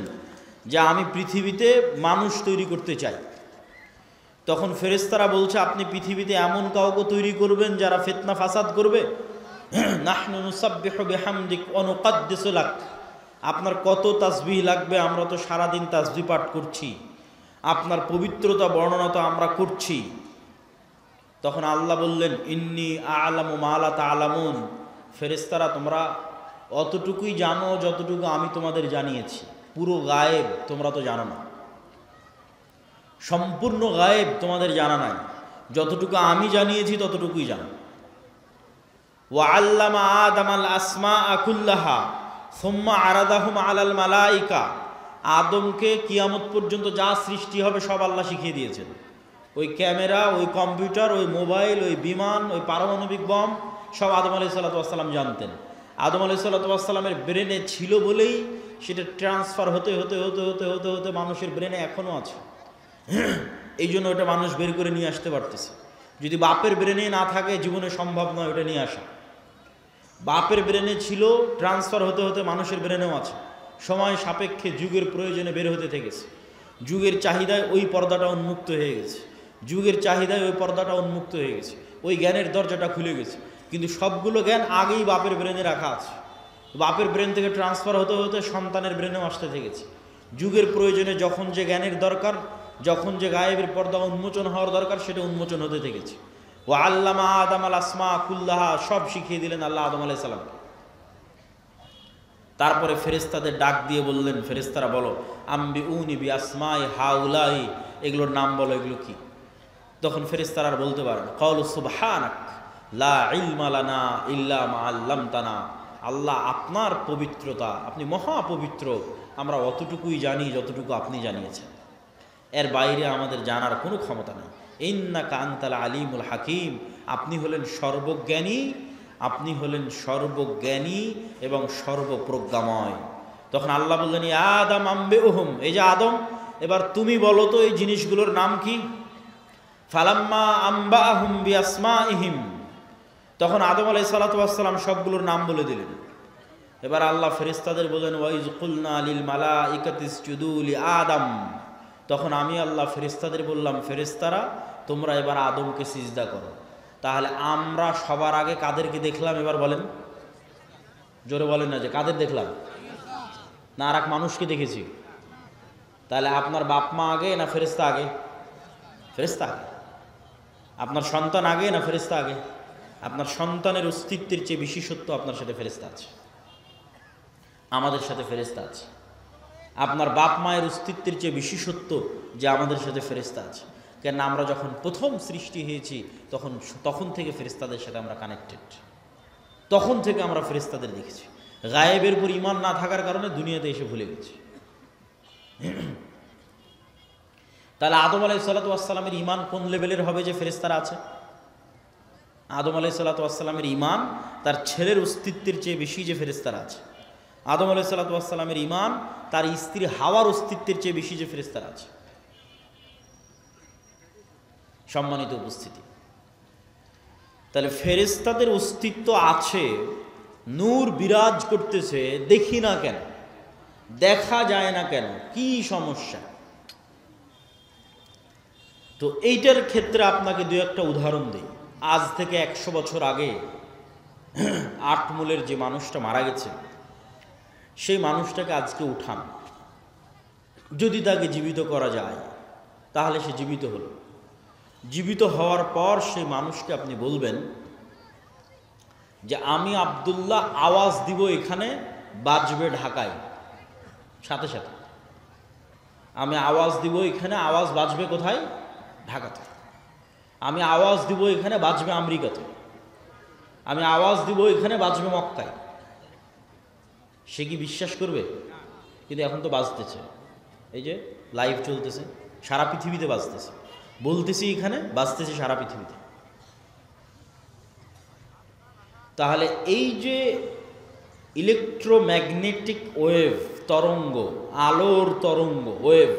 যে আমি পৃথিবীতে মানুষ তৈরি করতে চাই। তখন ফেরেশতারা বলছে আপনি পৃথিবীতে এমন কাউকে তৈরি করবেন যারা ফিতনা ফাসাদ করবে। নাহনু নুসাব্বিহু বিহামদিক ওয়া নুকাদ্দিসু লাক। আপনার কত তাসবিহ লাগবে, আমরা তো সারাদিন তাসবিহ পাঠ করছি, আপনার পবিত্রতা বর্ণনা তো আমরা করছি। তখন আল্লাহ বললেন ইন্নী আ'লামু মা লা তা'লামুন। ফেরেশতারা তোমরা অতটুকুই জানো যতটুকু আমি তোমাদের জানিয়েছি, পুরো গায়েব তোমরা তো জানো না, সম্পূর্ণ গায়েব তোমাদের জানা নাই, যতটুকু আমি জানিয়েছি ততটুকুই জানো। ওয়া আল্লামা আদামাল আসমাআ কুল্লাহা সুম্মা আরাদাহুম আলাল মালাইকা। আদমকে কিয়ামত পর্যন্ত যা সৃষ্টি হবে সব আল্লাহ শিখিয়ে দিয়েছেন। ওই ক্যামেরা, ওই কম্পিউটার, ওই মোবাইল, ওই বিমান, ওই পারমাণবিক বম সব আদম আলাইহিসসালাতু ওয়াসসালাম জানতেন। আদম আলাইহিসসালাতু ওয়াসসালামের ব্রেনে ছিল বলেই সেটা ট্রান্সফার হতে হতে হতে হতে হতে হতে মানুষের ব্রেনে এখনও আছে। এই জন্য ওটা মানুষ বের করে নিয়ে আসতে পারতেছে। যদি বাপের ব্রেনে না থাকে জীবনে সম্ভব নয় ওটা নিয়ে আসা। বাপের ব্রেনে ছিল, ট্রান্সফার হতে হতে মানুষের ব্রেনেও আছে। সময় সাপেক্ষে যুগের প্রয়োজনে বের হতে থেকেছে। যুগের চাহিদায় ওই পর্দাটা উন্মুক্ত হয়ে গেছে, যুগের চাহিদায় ওই পর্দাটা উন্মুক্ত হয়ে গেছে, ওই জ্ঞানের দরজাটা খুলে গেছে। কিন্তু সবগুলো জ্ঞান আগেই বাপের ব্রেনে রাখা আছে। বাপের ব্রেন থেকে ট্রান্সফার হতে হতে সন্তানের ব্রেনেও আসতে থেকেছে। যুগের প্রয়োজনে যখন যে জ্ঞানের দরকার, যখন যে গায়েবের পর্দা উন্মোচন হওয়ার দরকার সেটা উন্মোচন হতে থেকেছে। ও আল্লামা আদম আল আসমা কুল্লাহা, সব শিখিয়ে দিলেন আল্লাহ আদম আলাইহিস সালামকে। তারপরে ফেরেশতাদের ডাক দিয়ে বললেন, ফেরেশতারা বলো আম্বিউনি বি আসমাই হাউলাই, এগুলোর নাম বলো, এগুলো কি? তখন ফেরেশতারা আর বলতে পারেন ক্বালু সুবহানাক লা ইলমা লানা ইল্লা মা আল্লামতানা। আল্লাহ আপনার পবিত্রতা, আপনি মহাপবিত্র, আমরা অতটুকুই জানি যতটুকু আপনি জানিয়েছেন, এর বাইরে আমাদের জানার কোনো ক্ষমতা নেই। ইন্নাকা আনতাল আলিমুল হাকিম, আপনি হলেন সর্বজ্ঞানী, আপনি হলেন সর্বজ্ঞানী এবং সর্বপ্রজ্ঞাময়। তখন আল্লাহ বললেন ইয়া আদম আম্বিউহুম, এই যে আদম, এবার তুমি বলো তো এই জিনিসগুলোর নাম কি? ফালাম্মা আম্বাহুম বিআসমাইহিম, তখন আদম আলাইহিস সালাতু ওয়াস সালাম সবগুলোর নাম বলে দিলেন। এবার আল্লাহ ফেরেশতাদের বলেন ওয়াইজ কুলনা লিল মালাইকাতি ইসজুদু লি আদম, তখন আমি আল্লাহ ফেরেশতাদের বললাম ফেরেশতারা তোমরা এবার আদমকে সিজদা করো। তাহলে আমরা সবার আগে কাদেরকে দেখলাম এবার বলেন? জোরে বলেন না যে কাদের দেখলাম, না আর এক মানুষকে দেখেছি। তাহলে আপনার বাপ মা আগে না ফেরেশতা আগে? ফেরেশতা আগে। আপনার সন্তান আগে না ফেরেশতা আগে? আপনার সন্তানের অস্তিত্বের চেয়ে বিশেষত্ব আপনার সাথে ফেরেশতা আছে, আমাদের সাথে ফেরেশতা আছে। আপনার বাপ মায়ের অস্তিত্বের চেয়ে বিশেষত্ব যে আমাদের সাথে ফেরেশতা আছে। কেন আমরা যখন প্রথম সৃষ্টি হয়েছি তখন থেকে ফেরেশতাদের সাথে আমরা কানেক্টেড, তখন থেকে আমরা ফেরেশতাদের দেখেছি। গায়েবের উপর ঈমান না থাকার কারণে দুনিয়াতে এসে ভুলে গেছি। তাহলে আদম আলাইহিস সালাতু ওয়াস সালামের ঈমান কোন লেভেলের হবে যে ফেরেশতারা আছে? আদম আলাইহিস সালাতু ওয়াস সালামের ঈমান তার ছেলের অস্তিত্বের চেয়ে বেশি যে ফেরেশতারা আছে। আদম আলাইহিস সালাতু ওয়াস সালামের ঈমান তার স্ত্রী হাওয়ার অস্তিত্বের চেয়ে বেশি যে ফেরেশতারা আছে। সম্মানিত উপস্থিতি, তাহলে ফেরেশতাদের অস্তিত্ব আছে, নূর বিরাজ করতেছে, দেখি না কেন, দেখা যায় না কেন, কি সমস্যা? তো এইটার ক্ষেত্রে আপনাকে দু একটা উদাহরণ দিই। আজ থেকে 100 বছর আগে আটমূলের যে মানুষটা মারা গেছে সেই মানুষটাকে আজকে উঠান, যদি তাকে জীবিত করা যায় তাহলে সে জীবিত হলো। জীবিত হওয়ার পর সেই মানুষকে আপনি বলবেন যে আমি আব্দুল্লাহ আওয়াজ দিব, এখানে বাজবে ঢাকায়, সাথে সাথে আমি আওয়াজ দিব, এখানে আওয়াজ বাজবে কোথায়? ঢাকাতে। আমি আওয়াজ দিব, এখানে বাজবে আমেরিকাতে। আমি আওয়াজ দিব, এখানে বাজবে মক্কায়। সে কি বিশ্বাস করবে? কিন্তু এখন তো বাজতেছে, এই যে লাইভ চলতেছে, সারা পৃথিবীতে বাজতেছে, বলতেছি এখানে, বাজতেছে সারা পৃথিবীতে। তাহলে এই যে ইলেকট্রোম্যাগনেটিক ওয়েভ, তরঙ্গ, আলোর তরঙ্গ ওয়েভ,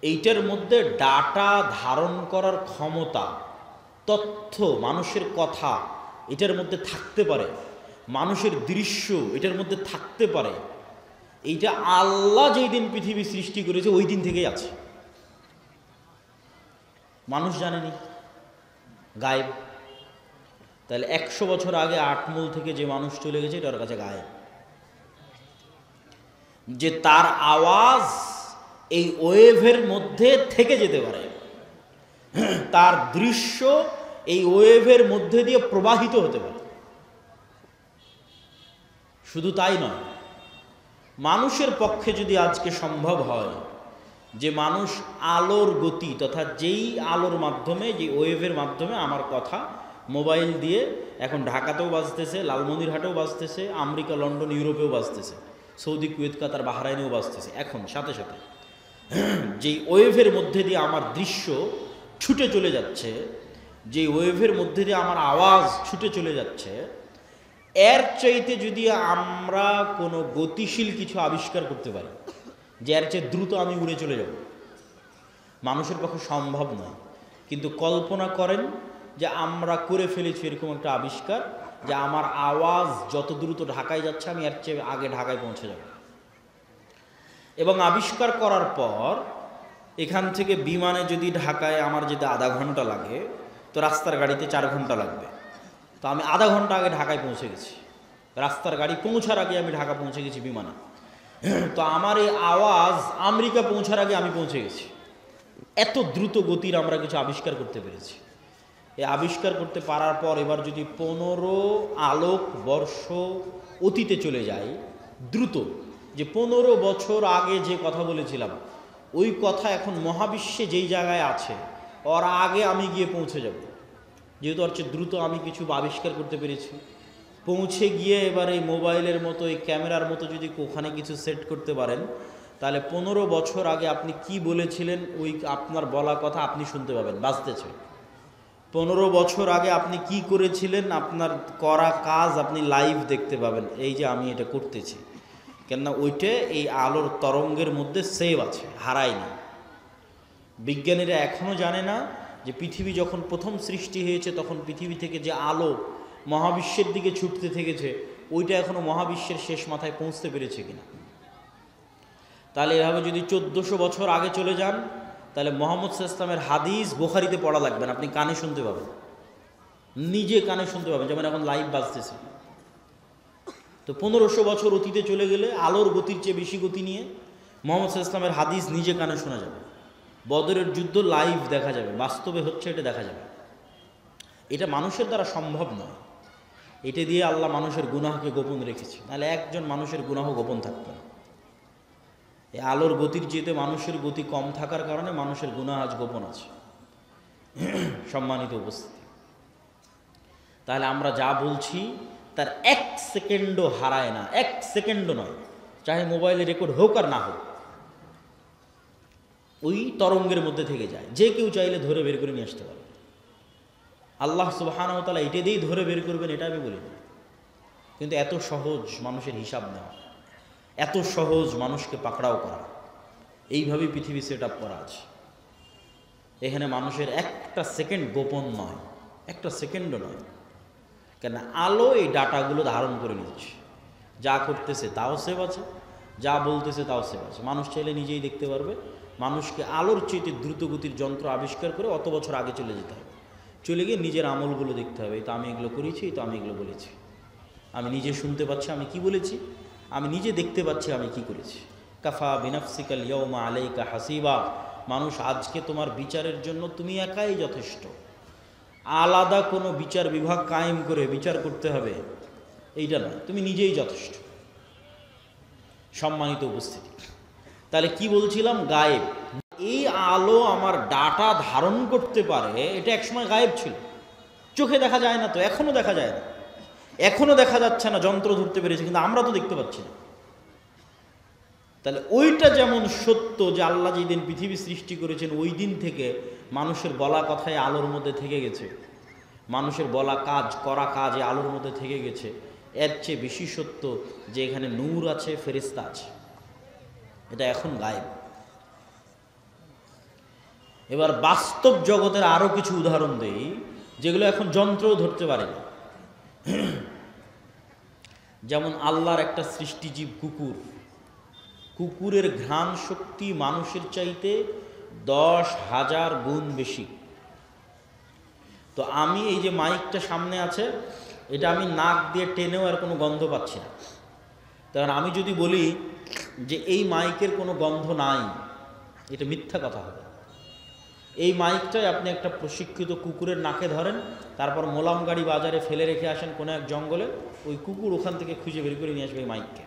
এইটার মধ্যে ডাটা ধারণ করার ক্ষমতা, তথ্য, মানুষের কথা এটার মধ্যে থাকতে পারে, মানুষের দৃশ্য এটার মধ্যে থাকতে পারে। এইটা আল্লাহ যেই দিন পৃথিবী সৃষ্টি করেছে ওই দিন থেকেই আছে, মানুষ জানেনি, গায়েব। তাহলে 100 বছর আগে আটমূল থেকে যে মানুষ চলে গেছে এটার কাছে গায়েব। যে তার আওয়াজ এই ওয়েভের মধ্যে থেকে যেতে পারে, তার দৃশ্য এই ওয়েভের মধ্যে দিয়ে প্রবাহিত হতে পারে। শুধু তাই নয়, মানুষের পক্ষে যদি আজকে সম্ভব হয় যে মানুষ আলোর গতি তথা যেই আলোর মাধ্যমে, যে ওয়েভের মাধ্যমে আমার কথা মোবাইল দিয়ে এখন ঢাকাতেও বাজতেছে, লালমনিরহাটেও বাজতেছে, আমেরিকা, লন্ডন, ইউরোপেও বাজতেছে, সৌদি, কুয়েত, কাতার, বাহরাইনেও বাজতেছে, এখন সাথে সাথে যেই ওয়েভের মধ্যে দিয়ে আমার দৃশ্য ছুটে চলে যাচ্ছে, যেই ওয়েভের মধ্যে দিয়ে আমার আওয়াজ ছুটে চলে যাচ্ছে, এর চাইতে যদি আমরা কোনো গতিশীল কিছু আবিষ্কার করতে পারি যে এর চেয়ে দ্রুত আমি উড়ে চলে যাব, মানুষের পক্ষে সম্ভব নয়। কিন্তু কল্পনা করেন যে আমরা করে ফেলেছি এরকম একটা আবিষ্কার যে আমার আওয়াজ যত দ্রুত ঢাকায় যাচ্ছে আমি এর চেয়ে আগে ঢাকায় পৌঁছে যাব। এবং আবিষ্কার করার পর এখান থেকে বিমানে যদি ঢাকায় আমার যেতে আধা ঘন্টা লাগে, তো রাস্তার গাড়িতে 4 ঘন্টা লাগবে। তো আমি আধা ঘন্টা আগে ঢাকায় পৌঁছে গেছি, রাস্তার গাড়ি পৌঁছার আগে আমি ঢাকা পৌঁছে গেছি বিমানে। তো আমার এই আওয়াজ আমেরিকা পৌঁছার আগে আমি পৌঁছে গেছি। এত দ্রুত গতির আমরা কিছু আবিষ্কার করতে পেরেছি। এই আবিষ্কার করতে পারার পর এবার যদি 15 আলোক বর্ষ অতীতে চলে যায় দ্রুত, যে 15 বছর আগে যে কথা বলেছিলাম ওই কথা এখন মহাবিশ্বে যেই জায়গায় আছে ওর আগে আমি গিয়ে পৌঁছে যাব, যেহেতু ওর চেয়ে দ্রুত আমি কিছু আবিষ্কার করতে পেরেছি। পৌঁছে গিয়ে এবার এই মোবাইলের মতো, এই ক্যামেরার মতো যদি ওখানে কিছু সেট করতে পারেন, তাহলে 15 বছর আগে আপনি কি বলেছিলেন ওই আপনার বলা কথা আপনি শুনতে পাবেন, বাজতেছে। 15 বছর আগে আপনি কি করেছিলেন, আপনার করা কাজ আপনি লাইভ দেখতে পাবেন, এই যে আমি এটা করতেছি, কেননা ওইটা এই আলোর তরঙ্গের মধ্যে সেভ আছে, হারায়নি। বিজ্ঞানীরা এখনও জানে না যে পৃথিবী যখন প্রথম সৃষ্টি হয়েছে তখন পৃথিবী থেকে যে আলো মহাবিশ্বের দিকে ছুটতে থেকেছে ওইটা এখনও মহাবিশ্বের শেষ মাথায় পৌঁছতে পেরেছে কিনা। তাহলে এভাবে যদি 1400 বছর আগে চলে যান, তাহলে মোহাম্মদ সাল্লাল্লাহু আলাইহি ওয়াসাল্লামের হাদিস বুখারীতে পড়া লাগবে না, আপনি কানে শুনতে পাবেন, নিজে কানে শুনতে পাবেন, যেমন এখন লাইভ বাজতেছে। তো 1500 বছর অতীতে চলে গেলে আলোর গতির চেয়ে বেশি গতি নিয়ে মোহাম্মদ সাল্লাল্লাহু আলাইহি ওয়াসাল্লামের হাদিস নিজে কানে শোনা যাবে, বদরের যুদ্ধ লাইভ দেখা যাবে, বাস্তবে হচ্ছে এটা দেখা যাবে। এটা মানুষের দ্বারা সম্ভব নয়, এটা দিয়ে আল্লাহ মানুষের গুনাহকে গোপন রেখেছে, নাহলে একজন মানুষের গুনাহ গোপন থাকত না। এই আলোর গতির চেয়ে মানুষের গতি কম থাকার কারণে মানুষের গুনাহ আজ গোপন আছে। সম্মানিত উপস্থিতি, তাহলে আমরা যা বলছি তার 1 সেকেন্ডও হারায় না, 1 সেকেন্ডও নয়, চাহে মোবাইলে রেকর্ড হোক আর না হোক, ওই তরঙ্গের মধ্যে থেকে যায়। যে কেউ চাইলে ধরে বের করে নিয়ে আসতে পারে। আল্লাহ সুবহানাহু ওয়া তাআলা এটা দিয়েই ধরে বের করবেন এটা আমি বলি না, কিন্তু এত সহজ মানুষের হিসাব নেওয়া, এত সহজ মানুষকে পাকড়াও করা, এইভাবেই পৃথিবী সেট আপ করা আছে। এখানে মানুষের 1টা সেকেন্ড গোপন নয়, 1টা সেকেন্ডও নয়, কেন আলো এই ডাটাগুলো ধারণ করে নিচ্ছে, যা করতেছে তাও সেভ আছে, যা বলতেছে তাও সেভ আছে। মানুষ চাইলে নিজেই দেখতে পারবে। মানুষকে আলোর চেয়ে দ্রুতগতির যন্ত্র আবিষ্কার করে অত বছর আগে চলে যেতে হবে, চলে গিয়ে নিজের আমলগুলো দেখতে হবে, তো আমি এগুলো করেছি, তো আমি এগুলো বলেছি। আমি নিজে শুনতে পাচ্ছি আমি কি বলেছি, আমি নিজে দেখতে পাচ্ছি আমি কি করেছি। কাফা বিনাফসিকাল ইয়াউমা আলাইকা হাসিবা, মানুষ আজকে তোমার বিচারের জন্য তুমি একাই যথেষ্ট, আলাদা কোনো বিচার বিভাগ কায়েম করে বিচার করতে হবে এইটা না, তুমি নিজেই যথেষ্ট। সম্মানিত উপস্থিতি, তাহলে কি বলছিলাম, গায়েব। এই আলো আমার ডাটা ধারণ করতে পারে, এটা একসময় গায়েব ছিল, চোখে দেখা যায় না, তো এখনো দেখা যায় না, এখনো দেখা যাচ্ছে না, যন্ত্র ধরতে পেরেছে কিন্তু আমরা তো দেখতে পাচ্ছি না। তাহলে ওইটা যেমন সত্য যে আল্লাহ যেদিন পৃথিবী সৃষ্টি করেছেন ওই দিন থেকে মানুষের বলা কথায় আলোর মধ্যে থেকে গেছে, মানুষের বলা কাজ করা কাজ এই আলোর মধ্যে থেকে গেছে, এর চেয়ে বেশি সত্য যে এখানে নূর আছে, ফেরেশতা আছে, এটা এখন গায়েব। এবার বাস্তব জগতের আরো কিছু উদাহরণ দেই যেগুলো এখন যন্ত্রও ধরতে পারে না। যেমন আল্লাহর একটা সৃষ্টিজীব কুকুর, কুকুরের ঘ্রাণ শক্তি মানুষের চাইতে 10,000 গুণ বেশি। তো আমি এই যে মাইকটা সামনে আছে, এটা আমি নাক দিয়ে টেনেও আর কোনো গন্ধ পাচ্ছি না। কারণ আমি যদি বলি যে এই মাইকের কোনো গন্ধ নাই, এটা মিথ্যা কথা হবে। এই মাইকটাই আপনি একটা প্রশিক্ষিত কুকুরের নাকে ধরেন, তারপর মোলাম গাড়ি বাজারে ফেলে রেখে আসেন কোনো এক জঙ্গলে, ওই কুকুর ওখান থেকে খুঁজে বের করে নিয়ে আসবে এই মাইককে।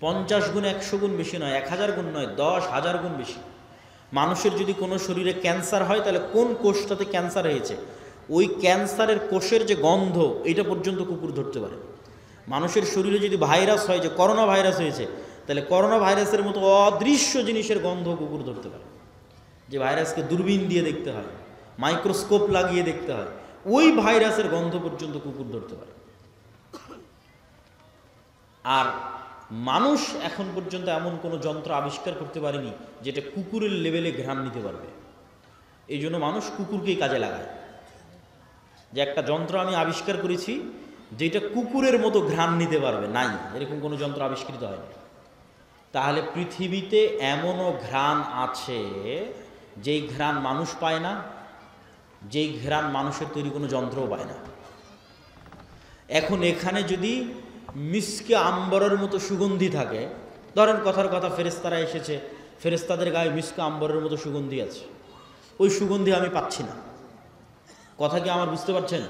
50 গুণ 100 গুণ বেশি নয়, 1000 গুণ নয়, 10,000 গুণ বেশি। মানুষের যদি কোনো শরীরে ক্যান্সার হয়, তাহলে কোন কোষটাতে ক্যান্সার হয়েছে ওই ক্যান্সারের কোষের যে গন্ধ, এটা পর্যন্ত কুকুর ধরতে পারে। মানুষের শরীরে যদি ভাইরাস হয়, যে করোনা ভাইরাস হয়েছে, তাহলে করোনা ভাইরাসের মতো অদৃশ্য জিনিসের গন্ধ কুকুর ধরতে পারে। যে ভাইরাসকে দূরবীন দিয়ে দেখতে হয়, মাইক্রোস্কোপ লাগিয়ে দেখতে হয়, ওই ভাইরাসের গন্ধ পর্যন্ত কুকুর ধরতে পারে। আর মানুষ এখন পর্যন্ত এমন কোনো যন্ত্র আবিষ্কার করতে পারেনি যেটা কুকুরের লেভেলে ঘ্রাণ নিতে পারবে। এই জন্য মানুষ কুকুরকেই কাজে লাগায়, যে একটা যন্ত্র আমি আবিষ্কার করেছি যেটা কুকুরের মতো ঘ্রাণ নিতে পারবে, নাই, এরকম কোনো যন্ত্র আবিষ্কৃত হয়নি। তাহলে পৃথিবীতে এমনও ঘ্রাণ আছে যেই ঘ্রাণ মানুষ পায় না, যেই ঘ্রাণ মানুষের তৈরি কোনো যন্ত্রও পায় না। এখন এখানে যদি মিসকে আম্বরের মতো সুগন্ধি থাকে, ধরেন কথার কথা ফেরেশতারা এসেছে, ফেরেশতাদের গায়ে মিসকে আম্বরের মতো সুগন্ধি আছে, ওই সুগন্ধি আমি পাচ্ছি না, কথা কি আমার বুঝতে পারছেন?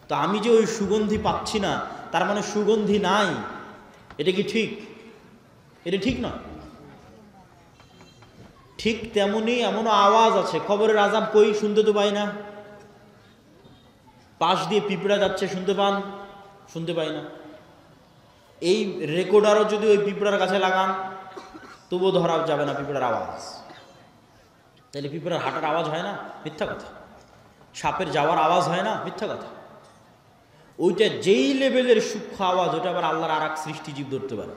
তো আমি যে ওই সুগন্ধি পাচ্ছি না, তার মানে সুগন্ধি নাই, এটা কি ঠিক? এটা ঠিক না। ঠিক তেমনি এমনও আওয়াজ আছে, কবরের আযাব কই, শুনতে তো পাই না। পাশ দিয়ে পিঁপড়া যাচ্ছে, শুনতে পান? শুনতে পাই না। এই রেকর্ডারও যদি ওই পিঁপড়ার কাছে লাগান তবুও ধরা যাবে না পিঁপড়ার আওয়াজ। তাহলে পিঁপড়ার হাঁটার আওয়াজ হয় না? মিথ্যা কথা। সাপের যাওয়ার আওয়াজ হয় না? মিথ্যা কথা। ওইটা যেই লেভেলের সূক্ষ্ম আওয়াজ, ওটা আবার আল্লাহর আর এক সৃষ্টিজীব ধরতে পারে।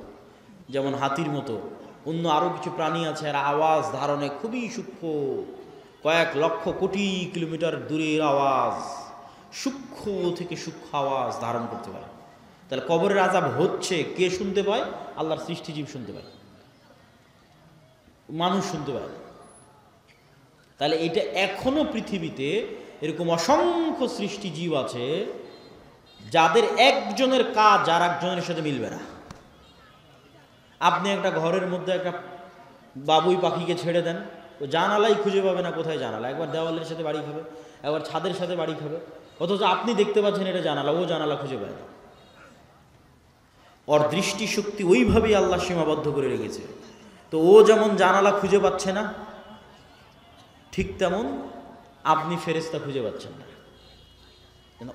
যেমন হাতির মতো অন্য আরও কিছু প্রাণী আছে, আর আওয়াজ ধারণে খুবই সূক্ষ্ম, কয়েক লক্ষ কোটি কিলোমিটার দূরের আওয়াজ, সূক্ষ্ম থেকে সূক্ষ্ম আওয়াজ ধারণ করতে পারে। তাহলে কবরের আযাব হচ্ছে, কে শুনতে পায়? আল্লাহর সৃষ্টিজীব শুনতে পায়, মানুষ শুনতে পায়। তাহলে এটা এখনো পৃথিবীতে এরকম অসংখ্য সৃষ্টিজীব আছে যাদের একজনের কাজ আর একজনের সাথে মিলবে না। আপনি একটা ঘরের মধ্যে একটা বাবুই পাখিকে ছেড়ে দেন, তো জানালাই খুঁজে পাবে না কোথায় জানালা, একবার দেওয়ালের সাথে বাড়ি খাবে, একবার ছাদের সাথে বাড়ি খাবে, অথচ আপনি দেখতে পাচ্ছেন এটা জানালা, ও জানালা খুঁজে পায় না। ওর দৃষ্টিশক্তি ওইভাবেই আল্লাহ সীমাবদ্ধ করে রেখেছে। তো ও যেমন জানালা খুঁজে পাচ্ছে না, ঠিক তেমন আপনি ফেরেশতা খুঁজে পাচ্ছেন না।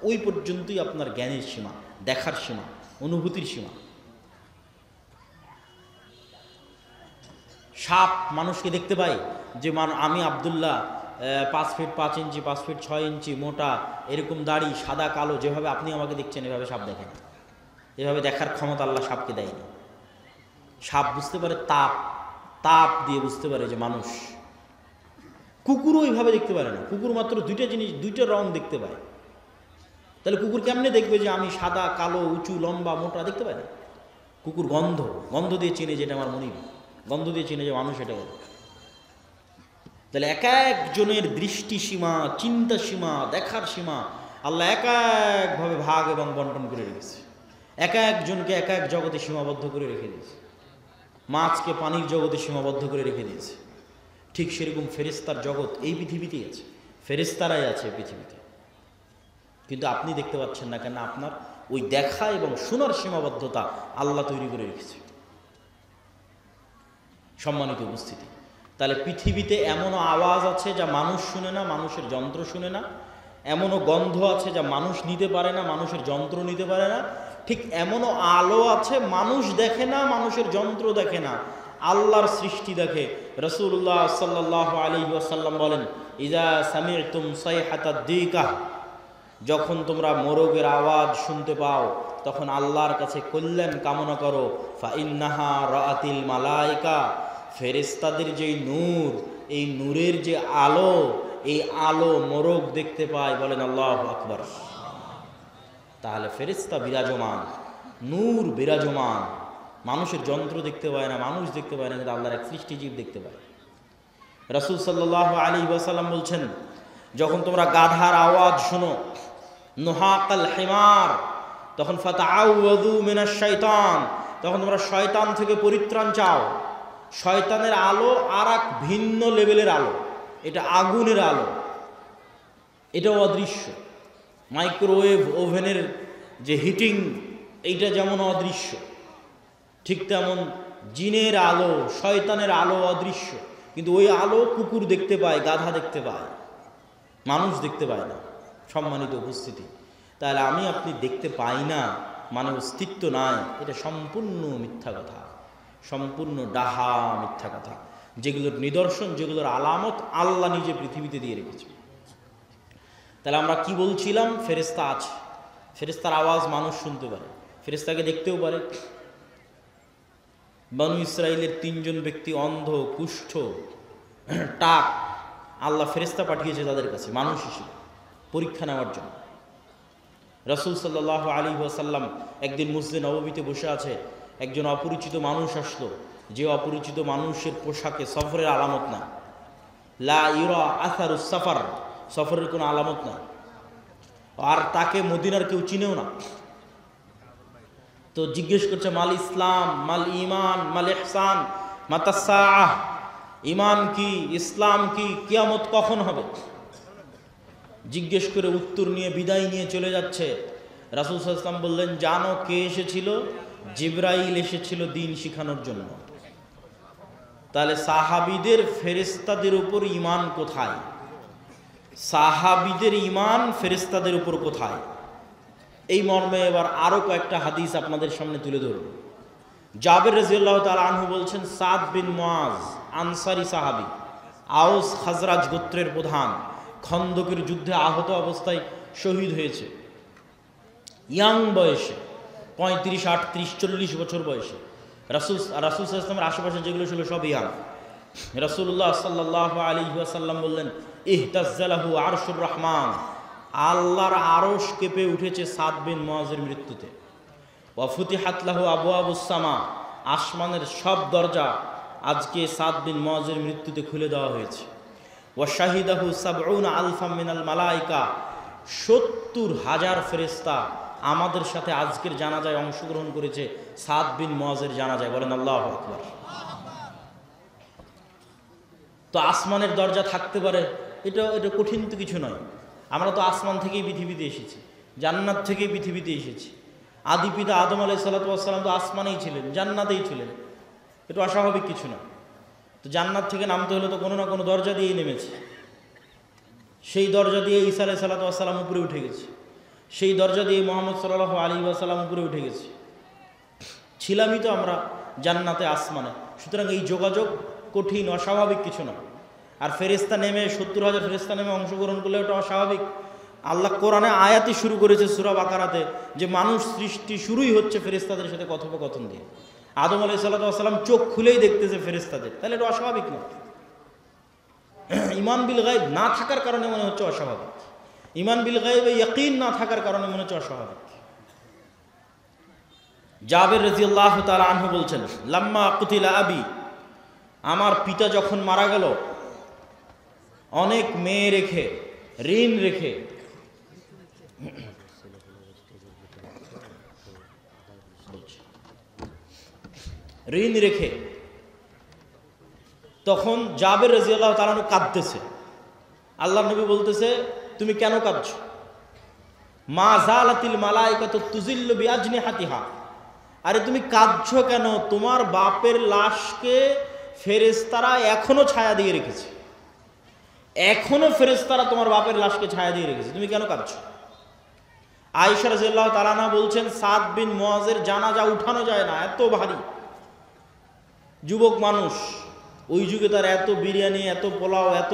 ওই পর্যন্তই আপনার জ্ঞানের সীমা, দেখার সীমা, অনুভূতির সীমা। সাপ মানুষকে দেখতে পাই, যে আমি আব্দুল্লাহ 5 ফিট 5 ইঞ্চি, 5 ফিট 6 ইঞ্চি মোটা, এরকম দাড়ি, সাদা কালো, যেভাবে আপনি আমাকে দেখছেন এভাবে সাপ দেখেন। এভাবে দেখার ক্ষমতা আল্লাহ সাপকে দেয়নি। সাপ বুঝতে পারে তাপ, তাপ দিয়ে বুঝতে পারে যে মানুষ। কুকুরও ওইভাবে দেখতে পারে না, কুকুর মাত্র দুইটা জিনিস, দুইটা রং দেখতে পায়। তাহলে কুকুর কেমনে দেখবে যে আমি সাদা কালো, উঁচু লম্বা মোটা? দেখতে পায় না। কুকুর গন্ধ, গন্ধ দিয়ে চিনে যেটা আমার মনিব, গন্ধ দিয়ে চিনে যে মানুষ, এটা বলে। তাহলে এক একজনের দৃষ্টি সীমা, চিন্তা সীমা, দেখার সীমা আল্লাহ এক একভাবে ভাগ এবং বন্টন করে রেখেছে, এক একজনকে এক এক জগতে সীমাবদ্ধ করে রেখে দিয়েছে। মাছকে পানির জগতে সীমাবদ্ধ করে রেখে দিয়েছে। ঠিক সেরকম ফেরেশতার জগৎ এই পৃথিবীতেই আছে, ফেরেশতারাই আছে পৃথিবীতে। কিন্তু আপনি দেখতে পাচ্ছেন না কেন? আপনার ওই দেখা এবং শোনার সীমাবদ্ধতা আল্লাহ তৈরি করে রেখেছে। সম্মানিত উপস্থিতি, তাহলে পৃথিবীতে এমনও আওয়াজ আছে যা মানুষ শুনে না, মানুষের যন্ত্র শুনে না। এমনও গন্ধ আছে যা মানুষ নিতে পারে না, মানুষের যন্ত্র নিতে পারে না। ঠিক এমনও আলো আছে মানুষ দেখে না, মানুষের যন্ত্র দেখে না, আল্লাহর সৃষ্টি দেখে। রাসূলুল্লাহ সাল্লাল্লাহু আলাইহি ওয়াসাল্লাম বলেন, ইযা সামি'তুম সাইহাতাদ দিকাহ, যখন তোমরা মোরগের আওয়াজ শুনতে পাও তখন আল্লাহর কাছে কল্যাণ কামনা করো। ফা ইন্নাহা রাআতিল মালাইকা, ফেরেশতাদের যেই নূর, এই নূরের যে আলো, এই আলো মোরগ দেখতে পায়। বলেন আল্লাহু আকবার। তাহলে ফেরেশতা বিরাজমান, নূর বিরাজমান। মানুষের যন্ত্র দেখতে পায় না, মানুষ দেখতে পায় না, কিন্তু আল্লাহর এক সৃষ্টিজীব দেখতে পায়। রাসূল সাল্লাল্লাহু আলাইহি ওয়াসাল্লাম বলছেন, যখন তোমরা গাধার আওয়াজ শোনো, নুহাকাল হিমার, তখন ফাতাআউযু মিনাশ শাইতান, তখন তোমরা শয়তান থেকে পরিত্রাণ চাও। শয়তানের আলো আর এক ভিন্ন লেভেলের আলো, এটা আগুনের আলো, এটাও অদৃশ্য। মাইক্রোওয়েভ ওভেনের যে হিটিং, এইটা যেমন অদৃশ্য, ঠিক তেমন জিনের আলো, শয়তানের আলো অদৃশ্য। কিন্তু ওই আলো কুকুর দেখতে পায়, গাধা দেখতে পায়, মানুষ দেখতে পায় না। সম্মানিত উপস্থিতি, তাহলে আমি আপনি দেখতে পাই না মানে অস্তিত্ব নাই, এটা সম্পূর্ণ মিথ্যা কথা, সম্পূর্ণ ডাহা মিথ্যা কথা। যেগুলোর নিদর্শন, যেগুলোর আলামত আল্লাহ নিজে পৃথিবীতে দিয়ে রেখেছে। তাহলে আমরা কি বলছিলাম? ফেরেশতা আছে, ফেরেশতার আওয়াজ মানুষ শুনতে পারে, ফেরেশতাকে দেখতেও পারে। বনু ইসরাইলের 3 জন ব্যক্তি অন্ধ, কুষ্ঠ, টাক, আল্লাহ ফেরেশতা পাঠিয়েছে তাদের কাছে মানুষ হিসেবে পরীক্ষা নেওয়ার জন্য। রাসূল সাল্লাল্লাহু আলাইহি ওয়াসাল্লাম একদিন মসজিদে নববীতে বসে আছে, একজন অপরিচিত মানুষ আসলো, যে অপরিচিত মানুষের পোশাকে সফরের আলামত না, লা ইউরা আসারুস সাফার, সফরের কোনো আলামত না, আর তাকে মদিনার কেউ চিনেও না। তো জিজ্ঞেস করছে, মাল ইসলাম, মাল ঈমান, মাল ইহসান, মাতাস সাআহ, ঈমান কি, ইসলাম কি, কিয়ামত কখন হবে? জিজ্ঞেস করে উত্তর নিয়ে বিদায় নিয়ে চলে যাচ্ছে। রাসূল সাল্লাল্লাহু আলাইহি ওয়াসাল্লাম বললেন, জানো কে এসেছিল? জিবরাইল এসেছিল দিন শিখানোর জন্য। তাহলে সাহাবীদের ফেরেশতাদের উপর ঈমান কোথায়? সাহাবীদের ঈমান ফেরেশতাদের উপর কোথায়? এই মর্মে এবার আরো কয়েকটা হাদিস আপনাদের সামনে তুলে ধরব। জাবের রাদিয়াল্লাহু তাআলা আনহু বলছেন, সাদ বিন মুআজ আনসারী সাহাবী, আওস খাজরাজ গোত্রের প্রধান, খন্দকের যুদ্ধে আহত অবস্থায় শহীদ হয়েছে। ইয়াং বয়সে, 35, 38, 40 বছর বয়সে। রাসূল সাল্লাল্লাহু আলাইহি ওয়াসাল্লামের আশেপাশে যেগুলো ছিল সব ইয়াং। রাসূলুল্লাহ সাল্লাল্লাহু আলাইহি ওয়াসাল্লাম বললেন, ইহতাজ্জালাহু আরশুর রহমান, আল্লাহর আরশ কেঁপে উঠেছে সাদ বিন মুআজের মৃত্যুতে। ওয়া ফুতিহাত লাহু আবওয়াবুস সামা, আসমানের সব দরজা আজকে সাদ বিন মুআজের মৃত্যুতে খুলে দেওয়া হয়েছে। ওয়া শাহিদাহু ৭০ আলফাম মিনাল মালাইকা, ৭০,০০০ ফেরেশতা আমাদের সাথে আজকের জানাজায় অংশগ্রহণ করেছে সাদ বিন মুআজের জানাজায়। বলেন আল্লাহু আকবার। তো আসমানের দরজা থাকতে পারে, এটা কঠিন তো কিছু নয়। আমরা তো আসমান থেকেই পৃথিবীতে এসেছি, জান্নাত থেকেই পৃথিবীতে এসেছি। আদি পিতা আদম আলাইহিস সালাতু ওয়াস সালাম তো আসমানেই ছিলেন, জান্নাতেই ছিলেন, এটা অস্বাভাবিক কিছু না। তো জান্নাত থেকে নামতে হলে তো কোনো না কোনো দরজা দিয়েই নেমেছে। সেই দরজা দিয়ে ঈসা আলাইহিস সালাতু ওয়াস সালাম উপরে উঠে গেছে, সেই দরজা দিয়ে মুহাম্মদ সাল্লাল্লাহু আলাইহি ওয়াসাল্লাম উপরে উঠে গেছে। ছিলামই তো আমরা জান্নাতে, আসমানে। সুতরাং এই যোগাযোগ কঠিন, অস্বাভাবিক কিছু না। আর ফেরেশতা নেমে ৭০,০০০ ফেরেশতা নেমে অংশগ্রহণ করলে ওটা অস্বাভাবিক। আল্লাহ কোরআনে আয়াতই শুরু করেছে সূরা বাকারাতে যে মানুষ সৃষ্টি শুরুই হচ্ছে ফেরেশতাদের সাথে কথোপকথন দিয়ে। আদম আলাইহিস সালাতু ওয়াস সালাম চোখ খুলেই দেখতেছে ফেরেশতাদের, তাহলে এটা অস্বাভাবিক না। ঈমান বিল গায়ব না থাকার কারণে মনে হচ্ছে অস্বাভাবিক, ঈমান বিল গায়বে ইয়াকিন না থাকার কারণে মনে হচ্ছে অস্বাভাবিক। জাবের রাদিয়াল্লাহু তাআলা আনহু বলছেন, লাম্মা কুতিলা আবি, আমার পিতা যখন মারা গেল, অনেক মেয়ে রেখে, ঋণ রেখে, ঋণ রেখে। তখন জাবের রাদিয়াল্লাহু তাআলা আনহু কাঁদতেছে। আল্লাহর নবী বলতেছে, তুমি কেন কাঁদছো? মা জালাতিল মালাইকাতু তুজিল্লু বিআজনিহাতিহা। আরে তুমি কাঁদছো কেন? তোমার বাপের লাশকে ফেরেশতারা এখনো ছায়া দিয়ে রেখেছে, এখনো ফেরেশতারা তোমার বাপের লাশকে ছায়া দিয়ে রেখেছে, তুমি কেন কাঁদছো? আয়েশা রাদিয়াল্লাহু তাআলা আনহা বলছেন, সাদ বিন মুআজের জানাজা উঠানো যায় না, এত ভারী। যুবক মানুষ, ওই যুগে তার এত বিরিয়ানি, এত পোলাও, এত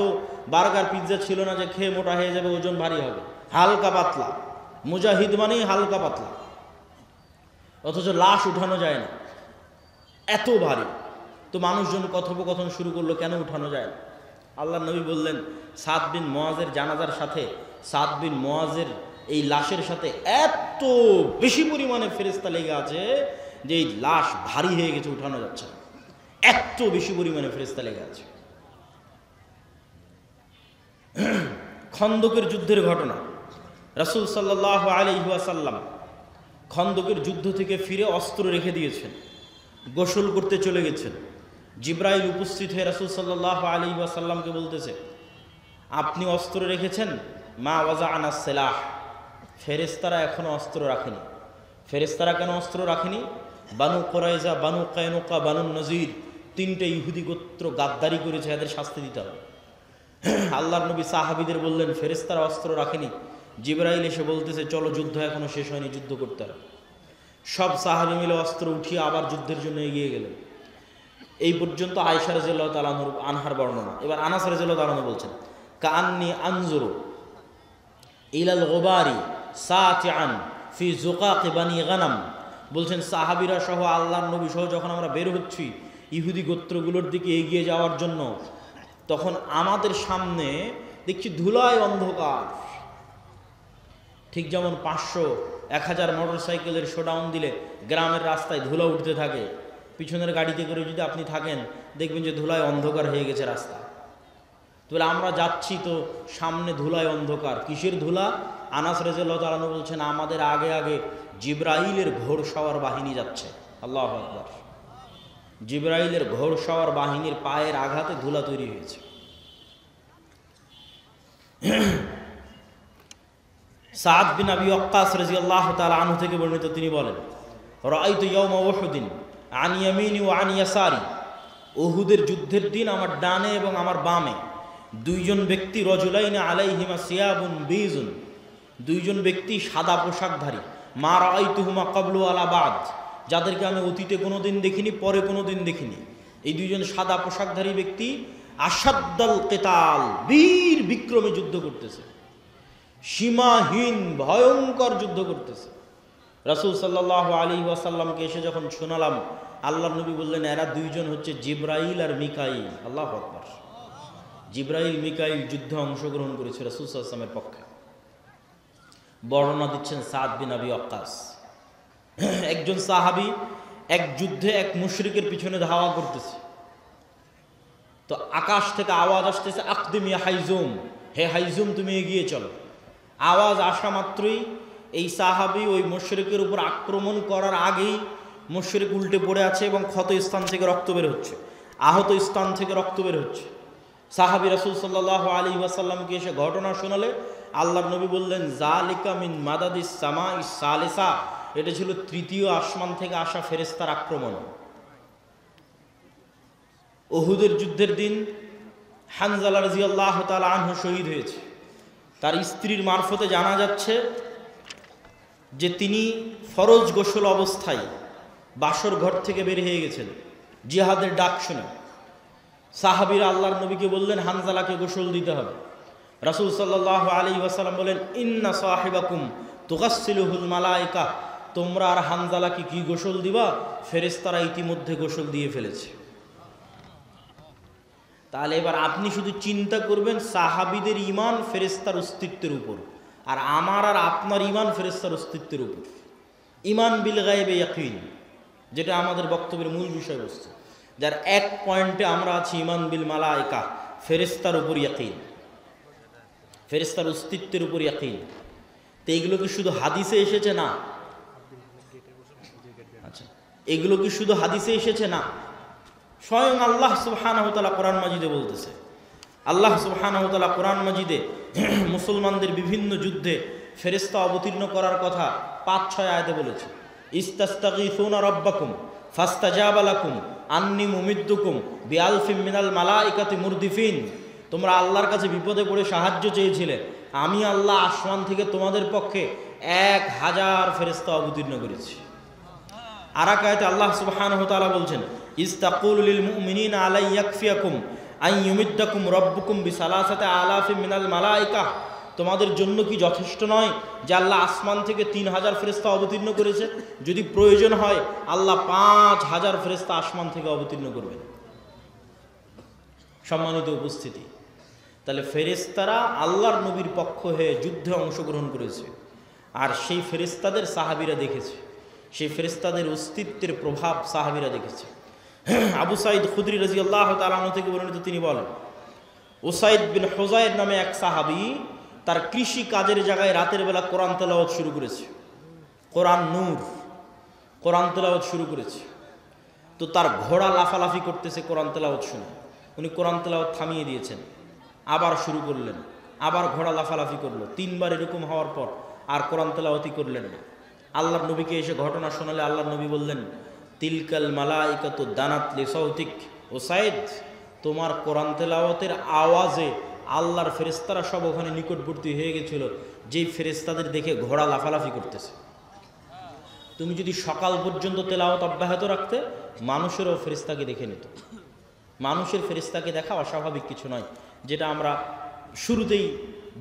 বার্গার, পিৎজা ছিল না যে খেয়ে মোটা হয়ে যাবে, ওজন ভারী হবে। হালকা পাতলা, মুজাহিদ মানেই হালকা পাতলা। অথচ লাশ উঠানো যায় না, এত ভারী। তো মানুষজন কথোপকথন শুরু করলো, কেন উঠানো যায় না? আল্লাহর নবী বললেন, সাদ বিন মুআজের জানাজার সাথে, সাদ বিন মুআজের এই লাশের সাথে এত বেশি পরিমাণে ফেরেশতা লেগে আছে যে এই লাশ ভারী হয়ে গেছে, উঠানো যাচ্ছে না, এত বেশি পরিমাণে ফেরেশতা লেগে আছে। খন্দকের যুদ্ধের ঘটনা, রাসূল সাল্লাল্লাহু আলাইহি ওয়াসাল্লাম খন্দকের যুদ্ধ থেকে ফিরে অস্ত্র রেখে দিয়েছেন, গোসল করতে চলে গেছেন। জিব্রাইল উপস্থিত হয়ে রাসূল সাল্লাল্লাহু আলাইহি ওয়াসাল্লামকে বলতেছে, আপনি অস্ত্র রেখেছেন, মা ওয়াজা'না সিলাহ, ফেরেশতারা এখনো অস্ত্র রাখেনি। ফেরেশতারা কেন অস্ত্র রাখেনি? বানু কুরাইজা, বানু কায়নুকা, বানু নজির, তিনটে ইহুদি গোত্র গাদ্দারি করেছে, এদের শাস্তি দিতে হবে। আল্লাহর নবী সাহাবীদের বললেন, ফেরেশতারা অস্ত্র রাখেনি। জিবরাইল এসে বলতেছে, চলো, যুদ্ধ এখনো শেষ হয়নি, যুদ্ধ করতে হবে। সব সাহাবী মিলে অস্ত্র উঠিয়ে আবার যুদ্ধের জন্য এগিয়ে গেলেন। এই পর্যন্ত আয়েশা রাদিয়াল্লাহু তাআলা আনহার বর্ণনা। এবার আনাস রাদিয়াল্লাহু তাআলা বলছেন, কাআন্নী আনজুরু ইলাল গুবারি সাতিআন ফি যুকাকি বানি গানাম। বলছেন, সাহাবীরা সহ আল্লাহর নবী সহ যখন আমরা বের হচ্ছি ইহুদি গোত্রগুলোর দিকে এগিয়ে যাওয়ার জন্য, তখন আমাদের সামনে দেখছি ধুলায় অন্ধকার। ঠিক যেমন 500-1000 মোটরসাইকেলের শোডাউন দিলে গ্রামের রাস্তায় ধুলা উঠতে থাকে, পিছনের গাড়িতে করে যদি আপনি থাকেন দেখবেন যে ধুলায় অন্ধকার হয়ে গেছে রাস্তা। তাহলে আমরা যাচ্ছি তো সামনে ধুলায় অন্ধকার, কিসের ধুলা? আনাস রাদিয়াল্লাহু তাআলা আনহু বলছেন, আমাদের আগে আগে জিবরাইলের ঘোড়সওয়ার বাহিনী যাচ্ছে। আল্লাহু আকবার। জিবরাইলের ঘোড়সওয়ার বাহিনীর পায়ের আঘাতে ধুলা তৈরি হয়েছে। সাদ বিন আবি ওয়াক্কাস রাদিয়াল্লাহু তাআলা আনহু থেকে বর্ণিত, তিনি বলেন, রাআইতু ইয়াওমা উহুদিন আন ইয়ামিনি ওয়া আন ইয়াসারি। উহুদের যুদ্ধের দিন আমার ডানে এবং আমার বামে দুইজন ব্যক্তি, রজুলাইনা আলাইহিমা সিয়াবুন বীজুন, দুইজন ব্যক্তি সাদা পোশাকধারী, মা রাআইতুহুমা ক্বাবলু ওয়ালা বাদ, যাদেরকে আমি অতীতে কোনোদিন দেখিনি, পরে কোনোদিন দেখিনি। এই দুইজন সাদা পোশাকধারী ব্যক্তি আসাদ্দাল কিতাল, বীর বিক্রমে যুদ্ধ করতেছে, সীমাহীন ভয়ঙ্কর যুদ্ধ করতেছে। রাসূল সাল্লাল্লাহু আলাইহি ওয়াসাল্লামকে এসে যখন শোনালাম, আল্লাহর নবী বললেন, এরা দুইজন হচ্ছে জিবরাইল আর মিকাইল। আল্লাহু আকবার। জিবরাইল মিকাইল যুদ্ধে অংশগ্রহণ করেছে রাসূল সাল্লাল্লাহু আলাইহি ওয়াসাল্লামের পক্ষে। বর্ণনা দিচ্ছেন সাদ বিন আবি ওয়াক্কাস। একজন সাহাবী এক যুদ্ধে এক মুশরিকের পিছনে ধাওয়া করতেছে, তো আকাশ থেকে আওয়াজ আসতেছে, আকদিম ইয়া হাইজুম, হে হাইজুম তুমি এগিয়ে চলো। আওয়াজ আসা মাত্রই এই সাহাবী ওই মুশরিকের উপর আক্রমণ করার আগেই মুশরিক উল্টে পড়ে আছে এবং ক্ষত স্থান থেকে রক্ত বের হচ্ছে, আহত স্থান থেকে রক্ত বের হচ্ছে। সাহাবী রাসূল সাল্লাল্লাহু আলাইহি ওয়াসাল্লামকে এসে ঘটনা শোনালে আল্লাহর নবী বললেন, যালিকা মিন মাদাদিস সামাইস সালিসা, এটা ছিল তৃতীয় আসমান থেকে আসা ফেরেশতার আক্রমণ। উহুদের যুদ্ধের দিন হানজালা রাদিয়াল্লাহু তাআলা আনহু শহীদ হয়েছে। তার স্ত্রীর মারফতে জানা যাচ্ছে যে তিনি ফরজ গোসল অবস্থায় বাসর ঘর থেকে বের হয়ে গেছেন জিহাদের ডাক শুনে। সাহাবীরা আল্লাহর নবীকে বললেন, হানজালাকে গোসল দিতে হবে। রাসূল সাল্লাল্লাহু আলাইহি ওয়াসাল্লাম বলেন, ইন্না সাহিবাকুম তুগাসসিলুহুল মালায়েকা, তোমরা আর হানজালাকে কি গোসল দিবা? ফেরেশতারা ইতিমধ্যে গোসল দিয়ে ফেলেছে। তাহলে এবার আপনি শুধু চিন্তা করবেন সাহাবীদের ঈমান ফেরেশতার অস্তিত্বের উপর, আর আমার আর আপনার ঈমান ফেরেশতার অস্তিত্বের উপর। ঈমান বিল গায়বে ইয়াকিন, যেটা আমাদের বক্তব্যের মূল বিষয়বস্তু, যার এক পয়েন্টে আমরা আছি ঈমান বিল মালায়েকা, ফেরেশতার উপর ইয়াকিন, ফেরেশতার অস্তিত্বের উপর ইয়াকিন। তো এইগুলো কি শুধু হাদিসে এসেছে? না। আচ্ছা, এগুলো কি শুধু হাদিসে এসেছে? না, স্বয়ং আল্লাহ সুবহানাহু ওয়া তাআলা কোরআন মাজিদে বলতেছে। আল্লাহ সুবহানাহু ওয়া তাআলা কোরআন মাজিদে মুসলমানদের বিভিন্ন যুদ্ধে ফেরেশতা অবতীর্ণ করার কথা ৫-৬ আয়াতে বলেছে। ইস্তাস্তাগীসুনা রাব্বাকুম ফাস্তাজাবা লাকুম আন্নী মুমিদ্দুকুম বিআলফিম মিনাল মালাইকাতি মুরদিফিন। তোমরা আল্লাহর কাছে বিপদে পড়ে সাহায্য চেয়েছিলে, আমি আল্লাহ আসমান থেকে তোমাদের পক্ষে ১,০০০ ফেরেশতা অবতীর্ণ করেছি। আর এক আয়াতে আল্লাহ সুবহানাহু ওয়া তাআলা বলছেন, ইস্তাকুলু লিল মুমিনিনা আলাই ইয়াকফিয়াকুম আন ইউমিদ্দাকুম রাব্বুকুম বিসালাসাতি আলাফিম মিনাল মালাইকা। তোমাদের জন্য কি যথেষ্ট নয় যে আল্লাহ আসমান থেকে ৩,০০০ ফেরেশতা অবতীর্ণ করেছে? যদি প্রয়োজন হয় আল্লাহ ৫,০০০ ফেরেশতা আসমান থেকে অবতীর্ণ করবেন। সম্মানিত উপস্থিতি, তাহলে ফেরেশতারা আল্লাহর নবীর পক্ষ হয়ে যুদ্ধে অংশগ্রহণ করেছে, আর সেই ফেরেশতাদের সাহাবীরা দেখেছে, সেই ফেরেশতাদের অস্তিত্বের প্রভাব সাহাবীরা দেখেছে। আবু সাঈদ খুদরি রাদিয়াল্লাহু তাআলা আনহু থেকে বর্ণিত, তিনি বলেন, উসাইদ বিন হুযায়র নামে এক সাহাবী তার কৃষি কাজের জায়গায় রাতের বেলা কোরআন তেলাওয়াত শুরু করেছে। কোরআন নূর, কোরআন তেলাওয়াত শুরু করেছে। তো তার ঘোড়া লাফালাফি করতেছে কোরআন তেলাওয়াত শুনে। উনি কোরআন তেলাওয়াত থামিয়ে দিয়েছেন, আবার শুরু করলেন, আবার ঘোড়া লাফালাফি করলো। ৩বার এরকম হওয়ার পর আর কোরআন তেলাওয়াতই করলেন না। আল্লাহর নবীকে এসে ঘটনা শোনালে আল্লাহর নবী বললেন, তিলকাল মালাইকাতু দানাত লিসাউতিক। উসাইদ, তোমার কোরআন তেলাওয়াতের আওয়াজে আল্লাহর ফেরেশতারা সব ওখানে নিকটবর্তী হয়ে গেছিল, যেই ফেরেশতাদের দেখে ঘোড়া লাফালাফি করতেছে। তুমি যদি সকাল পর্যন্ত তেলাওয়াত অব্যাহত রাখতে, মানুষেরও ফেরেশতাকে দেখে নিত। মানুষের ফেরেশতাকে দেখা অস্বাভাবিক কিছু নয়, যেটা আমরা শুরুতেই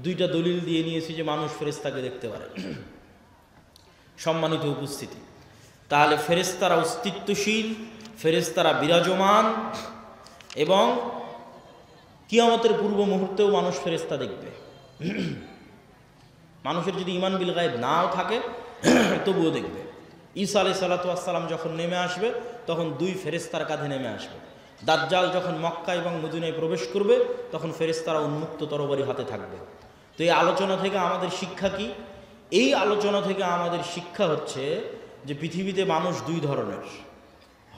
2টা দলিল দিয়ে নিয়েছি যে মানুষ ফেরেশতাকে দেখতে পারে। সম্মানিত উপস্থিতি, তাহলে ফেরেশতারা অস্তিত্বশীল, ফেরেশতারা বিরাজমান, এবং কিয়ামতের পূর্ব মুহূর্তেও মানুষ ফেরেশতা দেখবে। মানুষের যদি ঈমান বিল গায়ব নাও থাকে তবুও দেখবে। ঈসা আলাইহিস সালাতু ওয়াস সালাম যখন নেমে আসবে তখন 2 ফেরেশতার কাঁধে নেমে আসবে। দাজ্জাল যখন মক্কা এবং মদিনায় প্রবেশ করবে তখন ফেরেশতারা উন্মুক্ত তরবারি হাতে থাকবে। তো এই আলোচনা থেকে আমাদের শিক্ষা কি? এই আলোচনা থেকে আমাদের শিক্ষা হচ্ছে যে পৃথিবীতে মানুষ 2 ধরনের,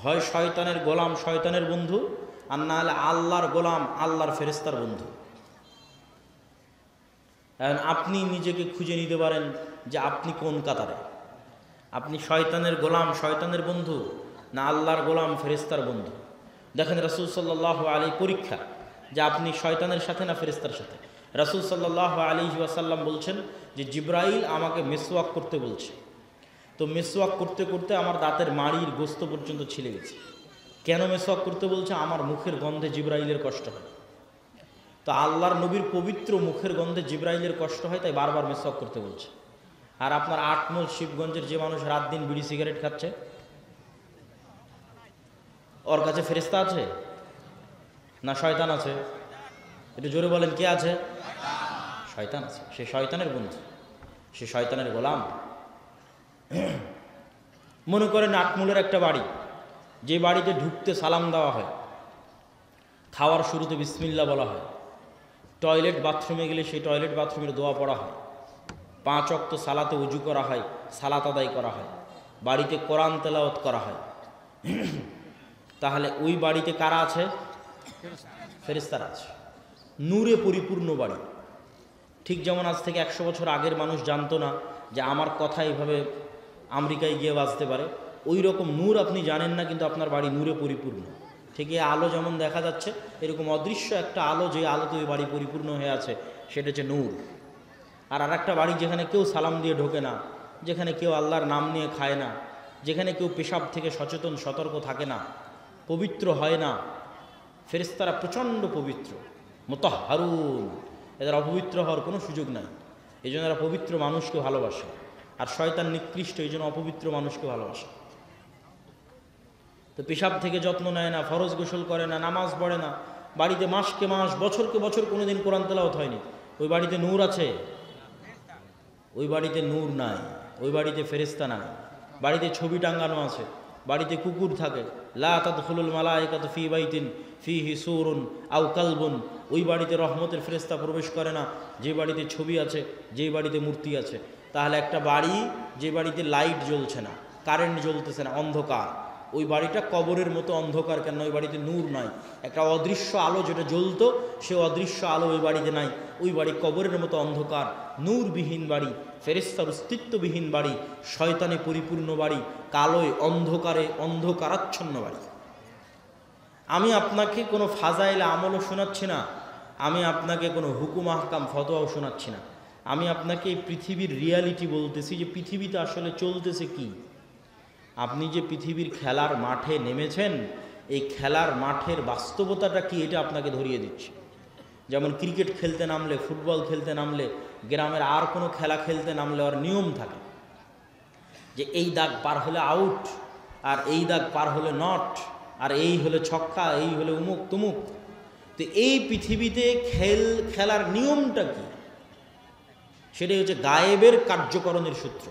হয় শয়তানের গোলাম, শয়তানের বন্ধু, আর না হলে আল্লাহর গোলাম, আল্লাহর ফেরেশতার বন্ধু। এখন আপনি নিজেকে খুঁজে নিতে পারেন যে আপনি কোন কাতারে, আপনি শয়তানের গোলাম, শয়তানের বন্ধু, না আল্লাহর গোলাম, ফেরেশতার বন্ধু। দেখেন রাসূল সাল্লাল্লাহু আলাইহি পরীক্ষা যে আপনি শয়তানের সাথে না ফেরেশতার সাথে। রাসূল সাল্লাল্লাহু আলাইহি ওয়াসাল্লাম বলছেন যে জিবরাইল আমাকে মেসওয়াক করতে বলছে, তো মেসওয়াক করতে করতে আমার দাঁতের মাড়ির গোস্ত পর্যন্ত ছিলে গেছে। কেন মেসওয়াক করতে বলছে? আমার মুখের গন্ধে জিবরাইলের কষ্ট হয়। তো আল্লাহর নবীর পবিত্র মুখের গন্ধে জিবরাইলের কষ্ট হয়, তাই বারবার মেসওয়াক করতে বলছে। আর আপনার 8 মূল শিবগঞ্জের যে মানুষ রাত দিন বিড়ি সিগারেট খাচ্ছে, ওর কাছে ফেরেশতা আছে না শয়তান আছে? একটু জোরে বলেন, কে আছে? শয়তান আছে। সে শয়তানের বন্ধু, সে শয়তানের গোলাম। মনে করেন 8 মূলের একটা বাড়ি, যে বাড়িতে ঢুকতে সালাম দেওয়া হয়, খাওয়ার শুরুতে বিসমিল্লাহ বলা হয়, টয়লেট বাথরুমে গেলে সেই টয়লেট বাথরুমের দোয়া পড়া হয়, 5 ওয়াক্ত সালাতে উজু করা হয়, সালাত আদায় করা হয়, বাড়িতে কোরআন তেলাওয়াত করা হয়, তাহলে ওই বাড়িতে কারা আছে? ফেরেশতারা আছে। নূরে পরিপূর্ণ বাড়ি। ঠিক যেমন আজ থেকে 100 বছর আগের মানুষ জানতো না যে আমার কথা এইভাবে আমেরিকায় গিয়ে বাজতে পারে, ওই রকম নূর আপনি জানেন না, কিন্তু আপনার বাড়ি নূরে পরিপূর্ণ। ঠিক এই আলো যেমন দেখা যাচ্ছে, এরকম অদৃশ্য একটা আলো, যে আলোতে ওই বাড়ি পরিপূর্ণ হয়ে আছে, সেটা হচ্ছে নূর। আর একটা বাড়ি যেখানে কেউ সালাম দিয়ে ঢোকে না, যেখানে কেউ আল্লাহর নাম নিয়ে খায় না, যেখানে কেউ পেশাব থেকে সচেতন সতর্ক থাকে না, পবিত্র হয় না, ফেরেশতারা প্রচণ্ড পবিত্র, মুতাহহারুন, এদের অপবিত্র হওয়ার কোনো সুযোগ নাই। এই জন্য এরা পবিত্র মানুষকে ভালোবাসে। আর শয়তান নিকৃষ্ট, এই জন্য অপবিত্র মানুষকে ভালোবাসে। তো পেশাব থেকে যত্ন নেয় না, ফরজ গোসল করে না, নামাজ পড়ে না, বাড়িতে মাসকে মাস, বছরকে বছর কোনোদিন কোরআন তেলাওয়াত হয়নি, ওই বাড়িতে নূর আছে? ওই বাড়িতে নূর নাই, ওই বাড়িতে ফেরেশতা নাই। বাড়িতে ছবি টাঙ্গানো আছে, বাড়িতে কুকুর থাকে, লা তাদখুলুল মালাইকাতু ফি বাইতিন ফিহি সূরুন আও কালবুন, ওই বাড়িতে রহমতের ফেরেশতা প্রবেশ করে না যে বাড়িতে ছবি আছে, যে বাড়িতে মূর্তি আছে। তাহলে একটা বাড়ি যে বাড়িতে লাইট জ্বলছে না, কারেন্ট জ্বলতেছে না, অন্ধকার, ওই বাড়িটা কবরের মতো অন্ধকার। কেন? ওই বাড়িতে নূর নাই, একটা অদৃশ্য আলো যেটা জ্বলতো সে অদৃশ্য আলো ওই বাড়িতে নাই। ওই বাড়ি কবরের মতো অন্ধকার, নূরবিহীন বাড়ি, ফেরেশতার অস্তিত্ববিহীন বাড়ি, শয়তানে পরিপূর্ণ বাড়ি, কালোয় অন্ধকারে অন্ধকারাচ্ছন্ন বাড়ি। আমি আপনাকে কোনো ফাজাইল আমলও শোনাচ্ছি না, আমি আপনাকে কোনো হুকুম আহকাম ফতোয়াও শোনাচ্ছি না, আমি আপনাকে এই পৃথিবীর রিয়ালিটি বলতেছি যে পৃথিবীতে আসলে চলতেছে কি। আপনি যে পৃথিবীর খেলার মাঠে নেমেছেন, এই খেলার মাঠের বাস্তবতাটা কি এটা আপনাকে ধরিয়ে দিচ্ছে। যেমন ক্রিকেট খেলতে নামলে, ফুটবল খেলতে নামলে, গ্রামের আর কোনো খেলা খেলতে নামলে ওর নিয়ম থাকে যে এই দাগ পার হলে আউট, আর এই দাগ পার হলে নট, আর এই হলে ছক্কা, এই হলে উমুক তুমুক। তো এই পৃথিবীতে খেলার নিয়মটা কি? সেটাই হচ্ছে গায়েবের কার্যকরণের সূত্র।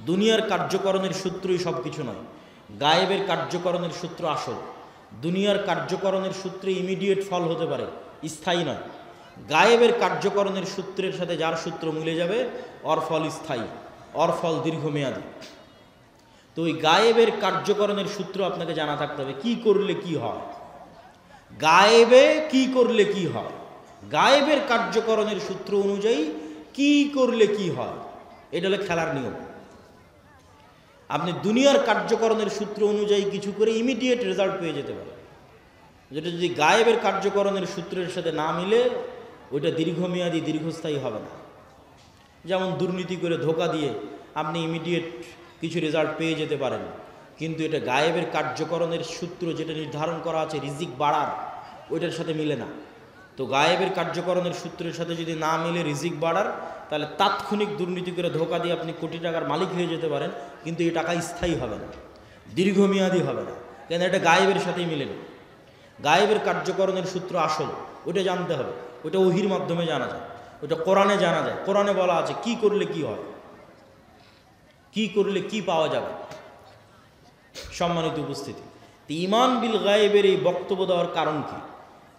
দুনিয়ার কার্যকরণের সূত্রই সব কিছু নয়, গায়েবের কার্যকরণের সূত্র আসল। দুনিয়ার কার্যকরণের সূত্রে ইমিডিয়েট ফল হতে পারে, স্থায়ী নয়। গায়েবের কার্যকরণের সূত্রের সাথে যার সূত্র মিলে যাবে ওর ফল স্থায়ী, ওর ফল দীর্ঘমেয়াদী। তো ওই গায়েবের কার্যকরণের সূত্র আপনাকে জানা থাকতে হবে, কি করলে কি হয়। গায়েবে কি করলে কি হয়, গায়েবের কার্যকরণের সূত্র অনুযায়ী কি করলে কি হয়, এটা হলো খেলার নিয়ম। আপনি দুনিয়ার কার্যকরণের সূত্র অনুযায়ী কিছু করে ইমিডিয়েট রেজাল্ট পেয়ে যেতে পারেন, যেটা যদি গায়েবের কার্যকরণের সূত্রের সাথে না মিলে ওইটা দীর্ঘমেয়াদী দীর্ঘস্থায়ী হবে না। যেমন দুর্নীতি করে ধোঁকা দিয়ে আপনি ইমিডিয়েট কিছু রেজাল্ট পেয়ে যেতে পারেন, কিন্তু এটা গায়েবের কার্যকরণের সূত্র যেটা নির্ধারণ করা আছে রিজিক বাড়ার, ওইটার সাথে মিলে না। তো গায়েবের কার্যকরণের সূত্রের সাথে যদি না মিলে রিজিক বাড়ার, তাহলে তাৎক্ষণিক দুর্নীতি করে ধোঁকা দিয়ে আপনি কোটি টাকার মালিক হয়ে যেতে পারেন, কিন্তু এই টাকা স্থায়ী হবে না, দীর্ঘমেয়াদী হবে না, কেন? এটা গায়েবের সাথেই মিলে না। গায়েবের কার্যকরণের সূত্র আসল, ওটা জানতে হবে। ওটা ওহির মাধ্যমে জানা যায়, ওটা কোরআনে জানা যায়। কোরআনে বলা আছে কি করলে কি হয়, কি করলে কি পাওয়া যাবে। সম্মানিত উপস্থিতি, ঈমান বিল গায়েবের এই বক্তব্য দেওয়ার কারণ কি?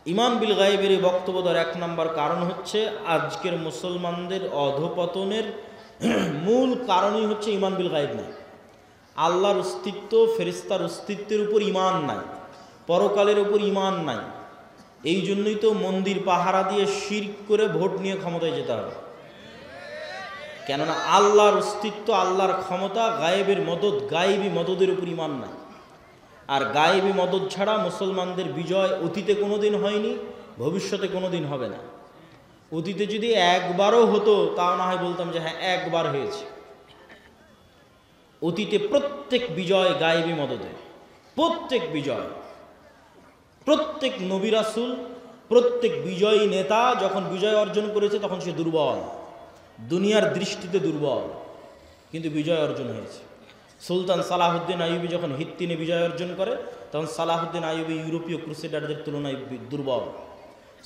ঈমান বিল গায়েবের এই বক্তব্য দেওয়ার এক নম্বর কারণ হচ্ছে আজকের মুসলমানদের অধপতনের মূল কারণই হচ্ছে ঈমান বিল গায়েব নাই। আল্লাহর অস্তিত্ব, ফেরেশতার অস্তিত্বের উপর ঈমান নাই, পরকালের উপর ঈমান নাই। এই জন্যই তো মন্দির পাহারা দিয়ে শিরক করে ভোট নিয়ে ক্ষমতায় যেতে হবে। কেননা আল্লাহর অস্তিত্ব, আল্লাহর ক্ষমতা, গায়েবের মদদ, গায়েবী মদদের উপর ঈমান নাই। আর গায়েবী মদদ ছাড়া মুসলমানদের বিজয় অতীতে কোনোদিন হয়নি, ভবিষ্যতে কোনোদিন হবে না। অতীতে যদি একবারও হতো তাও না হয় বলতাম যে হ্যাঁ একবার হয়েছে। অতীতে প্রত্যেক বিজয় গায়েবী মদদে, প্রত্যেক বিজয়, প্রত্যেক নবী রাসূল, প্রত্যেক বিজয়ী নেতা যখন বিজয় অর্জন করেছে তখন সে দুর্বল, দুনিয়ার দৃষ্টিতে দুর্বল, কিন্তু বিজয় অর্জন হয়েছে। সুলতান সালাহুদ্দিন আইয়ুবী যখন হিত্তিনে বিজয় অর্জন করে তখন সালাহুদ্দিন আইয়ুবী ইউরোপীয় ক্রুসেডারদের তুলনায় দুর্বল।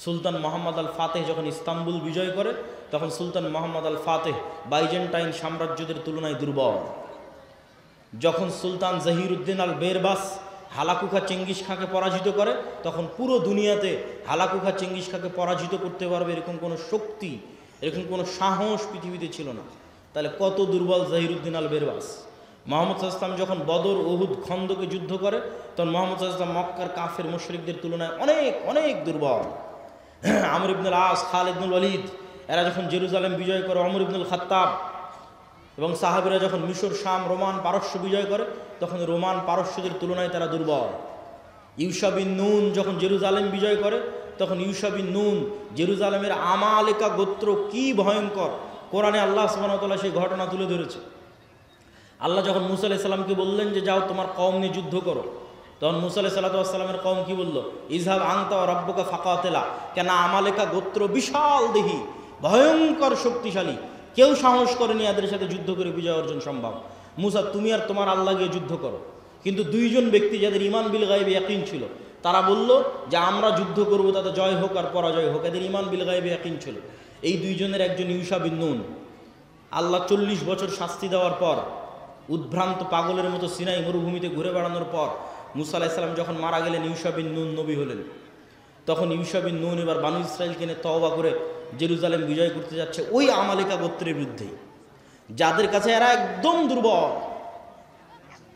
সুলতান মোহাম্মদ আল ফাতেহ যখন ইস্তাম্বুল বিজয় করে তখন সুলতান মোহাম্মদ আল ফাতেহ বাইজেন্টাইন সাম্রাজ্যদের তুলনায় দুর্বল। যখন সুলতান জহিরুদ্দিন আল বেরবাস হালাকুখা চেঙ্গিস খাঁকে পরাজিত করে তখন পুরো দুনিয়াতে হালাকুখা চেঙ্গিস খাঁকে পরাজিত করতে পারবে এরকম কোনো শক্তি, এরকম কোনো সাহস পৃথিবীতে ছিল না। তাহলে কত দুর্বল জহিরুদ্দিন আল বেরবাস। মোহাম্মদ সাল্লাল্লাহু আলাইহি ওয়াসাল্লাম যখন বদর, উহুদ, খন্দকে যুদ্ধ করে তখন মোহাম্মদ সাল্লাল্লাহু আলাইহি ওয়াসাল্লাম মক্কার কাফের মুশরিকদের তুলনায় অনেক অনেক দুর্বল। আমর ইবনুল আস, খালিদ ইবনুল ওয়ালিদ এরা যখন জেরুজালেম বিজয় করে, ওমর ইবনুল খাত্তাব এবং সাহাবীরা যখন মিশর, শাম, রোমান, পারস্য বিজয় করে তখন রোমান পারস্যদের তুলনায় তারা দুর্বল। ইউশা বিন নুন যখন জেরুজালেম বিজয় করে তখন ইউশা বিন নুন, জেরুজালেমের আমালেকা গোত্র কি ভয়ঙ্কর, কোরআনে আল্লাহ সুবহানাহু ওয়া তাআলা সেই ঘটনা তুলে ধরেছে। আল্লাহ যখন মুসা আলাইহিস সালামকে বললেন যে যাও তোমার কওম নিয়ে যুদ্ধ করো, তখন মুসা আলাইহিস সালামের কওম কি বলল? ইযহাব আনতা ওয়া রাব্বুকা ফাকাতিলা। কেন? আমালেকা গোত্র বিশাল দেহী, ভয়ঙ্কর শক্তিশালী, কেউ সাহস করেনি এদের সাথে যুদ্ধ করে বিজয় অর্জন সম্ভব। মুসা তুমি আর তোমার আল্লাহ গিয়ে যুদ্ধ করো। কিন্তু দুইজন ব্যক্তি যাদের ঈমান বিল গায়বে ইয়াকিন ছিল তারা বলল যে আমরা যুদ্ধ করব, তাতে জয় হোক আর পরাজয় হোক। এদের ঈমান বিল গায়বে ইয়াকিন ছিল। এই দুইজনের একজন ইউশা বিন নুন। আল্লাহ 40 বছর শাস্তি দেওয়ার পর, উদ্ভ্রান্ত পাগলের মতো সিনাই মরুভূমিতে ঘুরে বেড়ানোর পর মুসা আলাইহিস সালাম যখন মারা গেলেন, ইউশা বিন নুন নবী হলেন। তখন ইউশা বিন নুন এবার বানু ইসরাইলকে নিয়ে তওবা করে জেরুজালেম বিজয় করতে যাচ্ছে ওই আমালেকা গোত্রের বিরুদ্ধে, যাদের কাছে এরা একদম দুর্বল।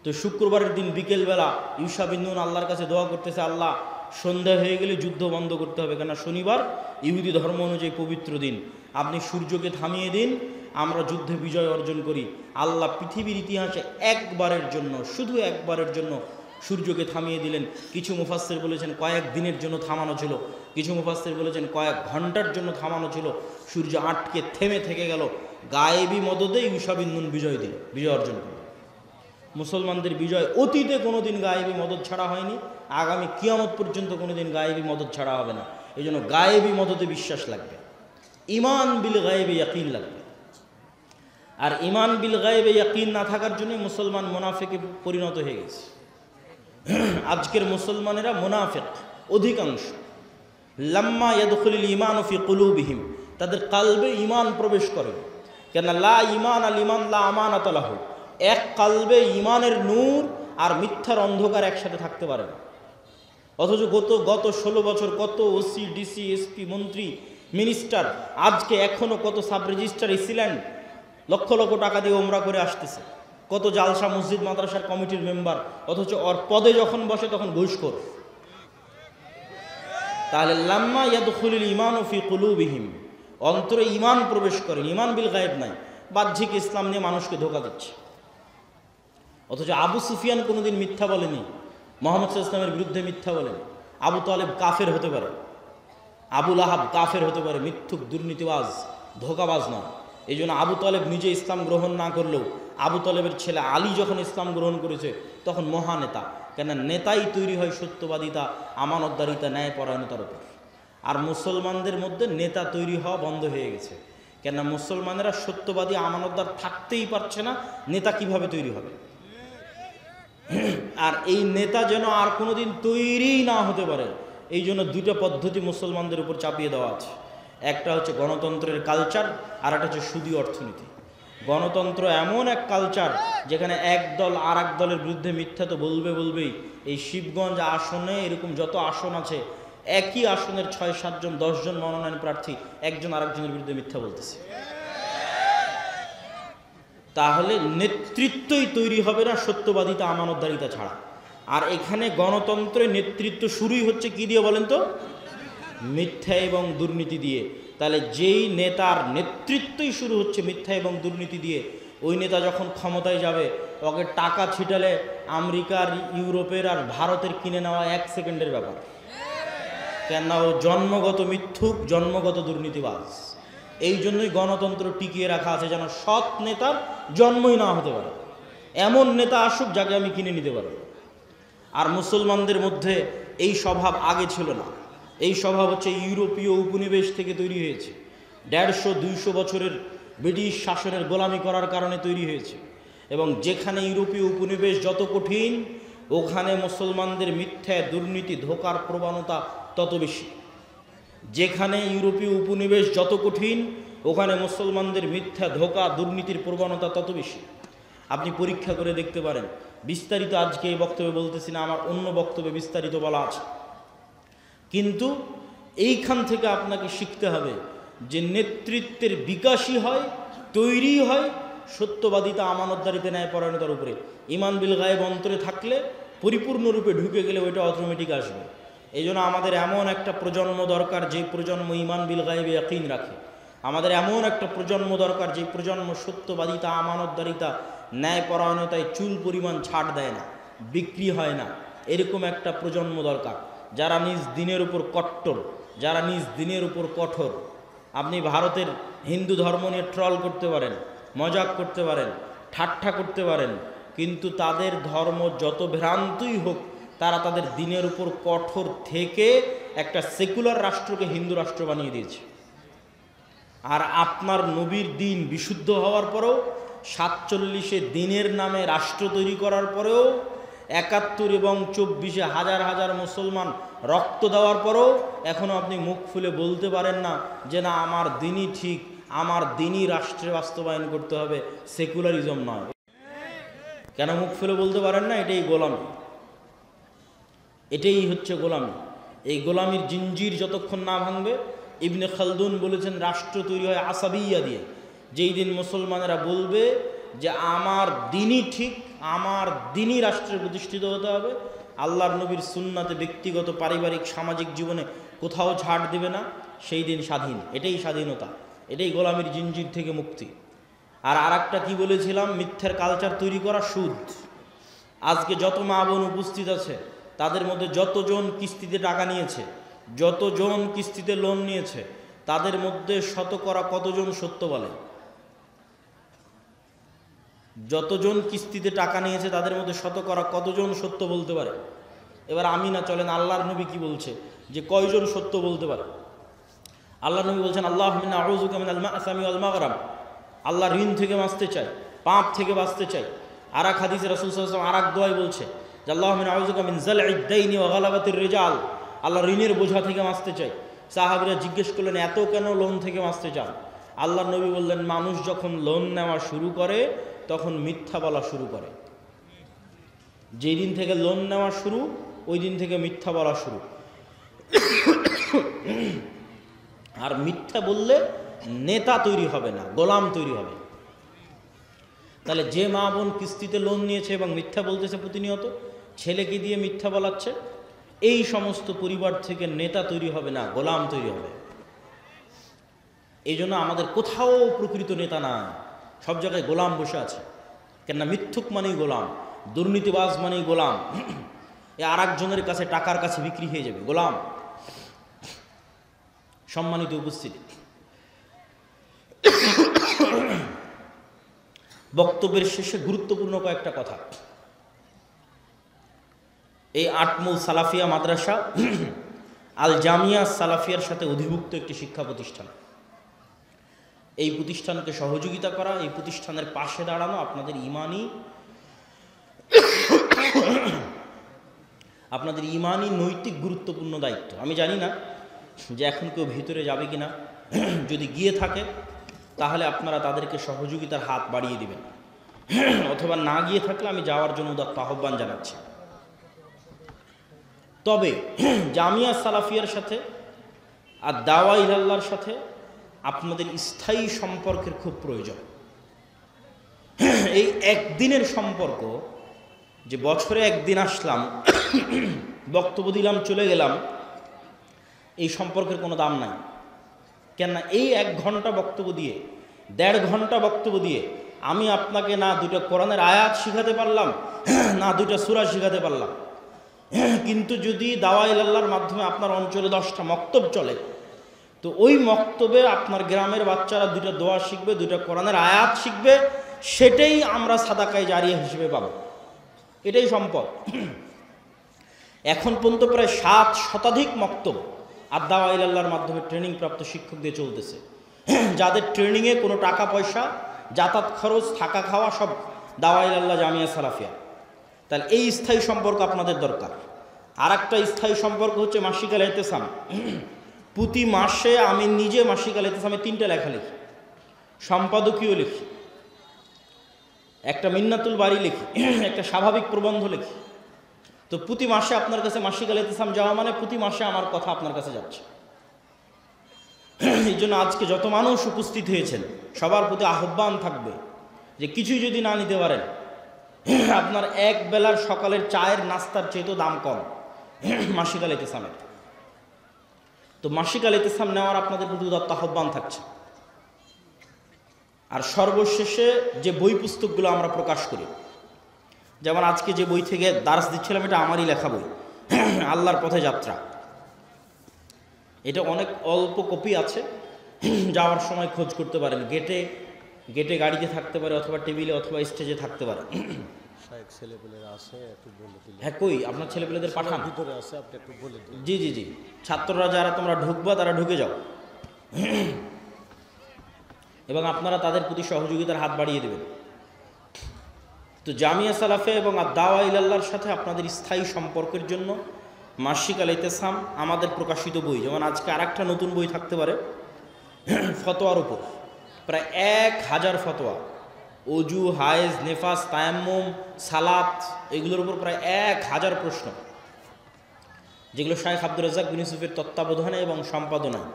তো শুক্রবারের দিন বিকেলবেলা ইউশা বিন নুন আল্লাহর কাছে দোয়া করতেছে, আল্লাহ সন্ধ্যা হয়ে গেলে যুদ্ধ বন্ধ করতে হবে, কেন শনিবার ইহুদি ধর্ম অনুযায়ী পবিত্র দিন, আপনি সূর্যকে থামিয়ে দিন, আমরা যুদ্ধে বিজয় অর্জন করি। আল্লাহ পৃথিবীর ইতিহাসে একবারের জন্য, শুধু একবারের জন্য সূর্যকে থামিয়ে দিলেন। কিছু মুফাসসির বলেছেন কয়েক দিনের জন্য থামানো ছিল, কিছু মুফাসসির বলেছেন কয়েক ঘন্টার জন্য থামানো ছিল। সূর্য আটকে থেমে থেকে গেল। গায়েবী মদদে ইউশা বিন নুন বিজয় দিল, বিজয় অর্জন করল। মুসলমানদের বিজয় অতীতে কোনোদিন গায়েবী মদদ ছাড়া হয়নি, আগামী কিয়ামত পর্যন্ত কোনোদিন গায়েবী মদদ ছাড়া হবে না। এই জন্য গায়েবী মদদে বিশ্বাস লাগবে, ইমান বিল গায়েবে ইয়াকিন লাগবে। আর ইমান বিল গায়েবে ইয়াকিন না থাকার জন্য মুসলমান মুনাফিকে পরিণত হয়ে গেছে। আজকের মুসলমানেরা মুনাফিক অধিকাংশ। লাম্মা ইয়াদখুলুল ঈমানু ফি কুলুবিহিম, তাদের কালবে ঈমান প্রবেশ করে। কেন লা ঈমান আল ঈমান লা আমানাতা লাহু, এক কালবে ঈমানের নূর আর মিথ্যার অন্ধকার একসাথে থাকতে পারে না। অথচ গত 16 বছর কত ওসি, ডিসি, এসপি, মন্ত্রী, মিনিস্টার, আজকে এখনো কত sub registrar AC land lakh lakh টাকা দিয়ে ওমরা করে আসতেছে, কত জালসা মসজিদ মাদ্রাসার কমিটির মেম্বার, অথচ ওর পদে যখন বসে তখন ঘুষখোর। তাহলে লাম্মা ইয়াদখুলুল ঈমানু ফি কুলুবিহিম, অন্তরে ঈমান প্রবেশ করে, ঈমান বিল গায়েব নাই, বাহ্যিক ইসলাম নিয়ে মানুষকে ধোঁকা দিচ্ছে। অথচ আবু সুফিয়ান কোনোদিন মিথ্যা বলেনি, মুহাম্মদ সাল্লাল্লাহু আলাইহি ওয়াসাল্লামের বিরুদ্ধে মিথ্যা বলেন। আবু তালেব কাফের হতে পারে, আবু লাহাব কাফের হতে পারে, মিথ্যুক, দুর্নীতিবাজ, ধোঁকাবাজ নয়। এই জন্য আবু তালেব নিজে ইসলাম গ্রহণ না করলেও আবু তালেবের ছেলে আলী যখন ইসলাম গ্রহণ করেছে তখন মহানেতা। কেন নেতাই তৈরি হয় সত্যবাদিতা, আমানতদারিতা, ন্যায়পরায়ণতার উপর। আর মুসলমানদের মধ্যে নেতা তৈরি হওয়া বন্ধ হয়ে গেছে। কেন মুসলমানেরা সত্যবাদী, আমানতদার থাকতেই পারছে না, নেতা কিভাবে তৈরি হবে? আর এই নেতা যেন আর কোনোদিন তৈরি না হতে পারে, এই জন্য দুটো পদ্ধতি মুসলমানদের উপর চাপিয়ে দেওয়া আছে। একটা হচ্ছে গণতন্ত্রের কালচার, আর একটা হচ্ছে সুদী অর্থনীতি। গণতন্ত্র এমন এক কালচার যেখানে এক দল আর এক দলের বিরুদ্ধে মিথ্যা তো বলবেই। এই শিবগঞ্জ আসনে এরকম যত আসন আছে, একই আসনের 6-7 জন 10 জন মনোনয়ন প্রার্থী একজন আরেকজনের বিরুদ্ধে মিথ্যা বলতেছে। তাহলে নেতৃত্বই তৈরি হবে না সত্যবাদিতা, আমানতদারিতা ছাড়া। আর এখানে গণতন্ত্রের নেতৃত্ব শুরুই হচ্ছে কি দিয়ে বলেন তো? মিথ্যা এবং দুর্নীতি দিয়ে। তাহলে যেই নেতার নেতৃত্বই শুরু হচ্ছে মিথ্যা এবং দুর্নীতি দিয়ে, ওই নেতা যখন ক্ষমতায় যাবে ওকে টাকা ছিটালে আমেরিকার, ইউরোপের আর ভারতের কিনে নেওয়া 1 সেকেন্ডের ব্যাপার। কেন? ও জন্মগত মিথ্যুক, জন্মগত দুর্নীতিবাজ। এই জন্যই গণতন্ত্র টিকিয়ে রাখা আছে, যেন সৎ নেতার জন্মই না হতে পারে। এমন নেতা আসুক যাকে আমি কিনে নিতে পারব। আর মুসলমানদের মধ্যে এই স্বভাব আগে ছিল না। এই স্বভাব হচ্ছে ইউরোপীয় উপনিবেশ থেকে তৈরি হয়েছে। 150-200 বছরের ব্রিটিশ শাসনের গোলামি করার কারণে তৈরি হয়েছে। এবং যেখানে ইউরোপীয় উপনিবেশ যত কঠিন, ওখানে মুসলমানদের মিথ্যা, দুর্নীতি, ধোঁকার প্রবণতা তত বেশি। যেখানে ইউরোপীয় উপনিবেশ যত কঠিন, ওখানে মুসলমানদের মিথ্যা, ধোঁকা, দুর্নীতির প্রবণতা তত বেশি। আপনি পরীক্ষা করে দেখতে পারেন। বিস্তারিত আজকে এই বক্তব্যে বলতেছি না, আমার অন্য বক্তব্যে বিস্তারিত বলা আছে। কিন্তু এইখান থেকে আপনাকে শিখতে হবে যে নেতৃত্বের বিকাশই হয়, তৈরি হয় সত্যবাদিতা, আমানতদারিতা, ন্যায়পরায়ণতার উপরে। ঈমান বিল গায়েব অন্তরে থাকলে, পরিপূর্ণরূপে ঢুকে গেলে ওইটা অটোমেটিক আসবে। এই জন্য আমাদের এমন একটা প্রজন্ম দরকার যে প্রজন্ম ঈমান বিল গায়েবে ইয়াকিন রাখে। আমাদের এমন একটা প্রজন্ম দরকার যে প্রজন্ম সত্যবাদিতা, আমানতদারিতা, ন্যায়পরায়ণতায় চুল পরিমাণ ছাড় দেয় না, বিক্রি হয় না। এরকম একটা প্রজন্ম দরকার যারা নিজ দিনের উপর কট্টর, যারা নিজ দিনের উপর কঠোর। আপনি ভারতের হিন্দু ধর্ম নিয়ে ট্রল করতে পারেন, মজাক করতে পারেন, ঠাট্টা করতে পারেন, কিন্তু তাদের ধর্ম যত ভ্রান্তই হোক, তারা তাদের দিনের উপর কঠোর থেকে একটা সেকুলার রাষ্ট্রকে হিন্দু রাষ্ট্র বানিয়ে দিয়েছে। আর আপনার নবীর দিন বিশুদ্ধ হওয়ার পরেও, 47-এ দিনের নামে রাষ্ট্র তৈরি করার পরেও, 71 এবং 24-এ হাজার হাজার মুসলমান রক্ত দেওয়ার পরেও এখনও আপনি মুখ খুলে বলতে পারেন না যে না, আমার দিনই ঠিক, আমার দিনই রাষ্ট্রে বাস্তবায়ন করতে হবে, সেকুলারিজম নয়। কেন মুখ খুলে বলতে পারেন না? এটাই গোলামি, এটাই হচ্ছে গোলামি। এই গোলামির জিঞ্জির যতক্ষণ না ভাঙবে, ইবনে খালদুন বলেছেন রাষ্ট্র তৈরি হয় আসাবিয়া দিয়ে। যেই দিন মুসলমানেরা বলবে যে আমার দিনই ঠিক, আমার দিনই রাষ্ট্রে প্রতিষ্ঠিত হতে হবে, আল্লাহর নবীর সুন্নাতে ব্যক্তিগত পারিবারিক সামাজিক জীবনে কোথাও ছাড় দিবে না, সেই দিন স্বাধীন। এটাই স্বাধীনতা, এটাই গোলামির জিনজির থেকে মুক্তি। আর আরেকটা কি বলেছিলাম, মিথ্যার কালচার তৈরি করা, সুদ। আজকে যত মা বোন উপস্থিত আছে তাদের মধ্যে যতজন কিস্তিতে টাকা নিয়েছে, যতজন কিস্তিতে লোন নিয়েছে, তাদের মধ্যে শতকরা কতজন সত্য বলে? যতজন কিস্তিতে টাকা নিয়েছে তাদের মধ্যে শতকরা কতজন সত্য বলতে পারে? এবার আমি না, চলেন আল্লাহর নবী কি বলছে যে কয়জন সত্য বলতে পারে। আল্লাহর নবী বলছেন, আল্লাহুম্মা আউযুকা মিনাল মা'সামি ওয়াল মাগরাম, আল্লাহ ঋণ থেকে বাঁচতে চাই, পাপ থেকে বাঁচতে চাই। আর এক হাদিসে রাসূল সাল্লাল্লাহু আলাইহি ওয়াসাল্লাম আর এক দোয়ায় বলছে যে আল্লাহুম্মা আউযুকা মিন যাল'ইদ দাইনি ওয়া গালাবাতির রিজাল, আল্লাহ ঋণের বোঝা থেকে বাঁচতে চাই। সাহাবীরা জিজ্ঞেস করলেন, এত কেন লোন থেকে বাঁচতে চান? আল্লাহর নবী বললেন, মানুষ যখন লোন নেওয়া শুরু করে তখন মিথ্যা বলা শুরু করে। যেই দিন থেকে লোন নেওয়া শুরু, ওই দিন থেকে মিথ্যা বলা শুরু। আর মিথ্যা বললে নেতা তৈরি হবে না, গোলাম তৈরি হবে। তাহলে যে মা বোন কিস্তিতে লোন নিয়েছে এবং মিথ্যা বলতেছে প্রতিনিয়ত, ছেলেকে দিয়ে মিথ্যা বলাচ্ছে, এই সমস্ত পরিবার থেকে নেতা তৈরি হবে না, গোলাম তৈরি হবে। এই জন্য আমাদের কোথাও প্রকৃত নেতা না, সব জায়গায় গোলাম বসে আছে। কেননা মিথ্যুক মানেই গোলাম, দুর্নীতিবাজ মানেই গোলাম, এ আর একজনের কাছে টাকার কাছে বিক্রি হয়ে যাবে, গোলাম। সম্মানিত উপস্থিতি, বক্তব্যের শেষে গুরুত্বপূর্ণ কয়েকটা কথা। এই আটমূল সালাফিয়া মাদ্রাসা আল জামিয়া সালাফিয়ার সাথে অধিভুক্ত একটি শিক্ষা প্রতিষ্ঠান। এই প্রতিষ্ঠানকে সহযোগিতা করা, এই প্রতিষ্ঠানের পাশে দাঁড়ানো আপনাদের ইমানি নৈতিক গুরুত্বপূর্ণ দায়িত্ব। আমি জানি না যে এখন কেউ ভিতরে যাবে কিনা, যদি গিয়ে থাকে তাহলে আপনারা তাদেরকে সহযোগিতার হাত বাড়িয়ে দিবেন, অথবা না গিয়ে থাকলে আমি যাওয়ার জন্য উদাত্ত আহ্বান জানাচ্ছি। তবে জামিয়া সালাফিয়ার সাথে আর দাওয়া ইলাল্লাহর সাথে আপনাদের স্থায়ী সম্পর্কের খুব প্রয়োজন। এই একদিনের সম্পর্ক, যে বছরে একদিন আসলাম, বক্তব্য দিলাম, চলে গেলাম, এই সম্পর্কের কোনো দাম নাই। কেননা এই 1 ঘন্টা বক্তব্য দিয়ে, 1.5 ঘন্টা বক্তব্য দিয়ে আমি আপনাকে না 2টা কোরআনের আয়াত শিখাতে পারলাম, না 2টা সূরা শিখাতে পারলাম। কিন্তু যদি দাওয়া ইলাল্লাহর মাধ্যমে আপনার অঞ্চলে 10টা মক্তব চলে, তো ওই মক্তবে আপনার গ্রামের বাচ্চারা 2টা দোয়া শিখবে, 2টা কোরআনের আয়াত শিখবে, সেটাই আমরা সাদাকায়ে জারিয়া হিসেবে পাবো। এটাই সম্পদ। এখন পর্যন্ত প্রায় 7 শতাধিক মক্তব আর দাওয়া ইলাল্লাহর মাধ্যমে ট্রেনিং প্রাপ্ত শিক্ষক দিয়ে চলতেছে, যাদের ট্রেনিংয়ে কোনো টাকা পয়সা, যাতায়াত খরচ, থাকা খাওয়া সব দাওয়া ইলাল্লাহ জামিয়া সালাফিয়া। তাহলে এই স্থায়ী সম্পর্ক আপনাদের দরকার। আর একটা স্থায়ী সম্পর্ক হচ্ছে মাসিক আল ইতিসাম। প্রতি মাসে আমি নিজে মাসিক আল ইতিসামে 3টা লেখা লিখি, সম্পাদকীয় লিখি, একটা মিন্নাতুল বাড়ি লিখি, একটা স্বাভাবিক প্রবন্ধ লিখি। তো প্রতি মাসে আপনার কাছে মাসিক আল ইতিসাম যাওয়া মানে প্রতি মাসে আমার কথা আপনার কাছে যাচ্ছে। এই জন্য আজকে যত মানুষ উপস্থিত হয়েছেন সবার প্রতি আহ্বান থাকবে যে কিছুই যদি না নিতে পারেন, আপনার এক বেলার সকালের চায়ের নাস্তার চেয়েও দাম কম মাসিক আল ইতিসামের। তো মাসিক আল ইতিসাম নেওয়ার আপনাদের প্রতি উদাত্ত আহ্বান থাকছে। আর সর্বশেষে যে বই পুস্তকগুলো আমরা প্রকাশ করি, যেমন আজকে যে বই থেকে দার্স দিচ্ছিলাম, এটা আমারই লেখা বই, আল্লাহর পথে যাত্রা। এটা অনেক অল্প কপি আছে, যাওয়ার সময় খোঁজ করতে পারেন। গেটে গাড়িতে থাকতে পারে, অথবা টেবিলে অথবা স্টেজে থাকতে পারে। হ্যাঁ, কই আপনার ছেলেপেলেদের পাঠান ভিতরে আছে, আপনি একটু বলে দিন। জি জি জি, ছাত্ররা যারা তোমরা ঢুকবা তারা ঢুকে যাও, এবং আপনারা তাদের প্রতি সহযোগিতার হাত বাড়িয়ে দেবেন। তো জামিয়া সালাফে এবং দাওয়া ইলাল্লাহর সাথে আপনাদের স্থায়ী সম্পর্কের জন্য মাসিক আল ইতিসাম আমাদের প্রকাশিত বই। যেমন আজকে আরেকটা নতুন বই থাকতে পারে ফতোয়ার উপর, প্রায় 1000 ফতোয়া, অজু, হায়েজ, নেফাস, তায়াম্মুম, সালাত, এগুলোর উপর প্রায় 1000 প্রশ্ন, যেগুলো শাইখ আব্দুর রাজ্জাক বিন ইউসুফের তত্ত্বাবধানে এবং সম্পাদনায়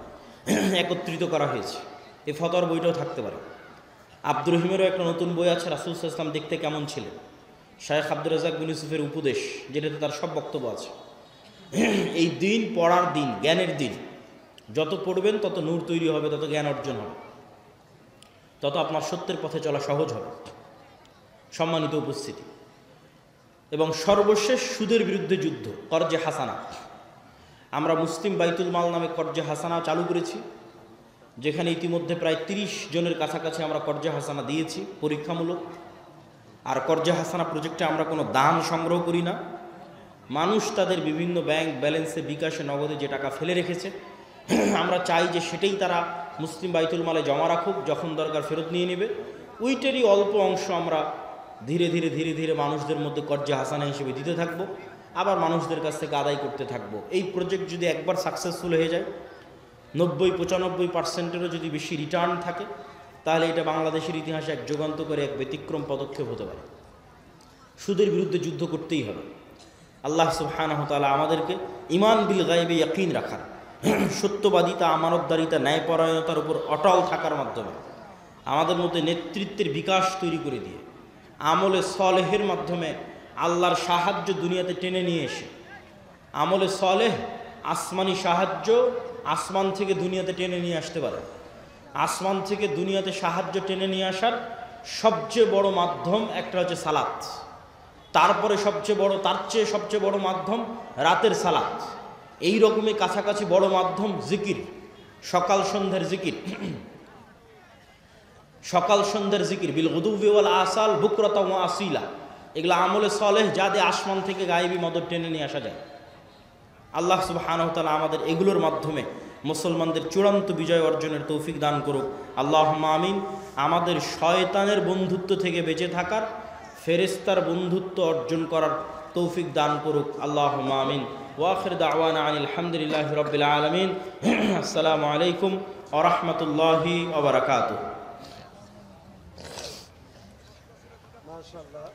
একত্রিত করা হয়েছে। এই ফতোয়ার বইটাও থাকতে পারে। আব্দুর রহিমেরও একটা নতুন বই আছে, রাসূল সাল্লাল্লাহু আলাইহি ওয়াসাল্লাম দেখতে কেমন ছিলেন, শায়েখ আব্দুর রাজ্জাক বিন ইউসুফের উপদেশ, যেটাতে তার সব বক্তব্য আছে। এই দিন পড়ার দিন, জ্ঞানের দিন। যত পড়বেন তত নূর তৈরি হবে, তত জ্ঞান অর্জন হবে, তত আপনার সত্যের পথে চলা সহজ হবে। সম্মানিত উপস্থিতি, এবং সর্বশেষ সুদের বিরুদ্ধে যুদ্ধ, কর্জে হাসানা। আমরা মুসলিম বাইতুল মাল নামে কর্জে হাসানা চালু করেছি, যেখানে ইতিমধ্যে প্রায় 30 জনের কাছাকাছি আমরা কর্জে হাসানা দিয়েছি পরীক্ষামূলক। আর কর্জে হাসানা প্রজেক্টে আমরা কোনো দান সংগ্রহ করি না। মানুষ তাদের বিভিন্ন ব্যাংক ব্যালেন্সে, বিকাশে, নগদে যে টাকা ফেলে রেখেছে, আমরা চাই যে সেটাই তারা মুসলিম বাইতুল মালে জমা রাখুক, যখন দরকার ফেরত নিয়ে নেবে। ওইটারই অল্প অংশ আমরা ধীরে ধীরে ধীরে ধীরে মানুষদের মধ্যে কর্জে হাসানা হিসেবে দিতে থাকবো, আবার মানুষদের কাছ থেকে আদায় করতে থাকবো। এই প্রজেক্ট যদি একবার সাকসেসফুল হয়ে যায়, 90-95%-এরও যদি বেশি রিটার্ন থাকে, তাহলে এটা বাংলাদেশের ইতিহাসে এক যুগান্তকারী, এক ব্যতিক্রম পদক্ষেপ হতে পারে। সুদের বিরুদ্ধে যুদ্ধ করতেই হবে। আল্লাহ সুবহানাহু ওয়া তাআলা আমাদেরকে ঈমান বিল গায়বে ইয়াকিন রাখার, সত্যবাদিতা, আমানতদারিতা, ন্যায়পরায়ণতার উপর অটল থাকার মাধ্যমে আমাদের মধ্যে নেতৃত্বের বিকাশ তৈরি করে দিয়ে, আমলে সলেহের মাধ্যমে আল্লাহর সাহায্য দুনিয়াতে টেনে নিয়ে এসে, আমলে সলেহ আসমানি সাহায্য আসমান থেকে দুনিয়াতে টেনে নিয়ে আসতে পারে। আসমান থেকে দুনিয়াতে সাহায্য টেনে নিয়ে আসার সবচেয়ে বড় মাধ্যম একটা হচ্ছে সালাত, তারপরে তার চেয়ে সবচেয়ে বড় মাধ্যম রাতের সালাত, এই রকমই কাছাকাছি বড় মাধ্যম জিকির, সকাল সন্ধ্যার জিকির। সকাল সন্ধ্যার জিকির, বিল গুদুবি ওয়াল আসাল বুকরাতা ওয়া আসিলা, এগুলো আমলে সলেহ, যাতে আসমান থেকে গায়েবী মদত টেনে নিয়ে আসা যায়। আল্লাহ সুবহানাহু ওয়া তাআলা আমাদের এগুলোর মাধ্যমে মুসলমানদের চূড়ান্ত বিজয় অর্জনের তৌফিক দান করুক। আল্লাহুম্মা আমিন। আমাদের শয়তানের বন্ধুত্ব থেকে বেঁচে থাকার, ফেরেশতার বন্ধুত্ব অর্জন করার তৌফিক দান করুক। আল্লাহুম্মা আমিন। ওয়া আখির দাওয়ানা আনিল হামদুলিল্লাহি রাব্বিল আলামিন। আসসালামু আলাইকুম ওয়া রাহমাতুল্লাহি ওয়া বারাকাতুহু। মাশাআল্লাহ।